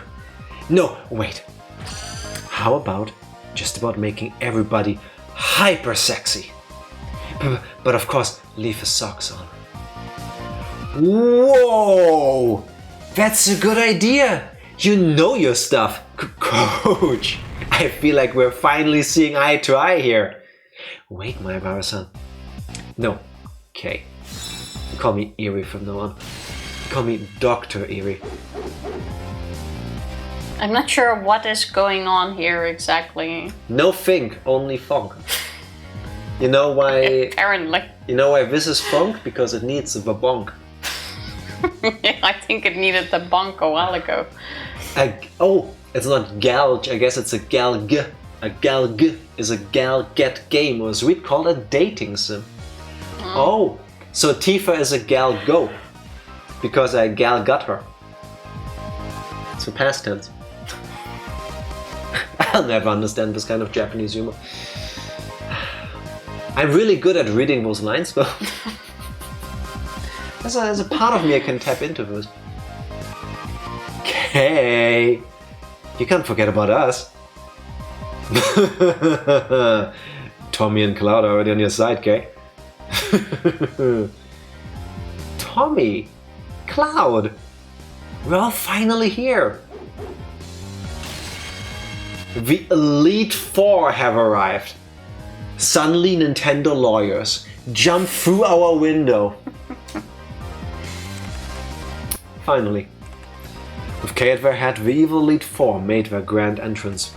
A: No, wait. How about just about making everybody hyper sexy? But of course, leave the socks on. Whoa! That's a good idea! You know your stuff, Coach! I feel like we're finally seeing eye to eye here. Wait, Maebara-san. No, Kei. Call me Eerie from now on. Call me Dr. Eerie.
B: I'm not sure what is going on here exactly.
A: No think, only funk. You know why?
B: Apparently.
A: You know why this is funk? Because it needs the bonk.
B: I think it needed the bonk a while ago.
A: Oh, it's not gouge. I guess it's a galg. A galg is a gal get game, or as we'd call a dating sim. Oh, so Tifa is a gal go because I gal got her. It's a past tense. I'll never understand this kind of Japanese humor. I'm really good at reading those lines though. There's a part of me I can tap into this. Okay, you can't forget about us. Tommy and Cloud are already on your side, Kei. Tommy, Cloud, we're all finally here. The Elite Four have arrived. Suddenly Nintendo lawyers jump through our window. Finally. With Kei at their head, the evil Elite Four made their grand entrance.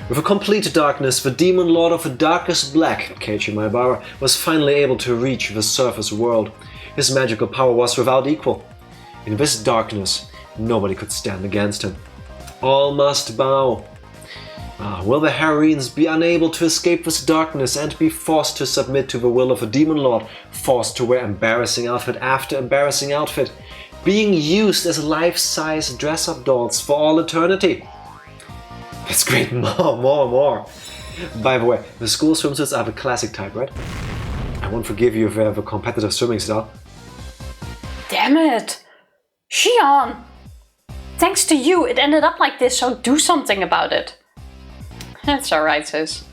A: With a complete darkness, the Demon Lord of the Darkest Black, Keiichi Maebara, was finally able to reach the surface world. His magical power was without equal. In this darkness, nobody could stand against him. All must bow. Will the heroines be unable to escape this darkness and be forced to submit to the will of a Demon Lord, forced to wear embarrassing outfit after embarrassing outfit, being used as life-size dress-up dolls for all eternity? Let's create more. By the way, the school swimsuits are the classic type, right? I won't forgive you if you have a competitive swimming style.
B: Damn it! Shion! Thanks to you, it ended up like this, so do something about it. That's alright, sis.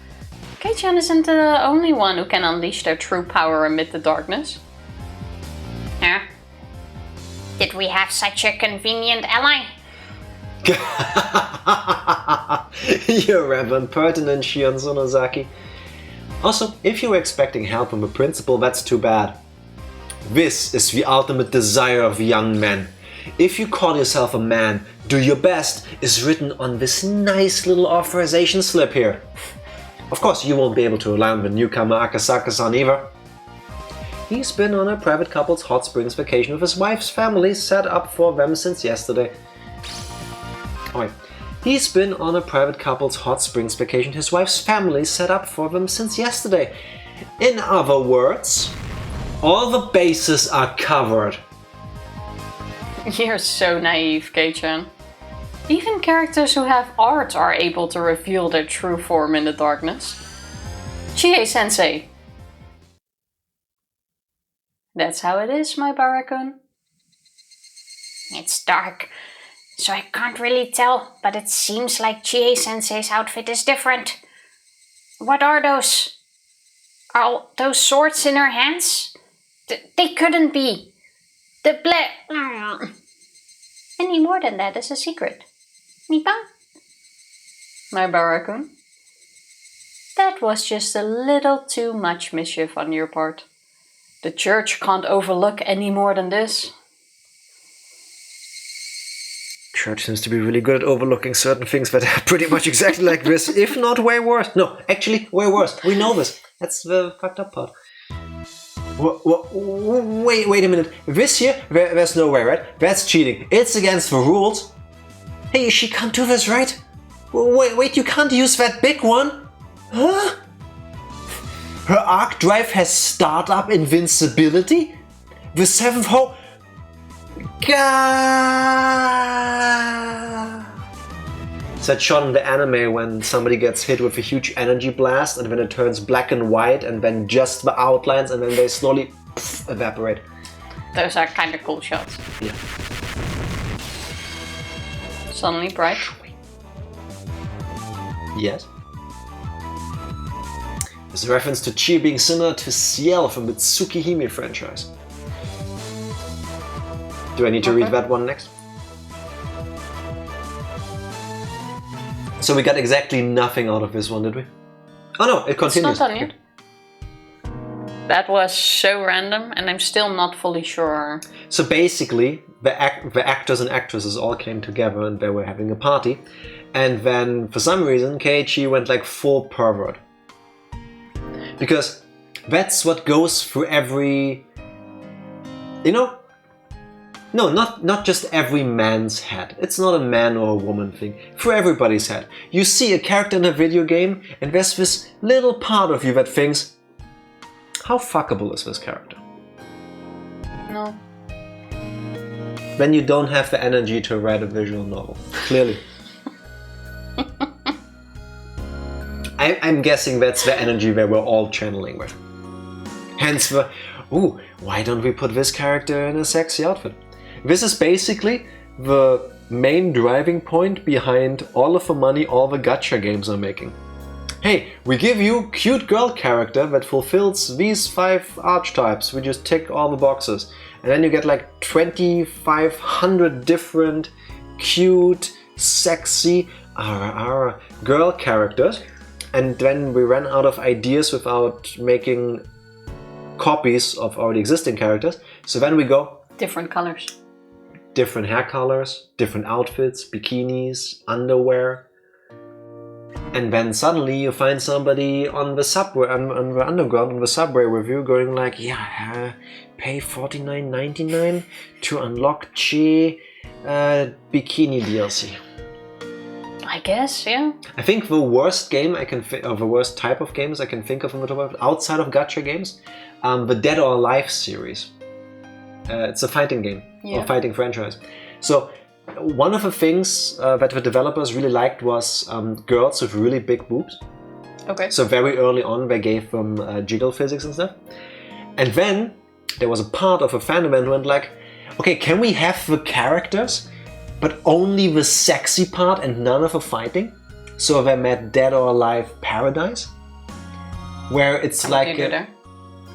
B: Kei-chan isn't the only one who can unleash their true power amid the darkness.
C: Huh? Did we have such a convenient ally?
A: You're rather impertinent, Shion Sonozaki. Also, if you were expecting help from the principal, that's too bad. This is the ultimate desire of young men. If you call yourself a man, do your best is written on this nice little authorization slip here. Of course, you won't be able to rely on the newcomer Akasaka-san either. He's been on a private couple's hot springs vacation with his wife's family set up for them since yesterday. He's been on a private couple's hot springs vacation his wife's family set up for them since yesterday. In other words, all the bases are covered.
B: You're so naive, Kei-chan. Even characters who have art are able to reveal their true form in the darkness. Chie-sensei. That's how it is, Maebara-kun.
C: It's dark, so I can't really tell, but it seems like Chie-sensei's outfit is different. What are those? Are those swords in her hands? They couldn't be. The Any more than that is a secret. Nipa?
B: Maebara-kun. That was just a little too much mischief on your part. The church can't overlook any more than this.
A: Church seems to be really good at overlooking certain things that are pretty much exactly like this, if not way worse. No, actually, way worse. We know this. That's the fucked up part. Wait a minute. This here, there's no way, right? That's cheating. It's against the rules. Hey, she can't do this, right? Wait, you can't use that big one? Huh? Her arc drive has startup invincibility? The 7th hole... Is that shot in the anime when somebody gets hit with a huge energy blast and then it turns black and white and then just the outlines and then they slowly evaporate?
B: Those are kind of cool shots.
A: Yeah.
B: Suddenly bright.
A: Yes. There's a reference to Chi being similar to Ciel from the Tsukihime franchise. Do I need to read that one next? So we got exactly nothing out of this one, did we? Oh no, it continues.
B: It's not done yet. That was so random and I'm still not fully sure.
A: So basically, the actors and actresses all came together and they were having a party. And then, for some reason, Keiichi went like full pervert. Because that's what goes through every... You know? No, not just every man's head. It's not a man or a woman thing. For everybody's head. You see a character in a video game and there's this little part of you that thinks, how fuckable is this character?
B: No.
A: Then you don't have the energy to write a visual novel. Clearly. I'm guessing that's the energy that we're all channeling with. Hence the, ooh, why don't we put this character in a sexy outfit? This is basically the main driving point behind all of the money all the gacha games are making. Hey, we give you cute girl character that fulfills these 5 archetypes. We just tick all the boxes. And then you get like 2,500 different cute, sexy girl characters. And then we ran out of ideas without making copies of already existing characters. So then we go...
B: Different colors.
A: Different hair colors, different outfits, bikinis, underwear. And then suddenly you find somebody on the subway, on the underground, on the subway with you going like, yeah, pay $49.99 to unlock Chi bikini DLC.
B: I guess, yeah.
A: I think the worst game I can or the worst type of games I can think of from the top of outside of gacha games, the Dead or Alive series. It's a fighting game, or fighting franchise. So one of the things that the developers really liked was girls with really big boobs.
B: Okay.
A: So very early on they gave them jiggle physics and stuff. And then there was a part of a fandom that went like, okay, can we have the characters, but only the sexy part and none of the fighting? So they made Dead or Alive Paradise, where it's like...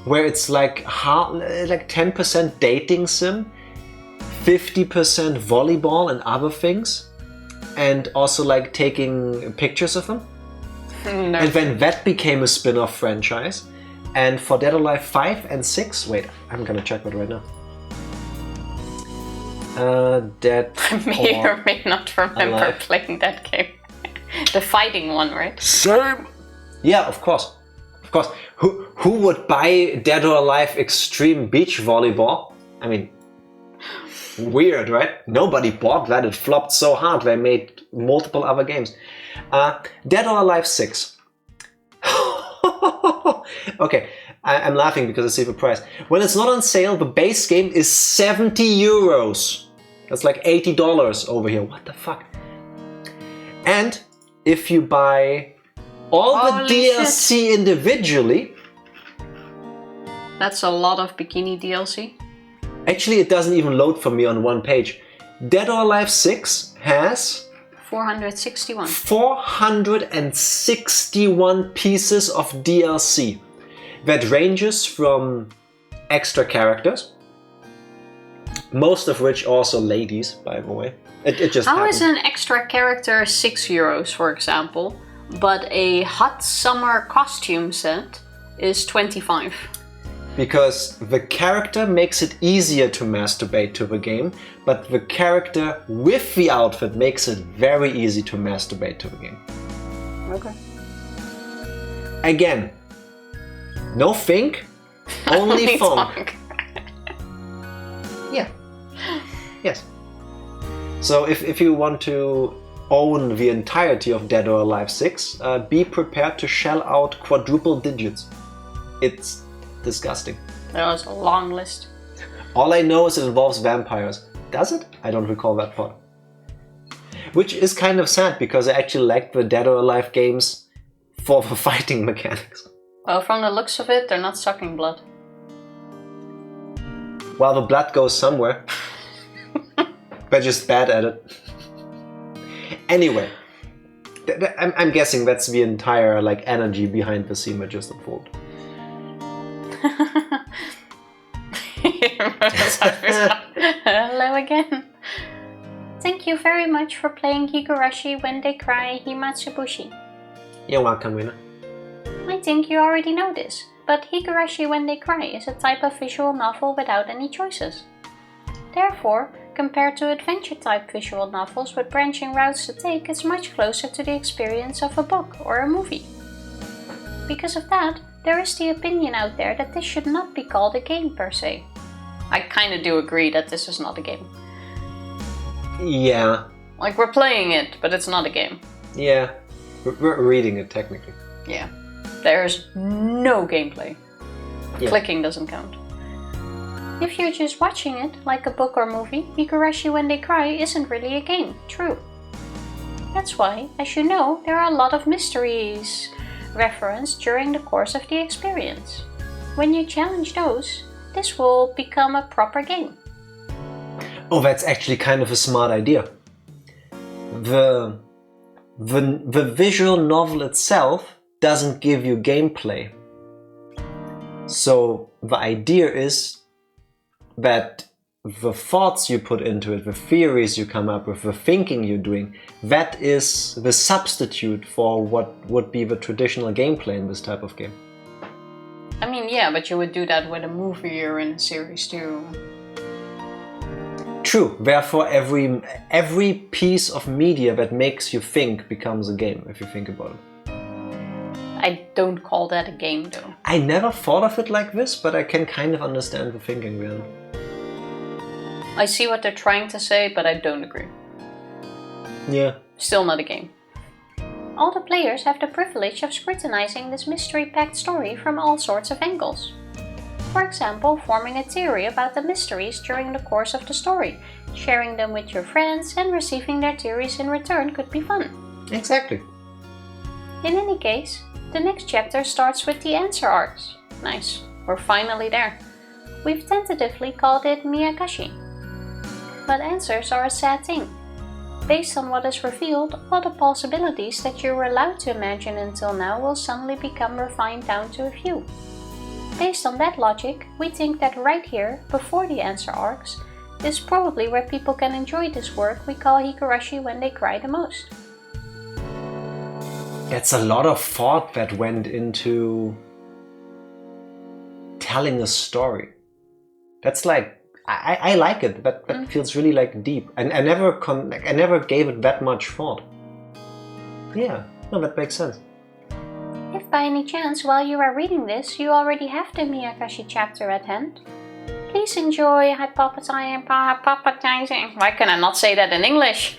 A: Where it's like 10% dating sim, 50% volleyball and other things, and also like taking pictures of them. No. And then that became a spin-off franchise. And for Dead or Alive 5 and 6, wait, I'm gonna check that right now. Dead
B: I may or may not remember
A: Alive.
B: playing that game. The fighting one, right?
A: Same. Yeah, of course. Of course. Who would buy Dead or Alive Extreme Beach Volleyball? I mean, weird, right? Nobody bought that. It flopped so hard. They made multiple other games. Dead or Alive 6. Okay, I'm laughing because I see the price. When it's not on sale, the base game is €70. That's like $80 over here. What the fuck? And if you buy all the
B: Holy
A: DLC individually...
B: That's a lot of bikini DLC.
A: Actually, it doesn't even load for me on one page. Dead or Alive 6 has...
B: 461.
A: 461 pieces of DLC. That ranges from extra characters, most of which also ladies, by the way. It just
B: How is
A: happened.
B: an extra character €6, for example, but a hot summer costume set is 25?
A: Because the character makes it easier to masturbate to the game, but the character with the outfit makes it very easy to masturbate to the game.
B: Okay.
A: Again, no think, only funk. Yeah. Yes. So if you want to own the entirety of Dead or Alive 6, be prepared to shell out quadruple digits. It's disgusting.
B: That was a long list.
A: All I know is it involves vampires. Does it? I don't recall that part. Which is kind of sad because I actually liked the Dead or Alive games for the fighting mechanics.
B: Well, from the looks of it, they're not sucking blood.
A: Well, the blood goes somewhere. They're just bad at it. Anyway, I'm guessing that's the entire energy behind the scene that just unfolded.
B: Hello again.
C: Thank you very much for playing Higurashi When They Cry Himatsubushi.
A: You're welcome, Rina.
C: I think you already know this, but Higurashi When They Cry is a type of visual novel without any choices. Therefore, compared to adventure-type visual novels with branching routes to take, it's much closer to the experience of a book or a movie. Because of that, there is the opinion out there that this should not be called a game per se.
B: I kind of do agree that this is not a game.
A: Yeah.
B: Like, we're playing it, but it's not a game.
A: Yeah. We're reading it technically.
B: Yeah. There's no gameplay.
A: Yeah.
B: Clicking doesn't count.
C: If you're just watching it, like a book or movie, Higurashi When They Cry isn't really a game, true. That's why, as you know, there are a lot of mysteries referenced during the course of the experience. When you challenge those, this will become a proper game.
A: Oh, that's actually kind of a smart idea. The visual novel itself doesn't give you gameplay. So the idea is that the thoughts you put into it, the theories you come up with, the thinking you're doing, that is the substitute for what would be the traditional gameplay in this type of game.
B: I mean, yeah, but you would do that with a movie or in a series too.
A: True, therefore every piece of media that makes you think becomes a game, if you think about it.
B: I don't call that a game though.
A: I never thought of it like this, but I can kind of understand the thinking behind it.
B: I see what they're trying to say, but I don't agree.
A: Yeah.
B: Still not a game.
C: All the players have the privilege of scrutinizing this mystery-packed story from all sorts of angles. For example, forming a theory about the mysteries during the course of the story, sharing them with your friends, and receiving their theories in return could be fun.
A: Exactly.
C: In any case, the next chapter starts with the answer arcs.
B: Nice. We're finally there.
C: We've tentatively called it Miyagashi. But answers are a sad thing. Based on what is revealed, all the possibilities that you were allowed to imagine until now will suddenly become refined down to a few. Based on that logic, we think that right here, before the answer arcs, is probably where people can enjoy this work we call Higurashi When They Cry the most.
A: That's a lot of thought that went into telling a story. That's like, I like it. That feels really deep. And I never gave it that much thought. Yeah, no, that makes sense.
C: If by any chance while you are reading this you already have the Miyagashi chapter at hand, please enjoy hypothesizing.
B: Why can I not say that in English?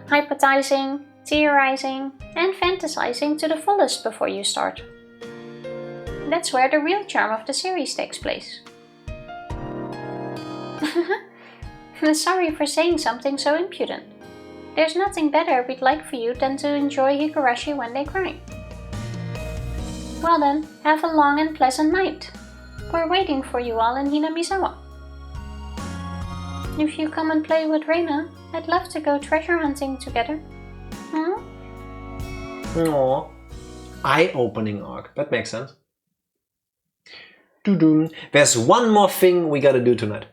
C: Hypothesizing, theorizing, and fantasizing to the fullest before you start. That's where the real charm of the series takes place. Sorry for saying something so impudent. There's nothing better we'd like for you than to enjoy Higurashi when they cry. Well then, have a long and pleasant night. We're waiting for you all in Hinamizawa. If you come and play with Reina, I'd love to go treasure hunting together. Hmm?
A: Aww. Eye-opening arc. That makes sense. Doo-doo. There's one more thing we gotta do tonight.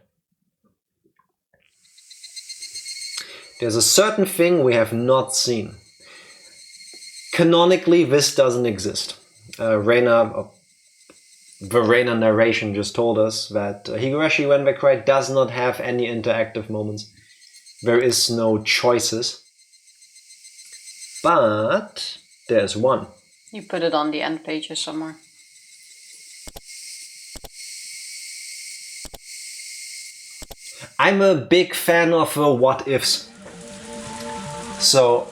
A: There's a certain thing we have not seen. Canonically, this doesn't exist. The Reina narration just told us that Higurashi When They Cry does not have any interactive moments. There is no choices. But there's one.
B: You put it on the end pages somewhere.
A: I'm a big fan of what ifs. So,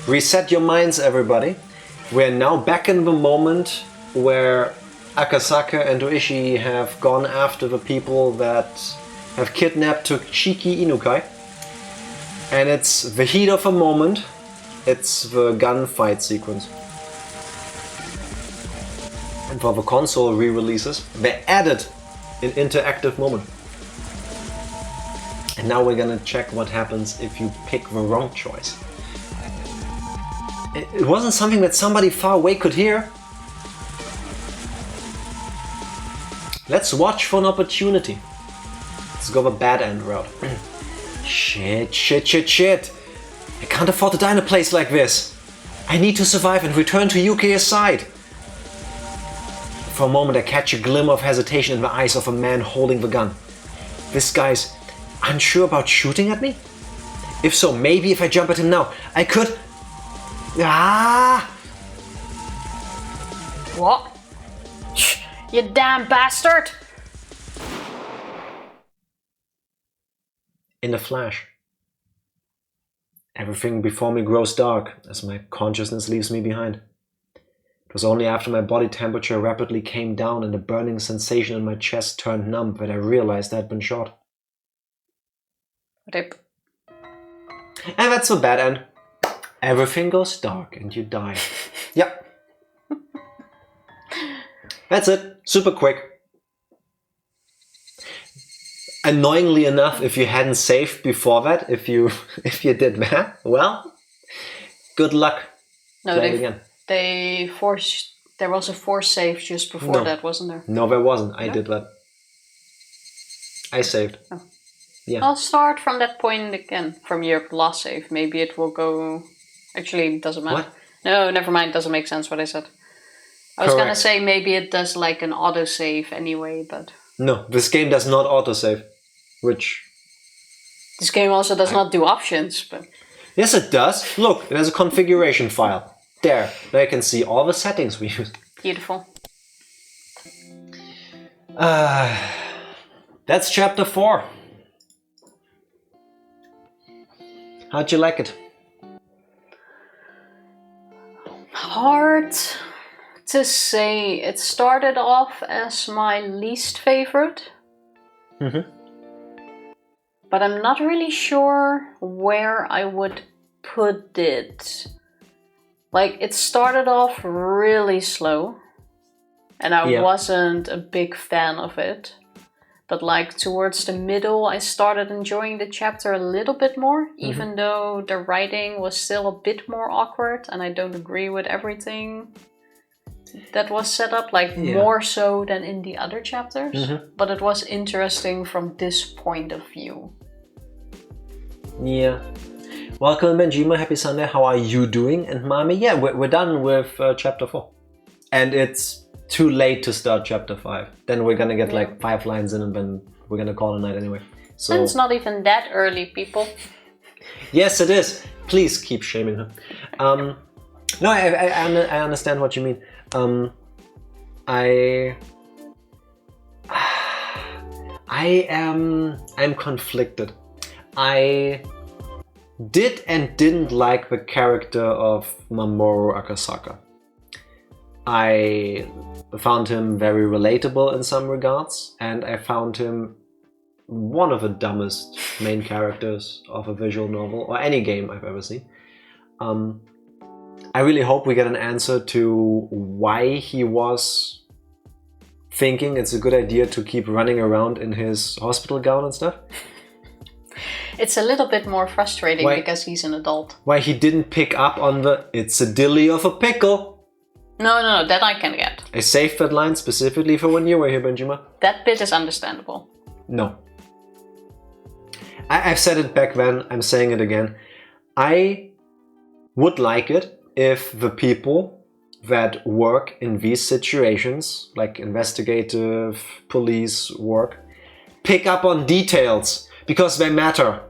A: reset your minds, everybody. We're now back in the moment where Akasaka and Oishi have gone after the people that have kidnapped Toshiki Inukai. And it's the heat of a moment. It's the gunfight sequence. And for the console re-releases, they added an interactive moment. And now we're gonna check what happens if you pick the wrong choice. It wasn't something that somebody far away could hear. Let's watch for an opportunity. Let's go the bad end route. Shit. I can't afford to die in a place like this. I need to survive and return to Yuki's side. For a moment I catch a glimmer of hesitation in the eyes of a man holding the gun. This guy's unsure about shooting at me? If so, maybe if I jump at him now, I could... Ah!
B: What? You damn bastard!
A: In a flash. Everything before me grows dark as my consciousness leaves me behind. It was only after my body temperature rapidly came down and the burning sensation in my chest turned numb that I realized I had been shot.
B: Rip.
A: And that's the bad end. Everything goes dark and you die. Yep. That's it. Super quick. Annoyingly enough, if you hadn't saved before that, if you did that, well, good luck.
B: No,
A: Play it again.
B: There was a force save just before that, wasn't there?
A: No, there wasn't. I did that. I saved.
B: Oh.
A: Yeah.
B: I'll start from that point again, from your last save. Maybe it will go... Actually, it doesn't matter.
A: What?
B: No, never mind. Doesn't make sense what I said. I was gonna say maybe it does like an autosave anyway, but...
A: No, this game does not autosave. Which...
B: This game also does not do options, but...
A: Yes, it does. Look, it has a configuration file. There you can see all the settings we use.
B: Beautiful.
A: That's chapter 4. How'd you like it?
B: Hard to say. It started off as my least favorite.
A: Mm-hmm.
B: But I'm not really sure where I would put it. Like, it started off really slow. And I wasn't a big fan of it. But like, towards the middle, I started enjoying the chapter a little bit more. Even though the writing was still a bit more awkward. And I don't agree with everything that was set up. Like, more so than in the other chapters. But it was interesting from this point of view.
A: Yeah. Welcome, Benjima. Happy Sunday. How are you doing? And Mami, yeah, we're done with chapter 4. And it's too late to start chapter 5. Then we're gonna get like 5 lines in and then we're gonna call it a night anyway. So
B: and it's not even that early, people.
A: Yes, it is. Please keep shaming her. No, I understand what you mean. I'm conflicted. I did and didn't like the character of Mamoru Akasaka. I found him very relatable in some regards, and I found him one of the dumbest main characters of a visual novel or any game I've ever seen. I really hope we get an answer to why he was thinking it's a good idea to keep running around in his hospital gown and stuff.
B: It's a little bit more frustrating because he's an adult.
A: Why he didn't pick up on the "it's a dilly of a pickle."
B: No, that I can get.
A: I saved that line specifically for when you were here, Benjima.
B: That bit is understandable.
A: No. I've said it back then, I'm saying it again. I would like it if the people that work in these situations, like investigative police work, pick up on details, because they matter.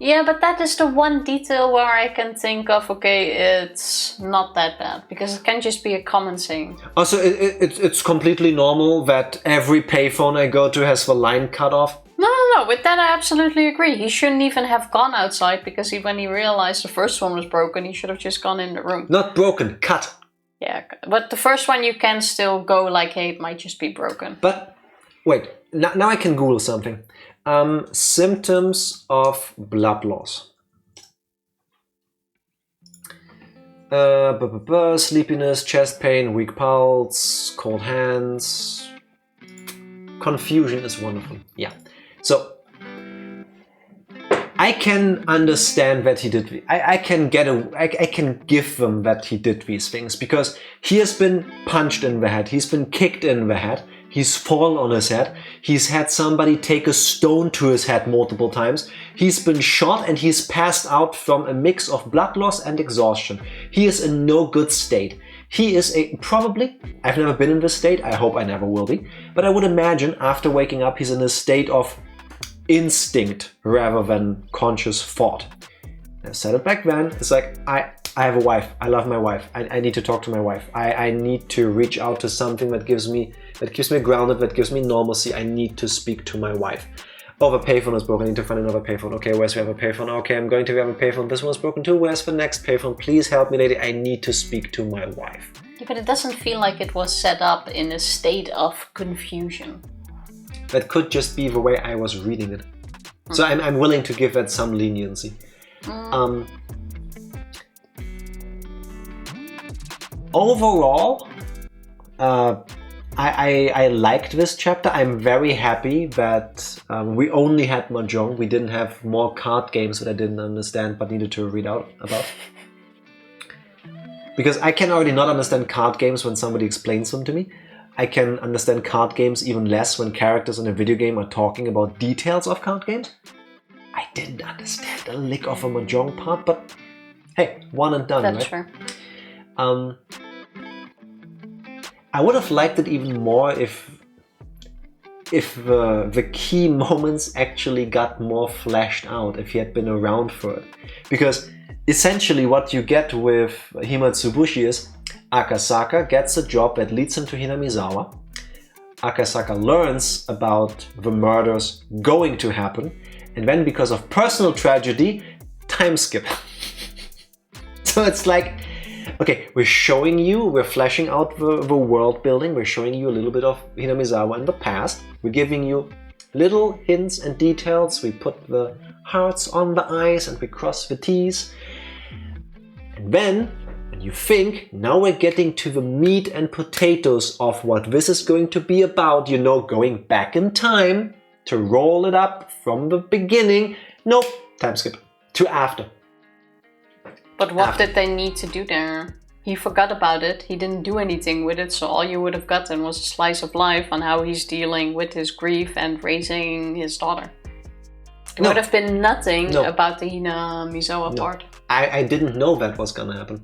B: Yeah, but that is the one detail where I can think of, okay, it's not that bad, because it can just be a common thing.
A: Also, it's completely normal that every payphone I go to has the line cut off.
B: No, with that I absolutely agree. He shouldn't even have gone outside, because when he realized the first one was broken, he should have just gone in the room.
A: Not broken, cut.
B: Yeah, but the first one you can still go like, hey, it might just be broken.
A: But, wait, now I can Google something. Symptoms of blood loss. Sleepiness, chest pain, weak pulse, cold hands. Confusion is one of them. Yeah. So I can understand that he did. I can give them that he did these things, because he has been punched in the head. He's been kicked in the head. He's fallen on his head. He's had somebody take a stone to his head multiple times. He's been shot and he's passed out from a mix of blood loss and exhaustion. He is in no good state. He is probably, I've never been in this state, I hope I never will be, but I would imagine after waking up he's in a state of instinct rather than conscious thought. I said it back then, it's like, I have a wife, I love my wife, I need to talk to my wife, I need to reach out to something that keeps me grounded, that gives me normalcy. I need to speak to my wife. Oh, the payphone is broken, I need to find another payphone. Okay, where's the other payphone? Okay, I'm going to the other payphone, this one's broken too, where's the next payphone? Please help me, lady, I need to speak to my wife.
B: Yeah, but it doesn't feel like it was set up in a state of confusion.
A: That could just be the way I was reading it. So I'm willing to give that some leniency. Overall, I liked this chapter. I'm very happy that we only had Mahjong. We didn't have more card games that I didn't understand but needed to read out about. Because I can already not understand card games when somebody explains them to me. I can understand card games even less when characters in a video game are talking about details of card games. I didn't understand a lick of a Mahjong part, but hey, one and done,
B: That's
A: right?
B: True.
A: I would have liked it even more if the key moments actually got more fleshed out, if he had been around for it. Because essentially what you get with Himatsubushi is Akasaka gets a job that leads him to Hinamizawa. Akasaka learns about the murders going to happen, and then because of personal tragedy, time skip. So it's like, okay, we're fleshing out the world building, we're showing you a little bit of Hinamizawa in the past, we're giving you little hints and details, we put the hearts on the I's and we cross the T's. And then, when you think, now we're getting to the meat and potatoes of what this is going to be about, you know, going back in time to roll it up from the beginning. Nope, time skip to after.
B: But what did they need to do there? He forgot about it, he didn't do anything with it, so all you would have gotten was a slice of life on how he's dealing with his grief and raising his daughter. There would have been nothing about the Hinamizawa part.
A: I didn't know that was gonna happen.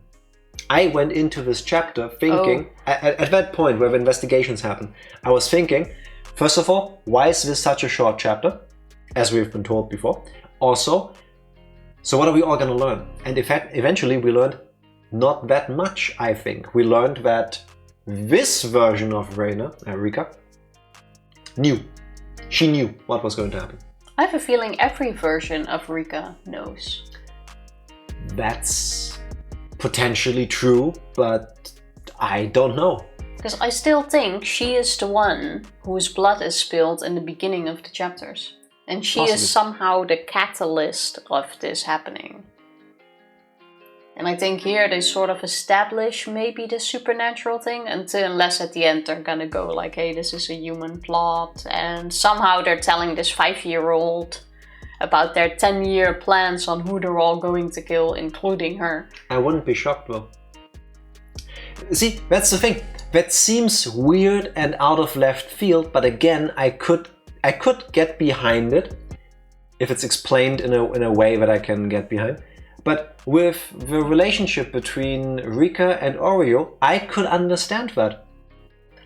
A: I went into this chapter thinking, at that point where the investigations happen, I was thinking, first of all, why is this such a short chapter? As we've been told before. Also, so what are we all gonna learn? And in fact, eventually we learned not that much, I think. We learned that this version of Rika, knew. She knew what was going to happen.
B: I have a feeling every version of Rika knows.
A: That's potentially true, but I don't know.
B: Because I still think she is the one whose blood is spilled in the beginning of the chapters. And she is somehow the catalyst of this happening. And I think here they sort of establish maybe the supernatural thing unless at the end they're gonna go like, hey, this is a human plot. And somehow they're telling this 5-year-old about their 10-year plans on who they're all going to kill, including her.
A: I wouldn't be shocked though. See, that's the thing. That seems weird and out of left field, but again, I could get behind it if it's explained in a way that I can get behind. But with the relationship between Rika and Oreo, I could understand that.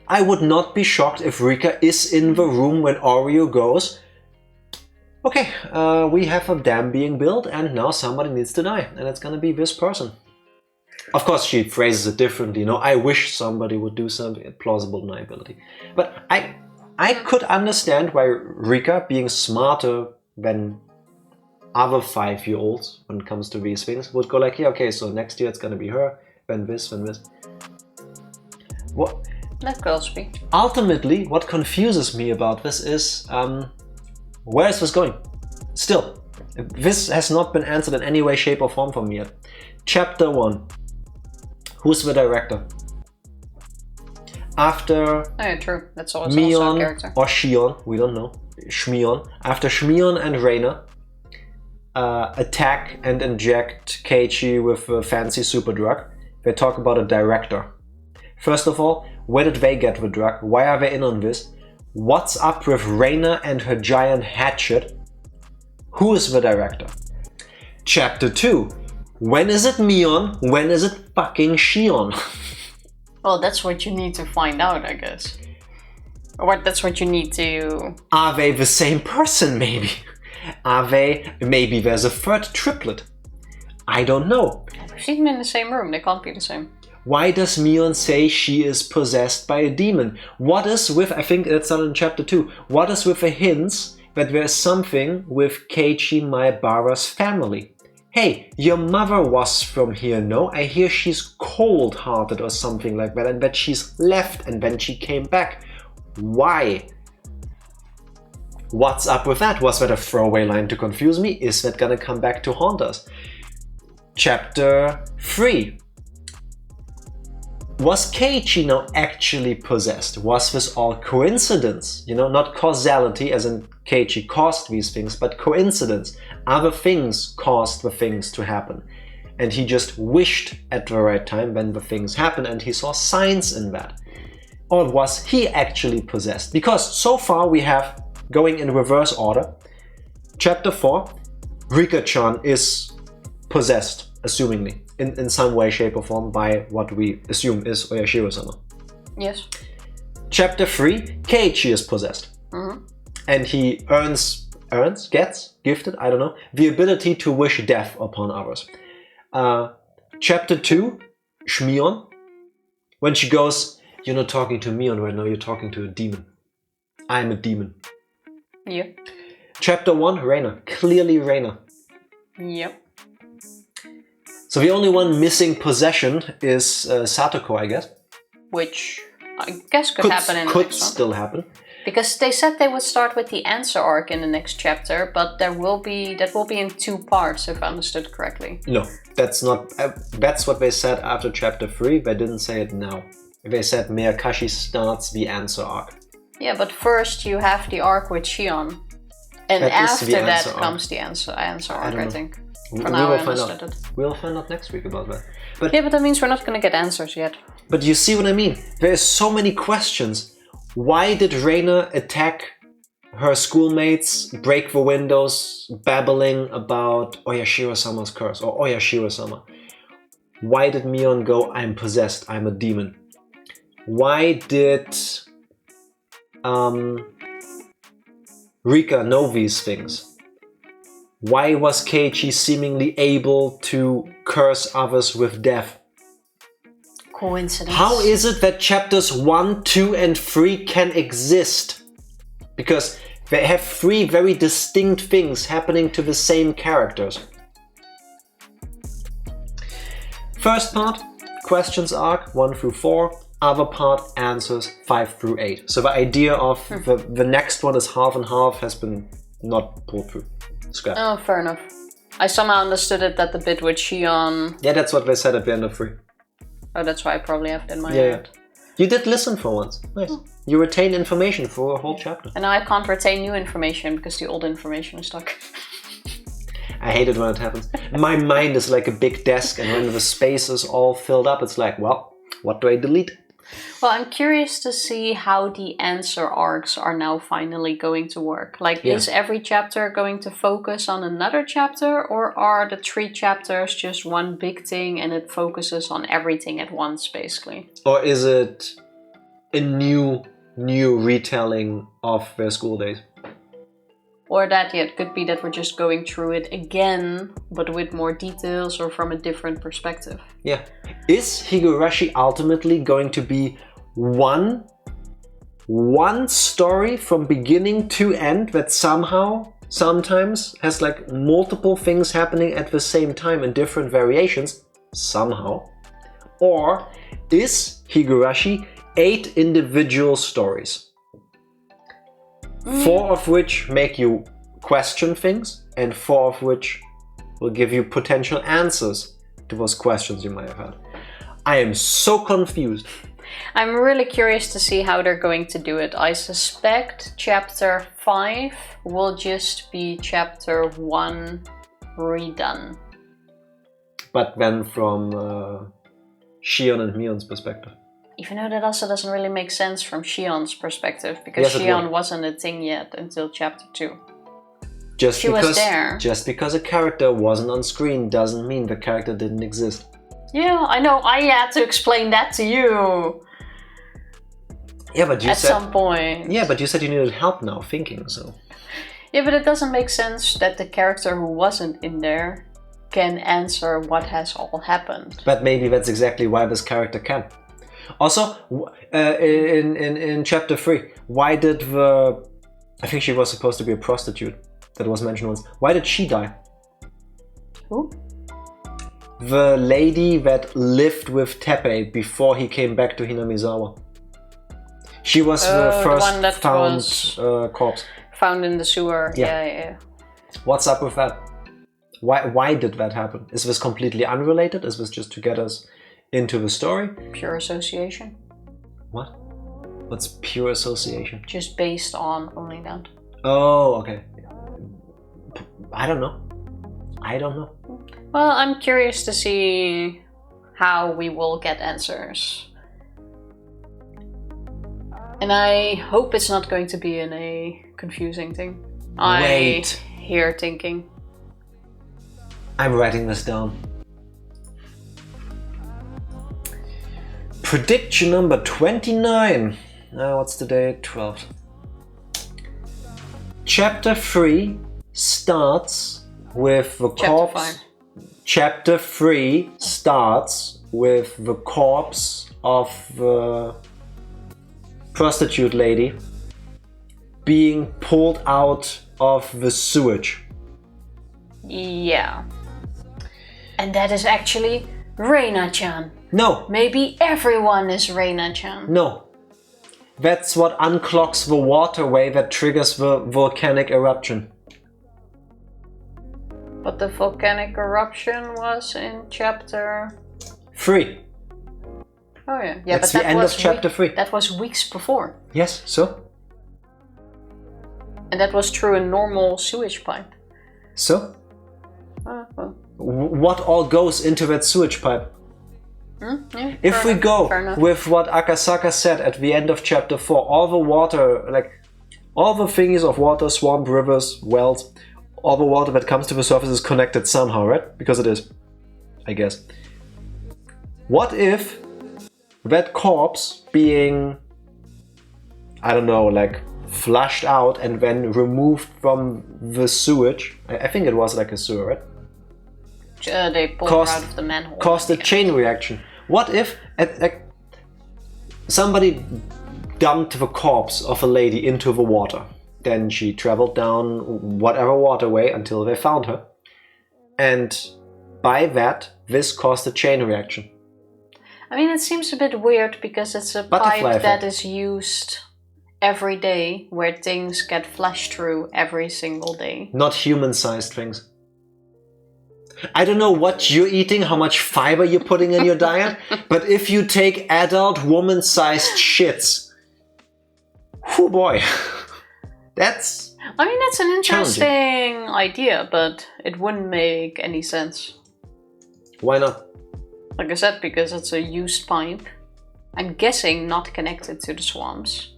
A: I would not be shocked if Rika is in the room when Oreo goes, okay, we have a dam being built and now somebody needs to die, and it's gonna be this person. Of course, she phrases it differently. I wish somebody would do something, plausible deniability. But I could understand why Rika, being smarter than other 5-year-olds when it comes to these things, would go like, yeah, okay, so next year it's gonna be her, then this, then this. What?
B: That girl speak.
A: Ultimately, what confuses me about this is, where is this going? Still, this has not been answered in any way, shape or form for me yet. Chapter 1. Who's the director? After
B: true. That's also
A: Mion
B: a character.
A: or Shion, we don't know. Shmion. After Shmion and Reina attack and inject Keiichi with a fancy super drug, they talk about a director. First of all, where did they get the drug? Why are they in on this? What's up with Reina and her giant hatchet? Who is the director? Chapter 2. When is it Mion? When is it fucking Shion?
B: Well, that's what you need to find out, I guess. Or that's what you need to...
A: Are they the same person, maybe? Are they... Maybe there's a third triplet. I don't know.
B: We've seen them in the same room. They can't be the same.
A: Why does Mion say she is possessed by a demon? What is with... I think that's not in chapter 2. What is with the hints that there's something with Keiichi Maebara's family? Hey, your mother was from here, no? I hear she's cold-hearted or something like that, and that she's left and then she came back. Why? What's up with that? Was that a throwaway line to confuse me? Is that gonna come back to haunt us? Chapter 3. Was Keiichi now actually possessed? Was this all coincidence? Not causality, as in Keiichi caused these things, but coincidence. Other things caused the things to happen. And he just wished at the right time when the things happened, and he saw signs in that. Or was he actually possessed? Because so far we have, going in reverse order, Chapter 4, Rika-chan is possessed, assumingly, in some way, shape or form by what we assume is Oyashiro-sama.
B: Yes.
A: Chapter 3, Keiichi is possessed.
B: Mm-hmm.
A: And he gets, gifted, I don't know, the ability to wish death upon others. Chapter 2, Shmion, when she goes, you're not talking to Mion right now, you're talking to a demon. I'm a demon.
B: Yeah.
A: Chapter 1, Reina. Clearly Reina.
B: Yep.
A: So the only one missing possession is Satoko, I guess.
B: Which I guess could happen in the next one.
A: Could still happen.
B: Because they said they would start with the answer arc in the next chapter, but that will be in 2 parts, if I understood correctly.
A: No, that's not. That's what they said after chapter 3. They didn't say it now. They said Miyakashi starts the answer arc.
B: Yeah, but first you have the arc with Shion, and
A: That is
B: after
A: the
B: that
A: answer arc.
B: comes the answer arc. I think.
A: We
B: For now, I
A: will find
B: understood
A: out.
B: it.
A: We'll find out next week about that. But
B: Yeah, but that means we're not going to get answers yet.
A: But you see what I mean? There's so many questions. Why did Reina attack her schoolmates, break the windows, babbling about Oyashiro-sama's curse, or Oyashiro-sama? Why did Mion go, I'm possessed, I'm a demon? Why did Rika know these things? Why was Keiichi seemingly able to curse others with death?
B: Coincidence.
A: How is it that chapters 1, 2 and 3 can exist? Because they have 3 very distinct things happening to the same characters. First part, questions arc 1 through 4. other part answers 5 through 8. So the idea of the next one is half and half has been not pulled through. Scrap.
B: Oh, fair enough. I somehow understood it that the bit with Shion...
A: Yeah, that's what they said at the end of 3.
B: Oh, that's why I probably have it in my head.
A: Yeah. You did listen for once. Nice. You retain information for a whole chapter.
B: And now I can't retain new information because the old information is stuck.
A: I hate it when it happens. My mind is like a big desk, and when the space is all filled up, it's like, well, what do I delete?
B: Well, I'm curious to see how the answer arcs are now finally going to work. Like, is every chapter going to focus on another chapter, or are the 3 chapters just one big thing and it focuses on everything at once, basically?
A: Or is it a new retelling of their school days?
B: Or that, it could be that we're just going through it again, but with more details or from a different perspective.
A: Yeah. Is Higurashi ultimately going to be one story from beginning to end that sometimes has like multiple things happening at the same time in different variations? Somehow. Or is Higurashi 8 individual stories? 4 of which make you question things, and 4 of which will give you potential answers to those questions you might have had. I am so confused.
B: I'm really curious to see how they're going to do it. I suspect chapter 5 will just be chapter 1 redone.
A: But then from Shion and Mion's perspective.
B: Even though that also doesn't really make sense from Shion's perspective, because Shion wasn't a thing yet until chapter 2. She was there.
A: Just because a character wasn't on screen doesn't mean the character didn't exist.
B: Yeah, I know. I had to explain that to you.
A: Yeah, but you
B: said... At some point.
A: Yeah, but you said you needed help now thinking, so...
B: Yeah, but it doesn't make sense that the character who wasn't in there can answer what has all happened.
A: But maybe that's exactly why this character can. Also, in chapter 3, why did I think she was supposed to be a prostitute, that was mentioned once. Why did she die?
B: Who?
A: The lady that lived with Teppei before he came back to Hinamizawa. She was the first
B: one that
A: found corpse.
B: Found in the sewer, yeah.
A: What's up with that? Why did that happen? Is this completely unrelated? Is this just to get us into the story?
B: Pure association.
A: What? What's pure association?
B: Just based on only that.
A: Oh, okay. I don't know.
B: Well, I'm curious to see how we will get answers. And I hope it's not going to be in a confusing thing.
A: Wait.
B: I hear thinking.
A: I'm writing this down. Prediction number 29. Now, what's the date? 12th. Chapter 3 starts with the corpse. Chapter 3 starts with the corpse of the prostitute lady being pulled out of the sewage.
B: Yeah. And that is actually Reina-chan.
A: No.
B: Maybe everyone is Reina-chan.
A: No. That's what unclogs the waterway that triggers the volcanic eruption.
B: But the volcanic eruption was in chapter
A: 3.
B: Oh yeah.
A: That's the end of chapter 3.
B: That was weeks before.
A: Yes, so?
B: And that was through a normal sewage pipe.
A: So?
B: Well.
A: What all goes into that sewage pipe?
B: Yeah,
A: if we go with what Akasaka said at the end of chapter 4, all the water, like all the thingies of water, swamp, rivers, wells, all the water that comes to the surface is connected somehow, right? Because it is, I guess. What if that corpse being, I don't know, like flushed out and then removed from the sewage, I think it was like a sewer, right?
B: They pulled her out of the manhole.
A: Caused a chain reaction. What if somebody dumped the corpse of a lady into the water? Then she traveled down whatever waterway until they found her. And by that, this caused a chain reaction.
B: I mean, it seems a bit weird because it's a
A: Butterfly
B: pipe that
A: effect.
B: is used every day, where things get flashed through every single day.
A: Not human-sized things. I don't know what you're eating, how much fiber you're putting in your diet, but if you take adult woman-sized shits, oh boy, that's...
B: I mean, that's an interesting idea, but it wouldn't make any sense.
A: Why not?
B: Like I said, because it's a used pipe. I'm guessing not connected to the swamps.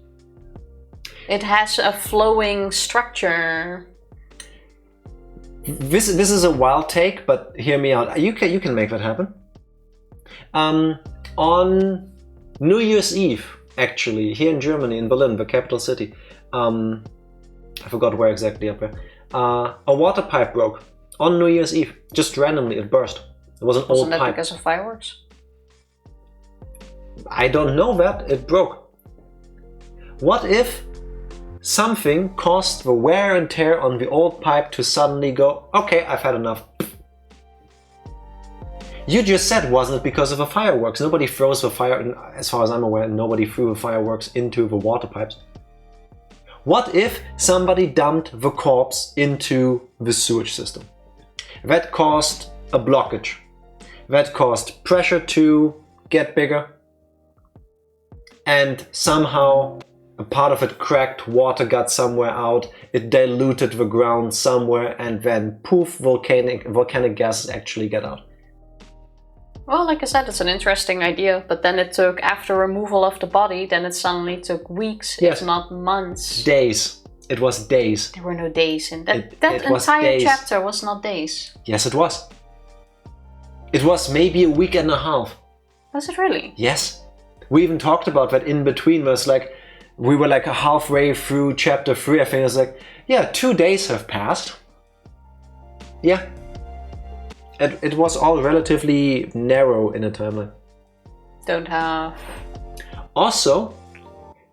B: It has a flowing structure.
A: This is a wild take, but hear me out. You can make that happen. On New Year's Eve, actually, here in Germany, in Berlin, the capital city, I forgot where exactly up there, a water pipe broke on New Year's Eve. Just randomly, it burst. It was an old
B: Wasn't that
A: pipe.
B: because of fireworks?
A: I don't know that. It broke. What if something caused the wear and tear on the old pipe to suddenly go, okay, I've had enough. You just said, wasn't it because of the fireworks? Nobody throws the fire, as far as I'm aware, nobody threw the fireworks into the water pipes. What if somebody dumped the corpse into the sewage system? That caused a blockage. That caused pressure to get bigger. And somehow a part of it cracked, water got somewhere out, it diluted the ground somewhere, and then poof, volcanic gases actually get out.
B: Well, like I said, it's an interesting idea, but then it took, after removal of the body, then it suddenly took weeks,
A: Yes.
B: if not months.
A: Days. It was days.
B: There were no days in that.
A: It
B: That
A: was
B: entire
A: days.
B: chapter was not days.
A: Yes, it was. It was maybe a week and a half.
B: Was it really?
A: Yes. We even talked about that in between. Was like, we were like halfway through chapter 3. I think it was like, yeah, 2 days have passed. Yeah. It was all relatively narrow in a timeline.
B: Don't have.
A: Also,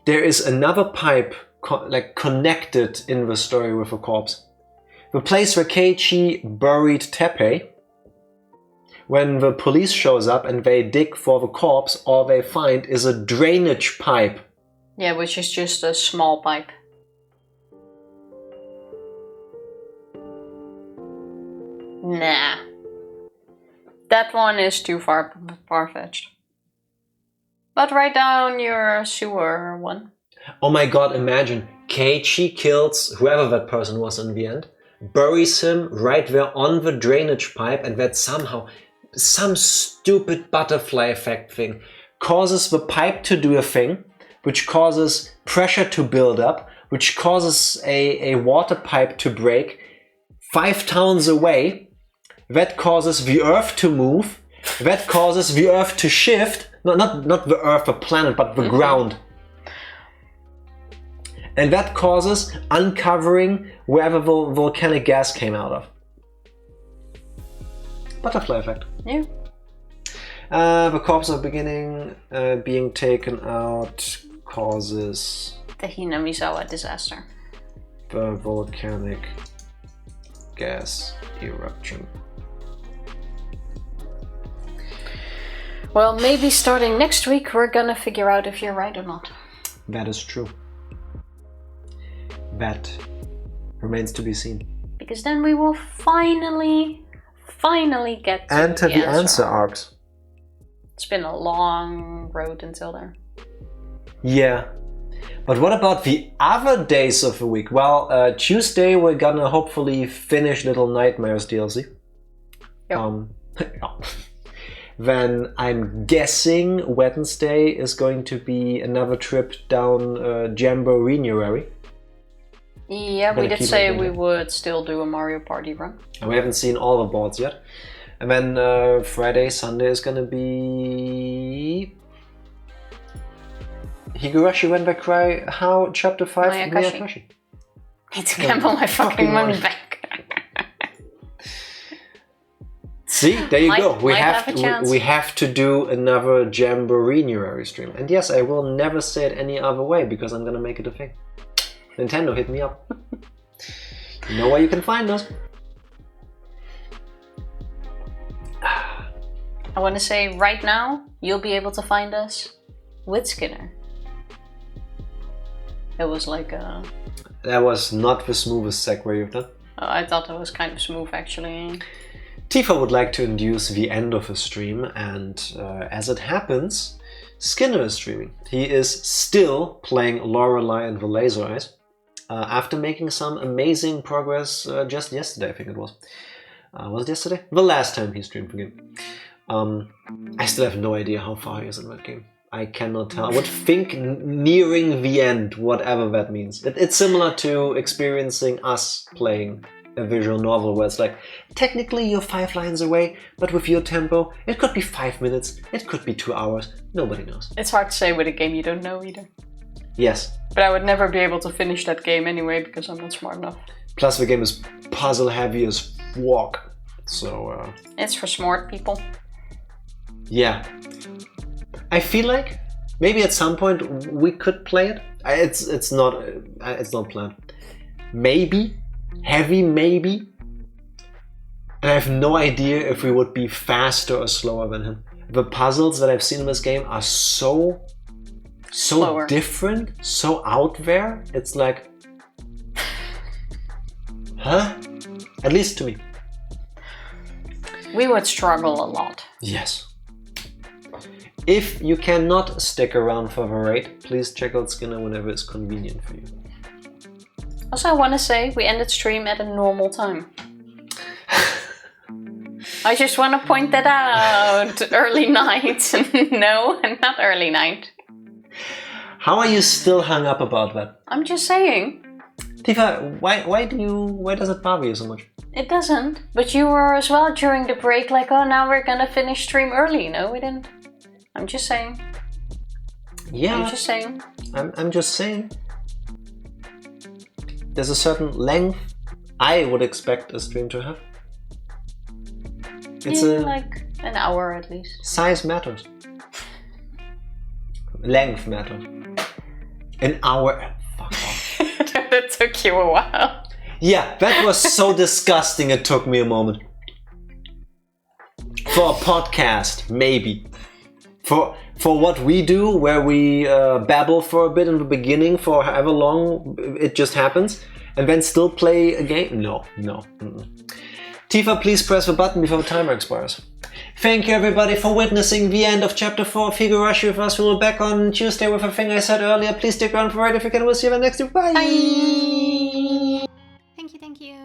A: there is another pipe connected in the story with a corpse. The place where Keiichi buried Teppei. When the police shows up and they dig for the corpse, all they find is a drainage pipe.
B: Yeah, which is just a small pipe. Nah. That one is too far-fetched. But write down your sewer one.
A: Oh my god, imagine. Keiichi kills whoever that person was in the end, buries him right there on the drainage pipe, and that somehow, some stupid butterfly effect thing, causes the pipe to do a thing, which causes pressure to build up, which causes a water pipe to break 5 towns away. That causes the Earth to move. That causes the Earth to shift. Not the Earth, the planet, but the ground. And that causes uncovering wherever the volcanic gas came out of. Butterfly effect.
B: Yeah.
A: The corpse of beginning being taken out causes
B: The Hinamizawa disaster.
A: the volcanic gas eruption.
B: Well, maybe starting next week we're gonna figure out if you're right or not.
A: That is true. That remains to be seen.
B: Because then we will finally get to
A: Enter the answer
B: answer.
A: arcs.
B: It's been a long road until there.
A: Yeah. But what about the other days of the week? Well, Tuesday we're gonna hopefully finish Little Nightmares DLC.
B: Yep.
A: Then I'm guessing Wednesday is going to be another trip down Jamboree.
B: Yeah, we did say we would still do a Mario Party run.
A: And we haven't seen all the boards yet. And then Friday, Sunday is gonna be Higurashi When They Cry. How? Chapter 5?
B: Mayakashi. Need to gamble my fucking money back.
A: See, there you go. We
B: have a chance.
A: we have to do another Jamboree stream. And yes, I will never say it any other way because I'm gonna make it a thing. Nintendo, hit me up. You know where you can find us.
B: I want to say right now, you'll be able to find us with Skinner. It was like a...
A: That was not the smoothest segue you've done.
B: I thought that was kind of smooth, actually.
A: Tifa would like to induce the end of his stream, and as it happens, Skinner is streaming. He is still playing Lorelei and the Laser Eyes, after making some amazing progress just yesterday, I think it was. Was it yesterday? The last time he streamed the game. I still have no idea how far he is in that game. I cannot tell. I would think nearing the end, whatever that means. It's similar to experiencing us playing a visual novel where it's like, technically you're 5 lines away, but with your tempo, it could be 5 minutes, it could be 2 hours, nobody knows.
B: It's hard to say with a game you don't know either.
A: Yes.
B: But I would never be able to finish that game anyway, because I'm not smart enough.
A: Plus the game is puzzle heavy as fuck, so...
B: It's for smart people.
A: Yeah. I feel like maybe at some point we could play it. It's not planned. Maybe. Heavy maybe. And I have no idea if we would be faster or slower than him. The puzzles that I've seen in this game are so
B: Slower.
A: different, so out there. It's like, huh? At least to me.
B: We would struggle a lot.
A: Yes. If you cannot stick around for the raid, please check out Skinner whenever it's convenient for you.
B: Also, I want to say we ended stream at a normal time. I just want to point that out. Early night. No, not early night.
A: How are you still hung up about that?
B: I'm just saying.
A: Tifa, why does it bother you so much?
B: It doesn't. But you were as well during the break like, oh, now we're gonna finish stream early. No, we didn't. I'm just saying.
A: Yeah.
B: I'm just saying.
A: I'm just saying. There's a certain length I would expect a stream to have. It's
B: like an hour at least.
A: Size matters. Length matters. An hour. Fuck off.
B: That took you a while.
A: Yeah, that was so disgusting it took me a moment. For a podcast, maybe. For what we do, where we babble for a bit in the beginning for however long it just happens, and then still play a game? No. Tifa, please press the button before the timer expires. Thank you everybody for witnessing the end of Chapter 4 of Higurashi with us. We'll be back on Tuesday with a thing I said earlier. Please stick around for it if you can. We'll see you next week. Bye!
B: Bye!
C: Thank you.